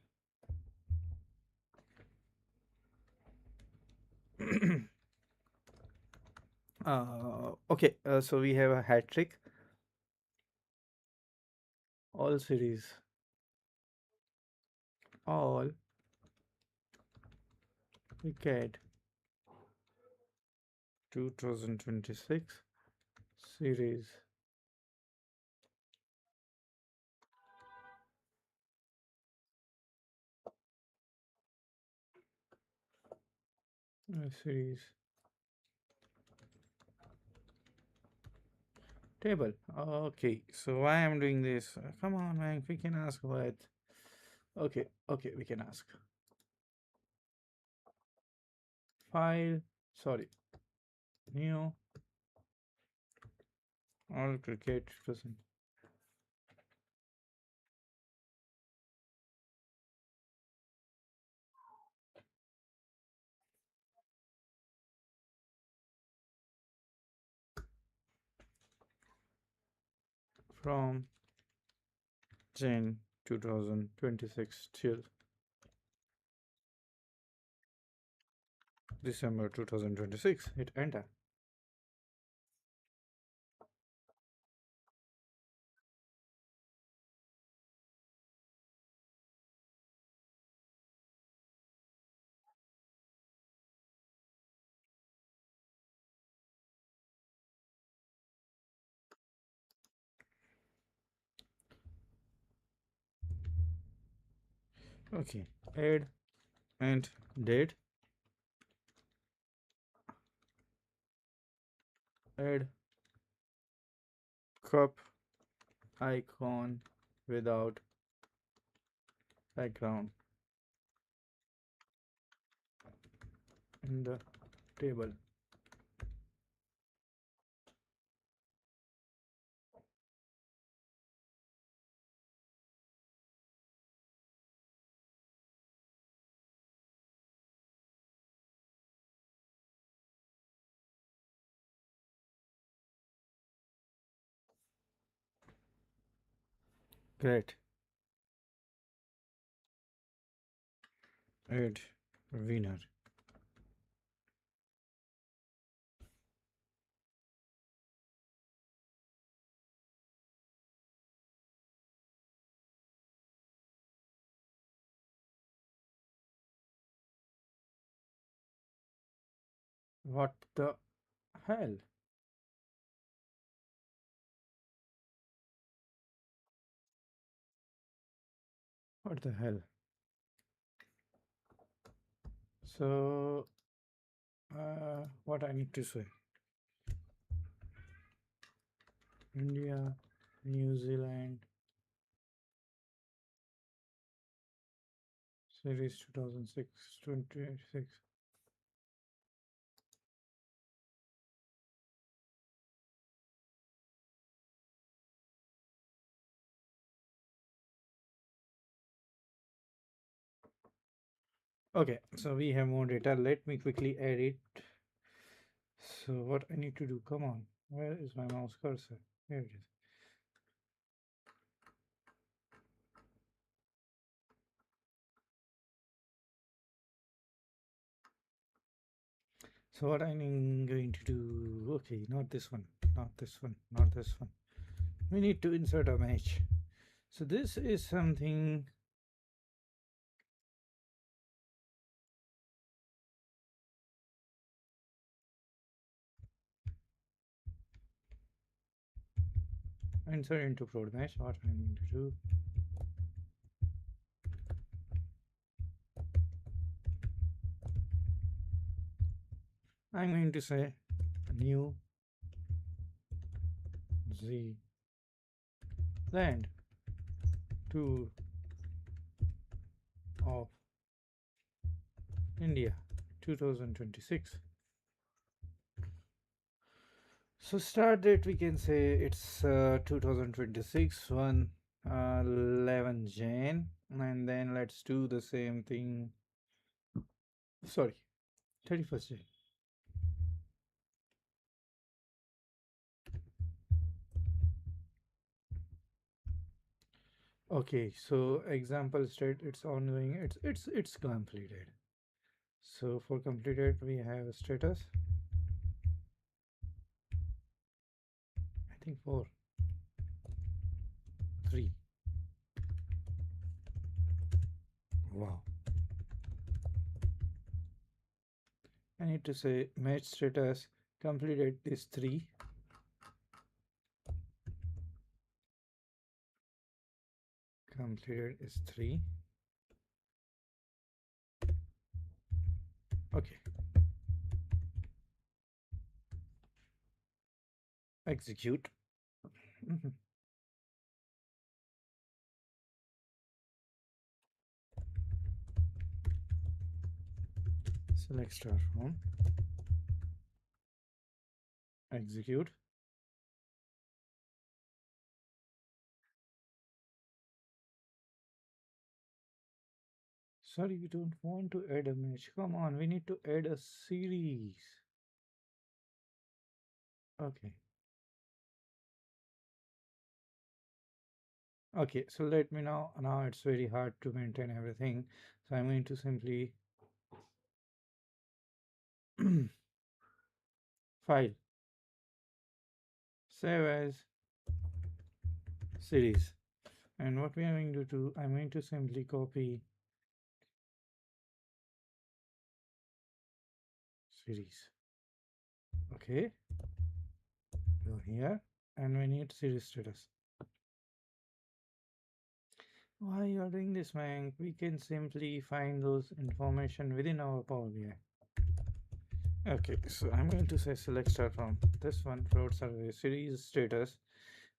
Speaker 1: Okay, so we have a hat trick, all series, all wicked 2026 series. Series table. Okay, so why I'm doing this? Come on, man, we can ask what. Okay, okay, we can ask. File, sorry, new All cricket doesn't. From Jan 2026 till December 2026. Hit enter. Okay. Add and date. Add cup icon without background in the table. Great. Add winner. What the hell? What the hell? So, what I need to say? India, New Zealand, Series 2006, 26. Okay, so we have more data. Let me quickly edit. So, what I need to do? Come on, where is my mouse cursor? Here it is. So, what I'm going to do? Okay, not this one, not this one, not this one. We need to insert a match. So, this is something. Insert into prod match. What I'm going to do? I'm going to say New Zealand tour of India 2026. So start date we can say it's 2026 1 11 Jan, and then let's do the same thing. Sorry, 31st Jan. Okay, so example state it's ongoing. It's completed. So for completed we have a status. I think 4 3. Wow. I need to say match status completed is 3. Completed is 3. Okay. Execute. Select start from. Execute. Sorry, we don't want to add a match. Come on, we need to add a series. Okay. Okay, so let me know. Now it's very hard to maintain everything. So I'm going to simply file, save as series. And what we are going to do, I'm going to simply copy series. Okay, go here and we need series status. Why you are doing this, man? We can simply find those information within our Power BI. Okay, so I'm going to say select star from this one, fraud survey series status,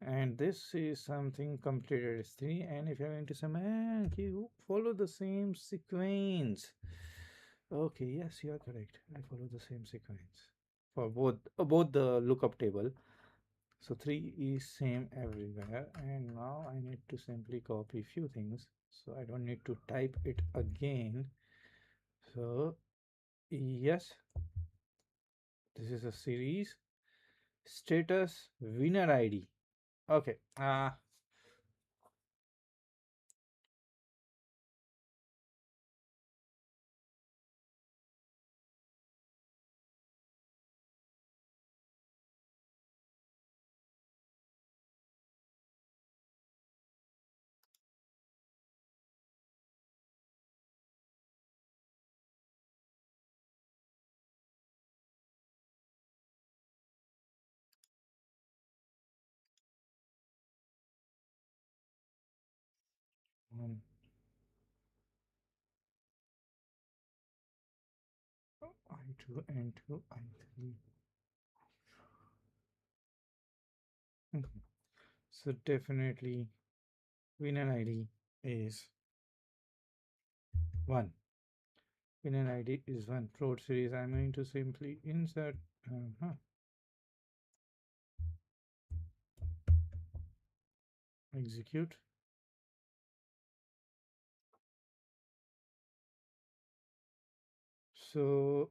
Speaker 1: and this is something completed is 3. And if you're going to say, man, you follow the same sequence. Okay, yes, you are correct. I follow the same sequence for both the lookup table. So 3 is same everywhere, and now I need to simply copy few things, so I don't need to type it again. So yes, this is a series status winner ID. Okay, 1, I2 and 2 I3. Mhm. So definitely winner ID is 1. Winner ID is 1. Float series. I'm going to simply insert. Execute. So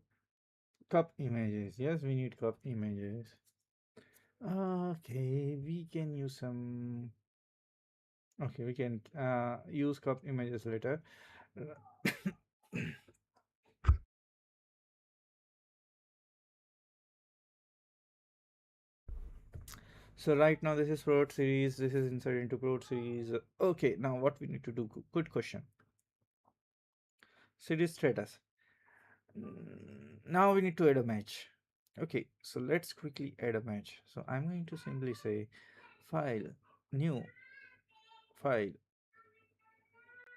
Speaker 1: cup images. Yes, we need cup images. Okay, we can use some. Okay, we can use cup images later. So right now this is Prot series. This is inserted into Prot series. Okay, now what we need to do? Good question. Series status. Now we need to add a match. Okay, so let's quickly add a match. So I'm going to simply say file, new, file.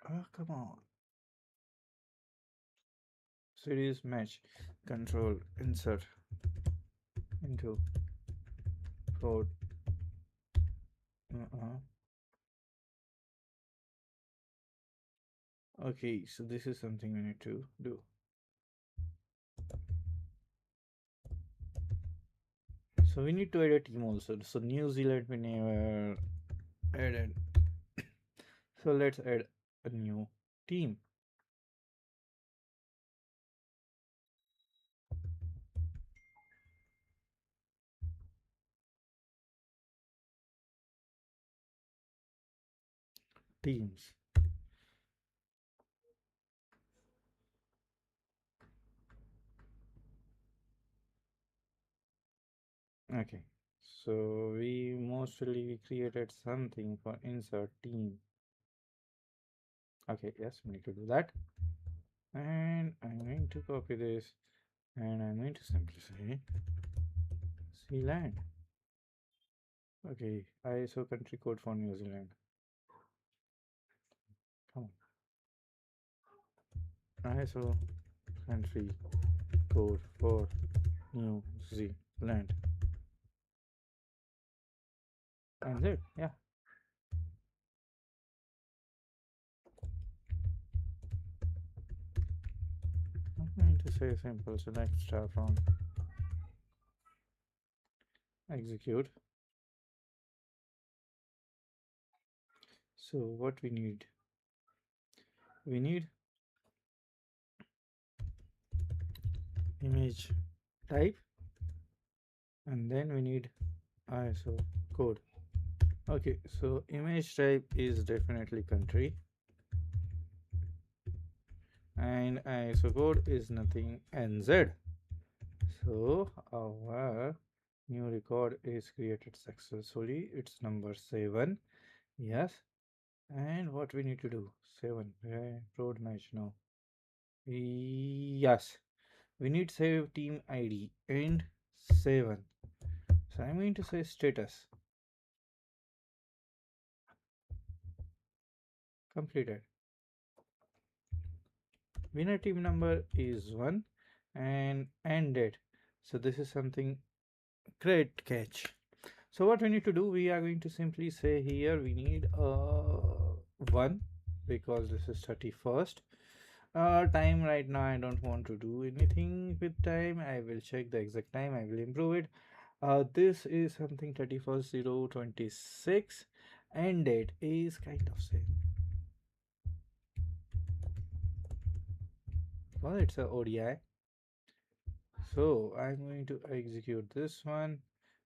Speaker 1: Oh, come on. Series match, control, insert into Prot. Okay, so this is something we need to do. So we need to add a team also. So New Zealand we never added. So let's add a new team. Teams. Okay. So we mostly created something for insert team. Okay, yes, we need to do that. And I'm going to copy this and I'm going to simply say Zealand. Okay, ISO country code for New Zealand. Come on. ISO country code for New Zealand. And it, yeah. I'm going to say simple select star from execute. So what we need image type, and then we need ISO code. Okay, so image type is definitely country, and ISO code is nothing NZ. So our new record is created successfully. It's number 7. Yes. And what we need to do? 7. Road match now. Yes. We need save team ID and 7. So I'm going to say status completed. Winner team number is 1 and end date. So this is something great catch. So what we need to do, we are going to simply say here we need 1 because this is 31st. Time right now I don't want to do anything with time. I will check the exact time. I will improve it. This is something 31st 026. End date is kind of same. Well, it's a ODI. So I'm going to execute this one,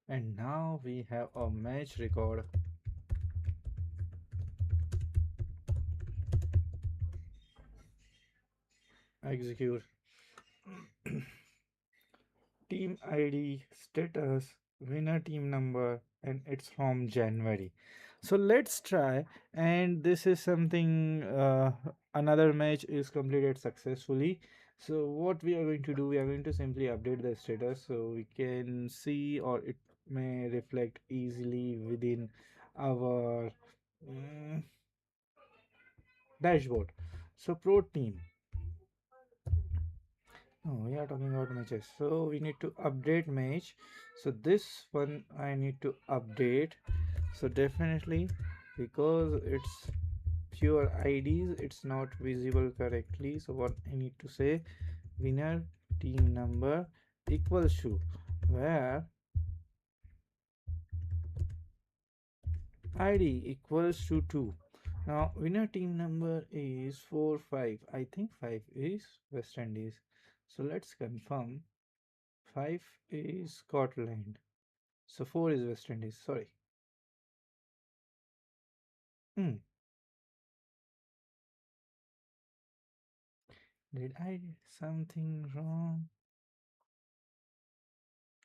Speaker 1: and now we have a match record. Execute team ID, status, winner team number, and it's from January. So let's try. And this is something another match is completed successfully. So what we are going to do, we are going to simply update the status so we can see, or it may reflect easily within our mm, dashboard. So pro team. Oh, we are talking about matches. So we need to update match. So this one I need to update. So definitely because it's pure IDs, it's not visible correctly. So what I need to say, winner team number equals to where ID equals to 2. Now winner team number is 4 5. I think 5 is West Indies. So let's confirm 5 is Scotland. So 4 is West Indies. Sorry. Hmm. Did I do something wrong?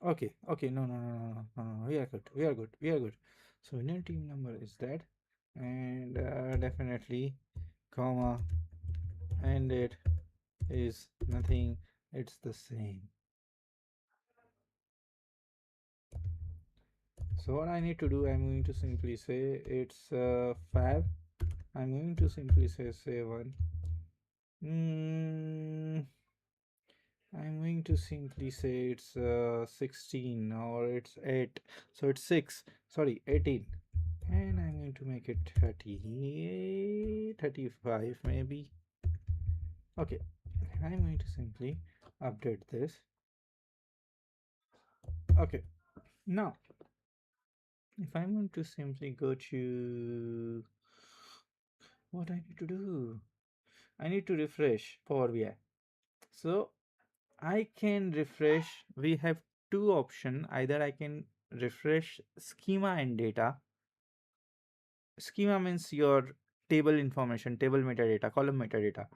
Speaker 1: Okay. Okay. No. No. No. No. No. No. No. We are good. We are good. We are good. So Indian team number is that, and definitely, comma, and it is nothing. It's the same. So what I need to do, I'm going to simply say it's fab. I'm going to simply say 7. Hmm. I'm going to simply say it's 16 or it's 8. So it's 6. Sorry, 18. And I'm going to make it 30, 35 maybe. Okay. I'm going to simply update this. Okay. Now, if I'm going to simply go to what I need to do, I need to refresh Power BI. So I can refresh. We have two options. Either I can refresh schema and data. Schema means your table information, table metadata, column metadata,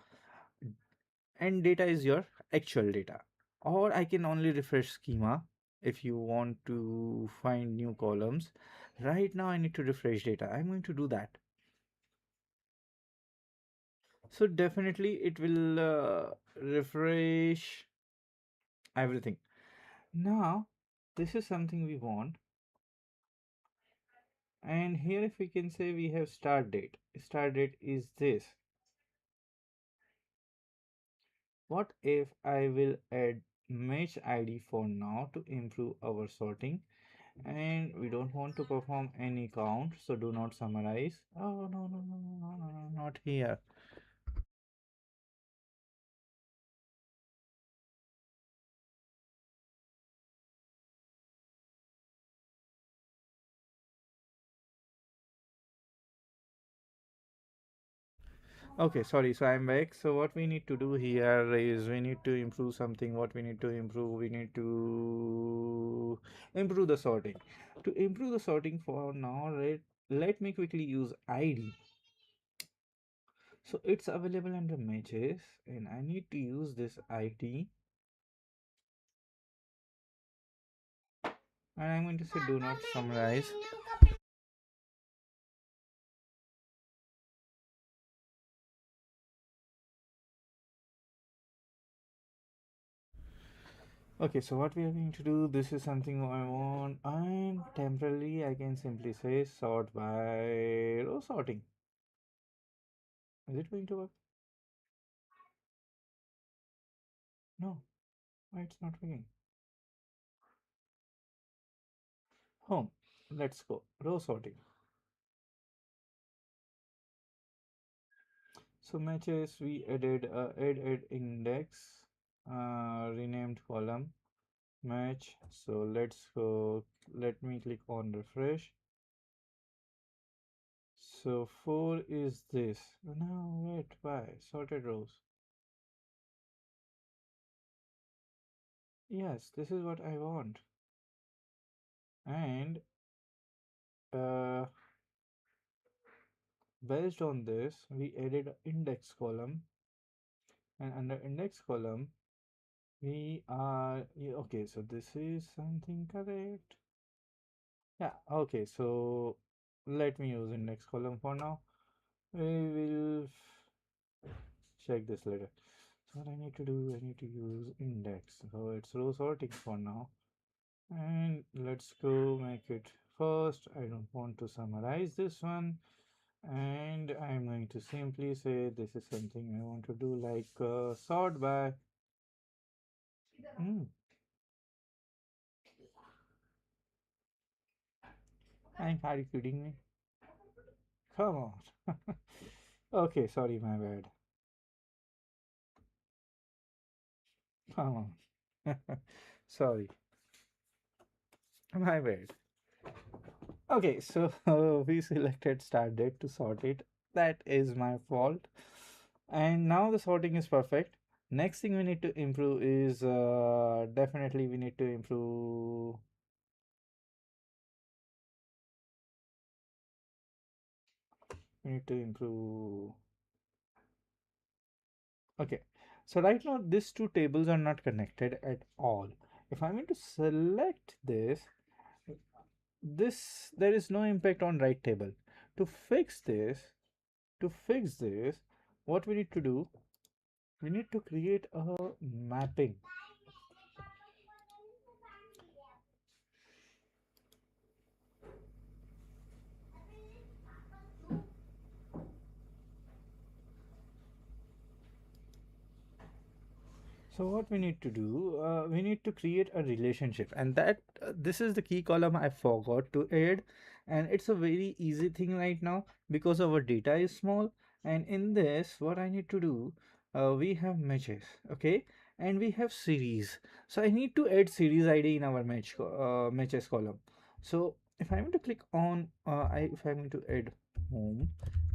Speaker 1: and data is your actual data. Or I can only refresh schema if you want to find new columns. Right now I need to refresh data. I'm going to do that. So definitely it will refresh everything. Now this is something we want. And here if we can say we have start date is this. What if I will add match ID for now to improve our sorting, and we don't want to perform any count, so do not summarize. Oh no, no, no, no, no, no, no, not here. Okay, sorry. So I'm back. So what we need to do here is we need to improve something. What we need to improve? We need to improve the sorting. To improve the sorting for now, let me quickly use ID. So it's available under matches, and I need to use this ID, and I'm going to say do not summarize. Okay, so what we are going to do, this is something I want, and temporarily I can simply say sort by row sorting. Is it going to work? No, why it's not working. Home. Let's go. Row sorting. So matches we added add index, renamed column match. So let's go. Let me click on refresh. So 4 is this. No, wait, why? Sorted rows. Yes, this is what I want. And uh, based on this, we added an index column, and under index column, we are yeah, okay. So this is something correct. Yeah, okay. So let me use index column for now. We will check this later. So what I need to do, I need to use index. So it's row sorting for now. And let's go make it first. I don't want to summarize this one. And I'm going to simply say this is something I want to do like sort by. Hmm, are you kidding me? Come on. Okay, sorry, my bad. Come on. Sorry, my bad. Okay, so we selected start date to sort it. That is my fault. And now the sorting is perfect. Next thing we need to improve is definitely we need to improve. Okay, so right now these two tables are not connected at all. If I'm going to select this there is no impact on right table. To fix this, to fix this, what we need to do, we need to create a mapping. So what we need to do, we need to create a relationship, and that this is the key column I forgot to add, and it's a very easy thing right now because our data is small. And in this, what I need to do, we have matches, okay, and we have series. So I need to add series ID in our matches column. So if I'm going to click on, if I'm going to add home,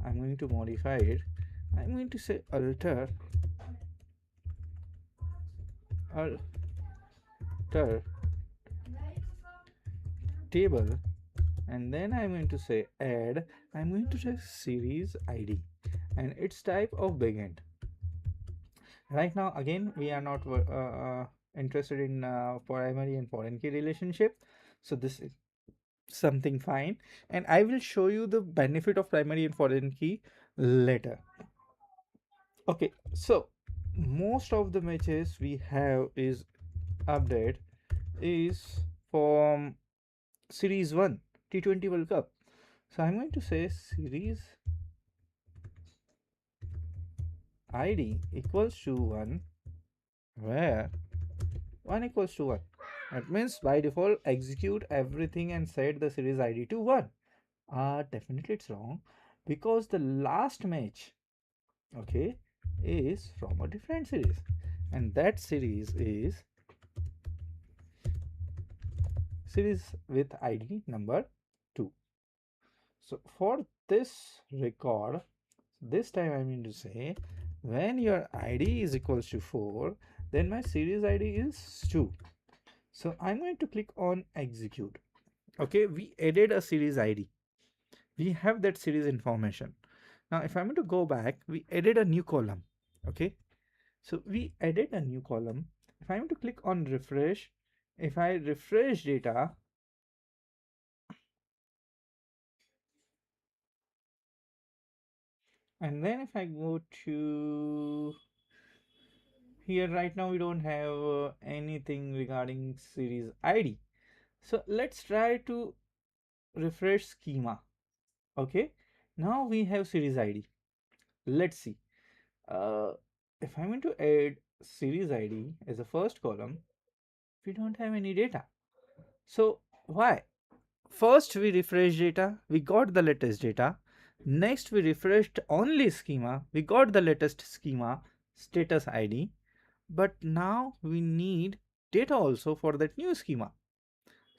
Speaker 1: I'm going to modify it. I'm going to say alter table, and then I'm going to say add. I'm going to say series ID and its type of big int. Right now again we are not interested in primary and foreign key relationship, so this is something fine, and I will show you the benefit of primary and foreign key later. Okay, so most of the matches we have is update is from series 1 T20 World Cup. So I'm going to say series ID equals to 1, where 1 equals to 1. That means by default execute everything and set the series ID to 1. Definitely it's wrong because the last match, okay, is from a different series, and that series is series with ID number 2. So for this record, This time I'm going to say when your ID is equals to 4, then my series ID is 2. So I'm going to click on execute. Okay, we added a series ID. We have that series information. Now, if I'm going to go back, we added a new column. Okay, so we added a new column. If I'm going to click on refresh, if I refresh data, and then if I go to here, right now we don't have anything regarding series ID. So let's try to refresh schema. Okay, now we have series ID. Let's see. Uh, if I'm going to add series ID as a first column, we don't have any data. So why? First we refresh data, we got the latest data. Next we refreshed only schema, we got the latest schema status ID. But now we need data also for that new schema.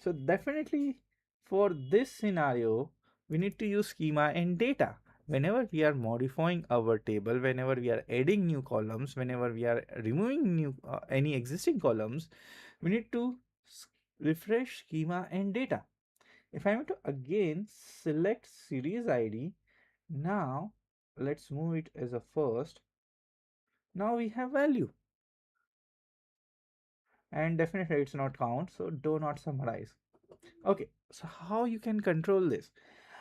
Speaker 1: So definitely for this scenario, we need to use schema and data. Whenever we are modifying our table, whenever we are adding new columns, whenever we are removing new any existing columns, we need to refresh schema and data. If I am to again select series ID, now let's move it as a first. Now we have value, and definitely it's not count, so do not summarize. Okay, so how you can control this?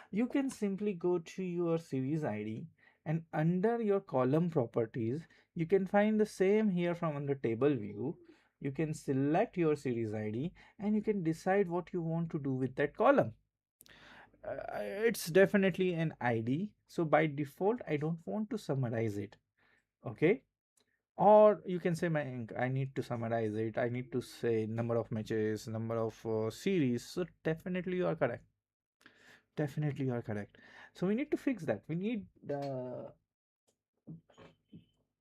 Speaker 1: You can simply go to your series ID, and under your column properties you can find the same here from under table view. You can select your series ID and you can decide what you want to do with that column. It's definitely an ID, so by default I don't want to summarize it. Okay, or you can say I need to summarize it, I need to say number of matches, number of series. So definitely you are correct, definitely you are correct. So we need to fix that. We need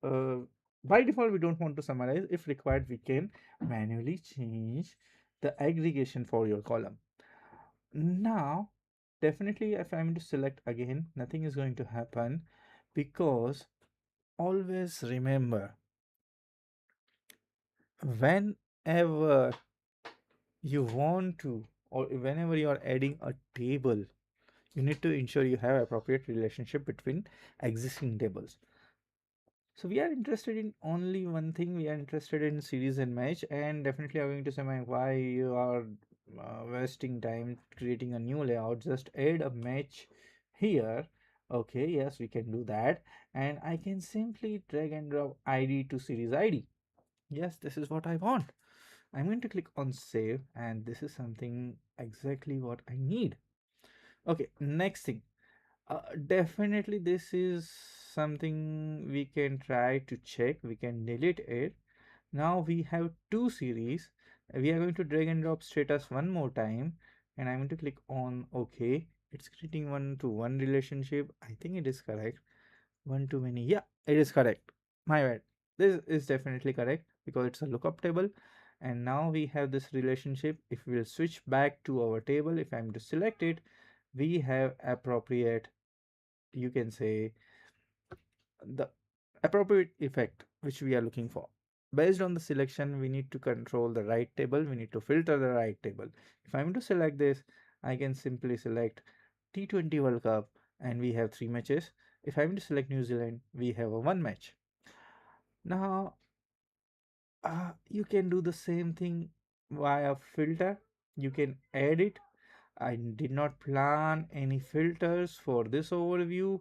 Speaker 1: uh, by default we don't want to summarize. If required, we can manually change the aggregation for your column. Now definitely if I'm to select again, nothing is going to happen, because always remember, whenever you want to, or whenever you are adding a table, you need to ensure you have appropriate relationship between existing tables. So we are interested in only one thing. We are interested in series and match, and definitely I'm going to say why you are wasting time creating a new layout. Just add a match here. Okay, yes, we can do that, and I can simply drag and drop ID to series ID. Yes, this is what I want. I'm going to click on save, and this is something exactly what I need. Okay, next thing. Definitely this is something we can try to check. We can delete it. Now we have two series. We are going to drag and drop status one more time, and I'm going to click on OK. It's creating one to one relationship. I think it is correct. One too many. Yeah, it is correct. My bad. This is definitely correct because it's a lookup table. And now we have this relationship. If we'll switch back to our table, if I'm to select it, we have appropriate, you can say, the appropriate effect which we are looking for. Based on the selection, we need to control the right table, we need to filter the right table. If I'm to select this, I can simply select T20 World Cup, and we have 3 matches. If I'm to select New Zealand, we have a 1 match. Now you can do the same thing via filter. You can add it. I did not plan any filters for this overview.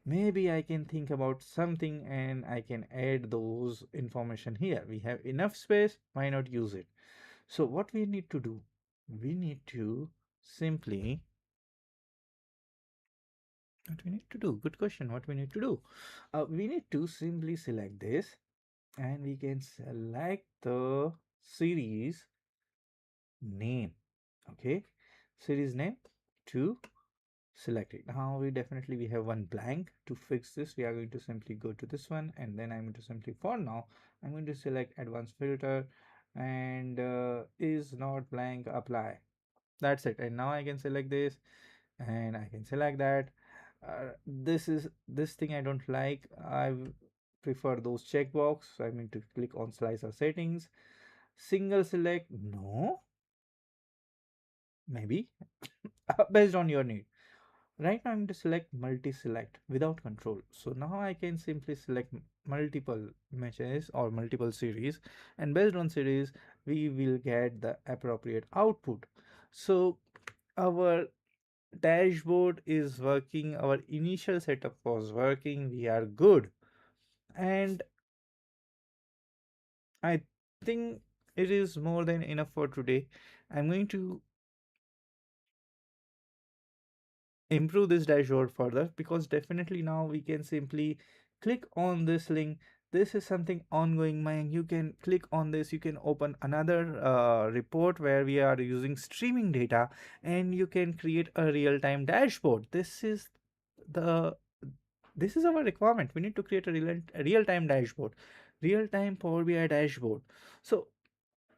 Speaker 1: Maybe I can think about something and I can add those information here. We have enough space, why not use it? So what we need to do, we need to simply, what we need to do, good question, what we need to do, we need to simply select this, and we can select the series name. Okay, series name to select it. Now we definitely we have one blank. To fix this, we are going to simply go to this one, and then I'm going to simply, for now I'm going to select advanced filter, and is not blank, apply. That's it. And now I can select this, and I can select that. This thing I don't like. Prefer those checkbox. I mean to click on slicer settings. Single select, no, maybe based on your need. Right now, I'm going to select multi-select without control. So now I can simply select multiple matches or multiple series, and based on series, we will get the appropriate output. So our dashboard is working, our initial setup was working, we are good. And I think it is more than enough for today. I'm going to improve this dashboard further, because definitely now we can simply click on this link. This is something ongoing, man. You can click on this, you can open another report where we are using streaming data, and you can create a real-time dashboard. The this is our requirement. We need to create a real-time dashboard, real-time Power BI dashboard. So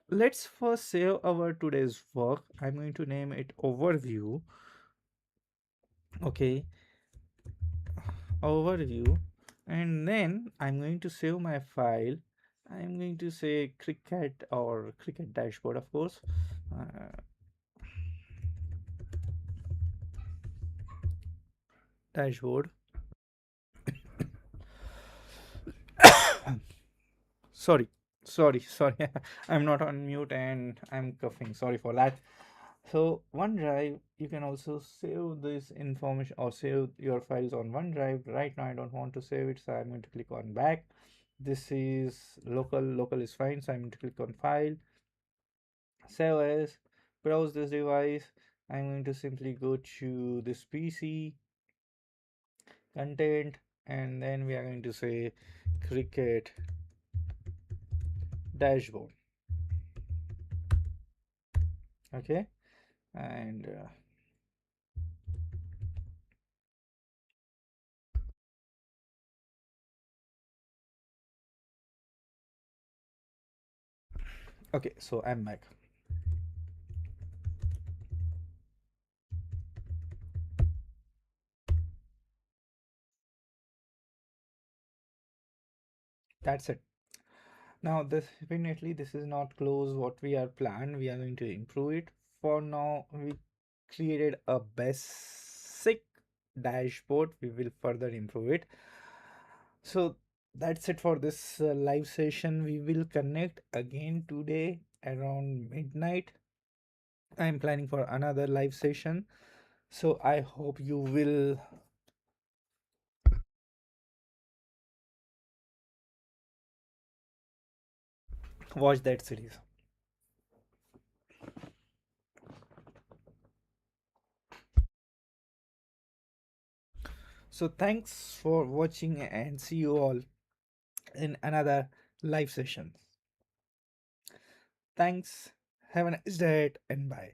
Speaker 1: let's first save our today's work. I'm going to name it overview. Okay, overview, and then I'm going to save my file. I'm going to say cricket, or cricket dashboard, of course. uh, Dashboard. Sorry, sorry. I'm not on mute and I'm coughing, sorry for that. So OneDrive, you can also save this information or save your files on OneDrive. Right now I don't want to save it, so I'm going to click on back. This is local is fine, so I'm going to click on file, save as, browse this device. I'm going to simply go to this PC, content, and then we are going to say cricket dashboard. Okay, and okay, so I'm back. That's it. Now this, definitely this is not close what we are planned. We are going to improve it. For now we created a basic dashboard, we will further improve it. So that's it for this live session. We will connect again today around midnight. I'm planning for another live session, so I hope you will watch that series. So thanks for watching, and see you all in another live session. Thanks. Have a nice day and bye.